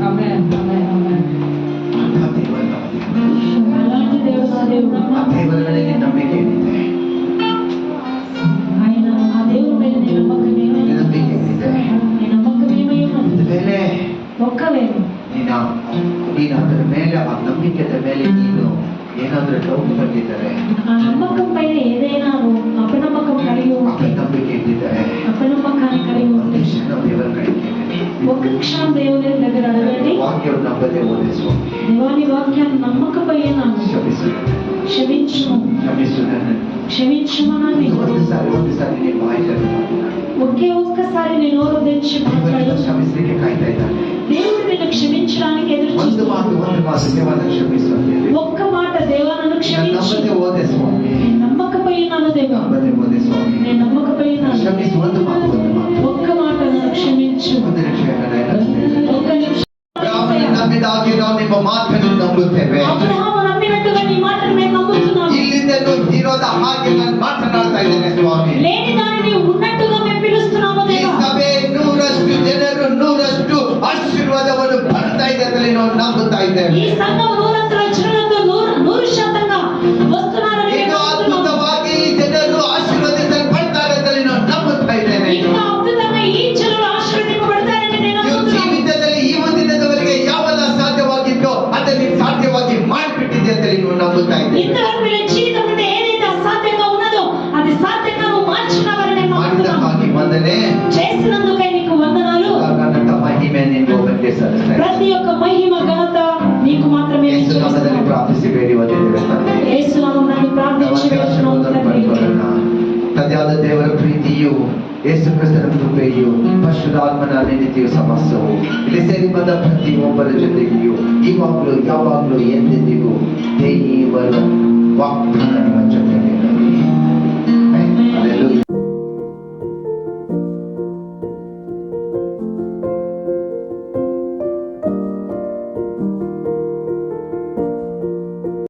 ఆమేన్. ఆమేన్. ఆమేన్. ಆ ದೇವರನ್ನ అలాంటి దేవుడు నా దేవుడు. ಆ ದೇವರಲ್ಲಿ ನಂಬಿಕೆ ಏನಿದೆ? ఆయన ఆ దేవుడి మీద నీ నమ్మకం ఏమై ఉన్నది? ನಂಬಿಕೆ ಏನಿದೆ? నీ నమ్మకం ఏమై ఉన్నది? ಒಂದು ವೇಳೆ ఒక్కవేళ ನೀನು ಅದರ ಮೇಲೆ, ಆ ನಂಬಿಕೆಯ ಮೇಲೆ ನೀನು ಏನಾದರೂ ಡೌಟ್ ಬಂದಿದ್ದಾರೆ, ఆ నమ్మకం పైన ఏదైనా అపనమ్మకం కలిగి ఉంటే, ನಂಬಿಕೆ ಇದ್ದಿದ್ದಾರೆ, అపనమ్మకాన్ని కలిగి ಒಂದು ఉంటే ಕ್ಷಣ ದೇವರ ಕಡೆಗೆ ఒక్క క్షణం దేవుని దగ్గర అడగండి. ವಾಕ್ಯವನ್ನು ನಂಬದೆ ಓದಿಸುವ దేవాని వాక్యాన్ని నమ్మకపోయినాను, ಕ್ಷಮಿಸು, క్షమించుము, ಕ್ಷಮಿಸು ನನ್ನನ್ನು. క్షమించుమని ಒಂದು ಸಾರಿ ನೀನು ಬಾಯಿಗಳನ್ನು ఒకే ఒక్కసారి నేను నోరు తెరిచి మాట్లాడు. ಕ್ಷಮಿಸಲಿಕ್ಕೆ ಕಾಯ್ತಾ ಇದ್ದಾನೆ. దేవుడు నిన్ను క్షమించడానికి ఎదురు ಒಂದು చూస్తున్నాడు. ಮಾತು ದೇವನ ಕ್ಷಮಿಸು ಅಂತ ಹೇಳಿ. ఒక్క మాట దేవా నన్ను క్షమించు. ನಂಬದೆ ಓದೆ ಸ್ವಾಮಿ, నేను నమ్మకపోయినాను దేవా, ನಂಬದೆ ಓದೆ ಸ್ವಾಮಿ, నేను నమ్మకపోయినాను. ಕ್ಷಮಿಸು. ಒಂದು ಮಾತು ఒక్క మాట నన్ను క్షమించు. ಒಂದು ನಿಮಿಷ ఒక్క నిమిషం. ನಂಬಿದಾಗೆ ನಾವು ನಿಮ್ಮ ಮಾತನ್ನು ನಂಬುತ್ತೇವೆ. అబ్రహాము నమ్మినట్టుగా నీ మాటను మేము నమ్ముతున్నాము. ಇಲ್ಲಿಂದ ಇರೋದ ಹಾಗೆ ನಾನು ಮಾತನಾಡ್ತಾ ಇದ್ದೇನೆ ಸ್ವಾಮಿ. లేని దానిని ఉన్నట్టుగా మేము పిలుస్తున్నాము ಈ దేవా. ಸಭೆ 100% ಜನರು 100% ಆಶೀರ್ವಾದ ಆಶೀರ್ವಾದವನ್ನು ಬರ್ತಾ ಇದೆ ಅಂತ ನಾವು ನಂಬುತ್ತಾ ಇದ್ದೇವೆ. ಈ ಸಂಘವು 100% ವಸ್ತುಗಳನ್ನು ಈಗ ಅದ್ಭುತವಾಗಿ ಜನರು ಆಶೀರ್ವದಿಸಲ್ಪಡ್ತಾರೆ ಅಂತ ನಾವು ನಂಬುತ್ತಾ ಇದ್ದೇವೆ. ఇంకా అద్భుతంగా ఈ ಜನರು ಆಶೀರ್ವದಿಸಲ್ಪಡ್ತಾರೆ ಅಂತ నేను ನೀವು ನಂಬುತ್ತೇನೆ. ಜೀವಿತದಲ್ಲಿ ಈ ಒಂದಿನದವರೆಗೆ ಯಾವೆಲ್ಲ ಸಾಧ್ಯವಾಗಿತ್ತೋ ಅದನ್ನು ಸಾಧ್ಯವಾಗಿ ಮಾಡಿಬಿಟ್ಟಿದೆ ಅಂತ ನೀವು ನಂಬುತ್ತಾ ಇದ್ದೇವೆ. ఇంతవరకు నీ జీవితంలో ఏదైతే అసాధ్యంగా ఉన్నదో అది సాధ్యంగా నువ్వు మార్చినవని నేను నమ్ముతున్నాను. ಮಾಡಿದ್ದಕ್ಕಾಗಿ ವಂದನೆ. చేసినందుకై నీకు వందనాలు. ಘನತ ಮಹಿಮೆ ನಿನ್ನ ಒಬ್ಬನಿಗೆ ಸಲ್ಲಿಸ್ತೇನೆ. ప్రతి ఒక్క మహిమ ఘనత నీకు మాత్రమే ಯೇಸು ನಾಮದಲ್ಲಿ ಪ್ರಾರ್ಥಿಸಿ ಬೇಡಿ ಹೊಂದಿದ್ದೇವೆ ತಂದೆ. యేసు నామమునందు ప్రార్థించి వేడుచున్నాము తండ్రి. ತಂದೆಯಾದ ದೇವರ ಪ್ರೀತಿಯು ಯೇಸು ಕ್ರಿಸ್ತನ ಕೃಪೆಯು ಪರಿಶುದ್ಧಾತ್ಮನ ಅನಿತ್ಯವು ಸಮಸ್ಯವು ಇಲ್ಲಿ ಸೇರಿ ಬಂದ ಪ್ರತಿಯೊಬ್ಬರ ಜೊತೆಗೆಯೂ ಇವಾಗಲೂ ಯಾವಾಗಲೂ ಎಂದೆಂದಿಗೂ ದೇವರ ವಾಗ್ದಾನ ನಿಮ್ಮ ಜೊತೆಗೆ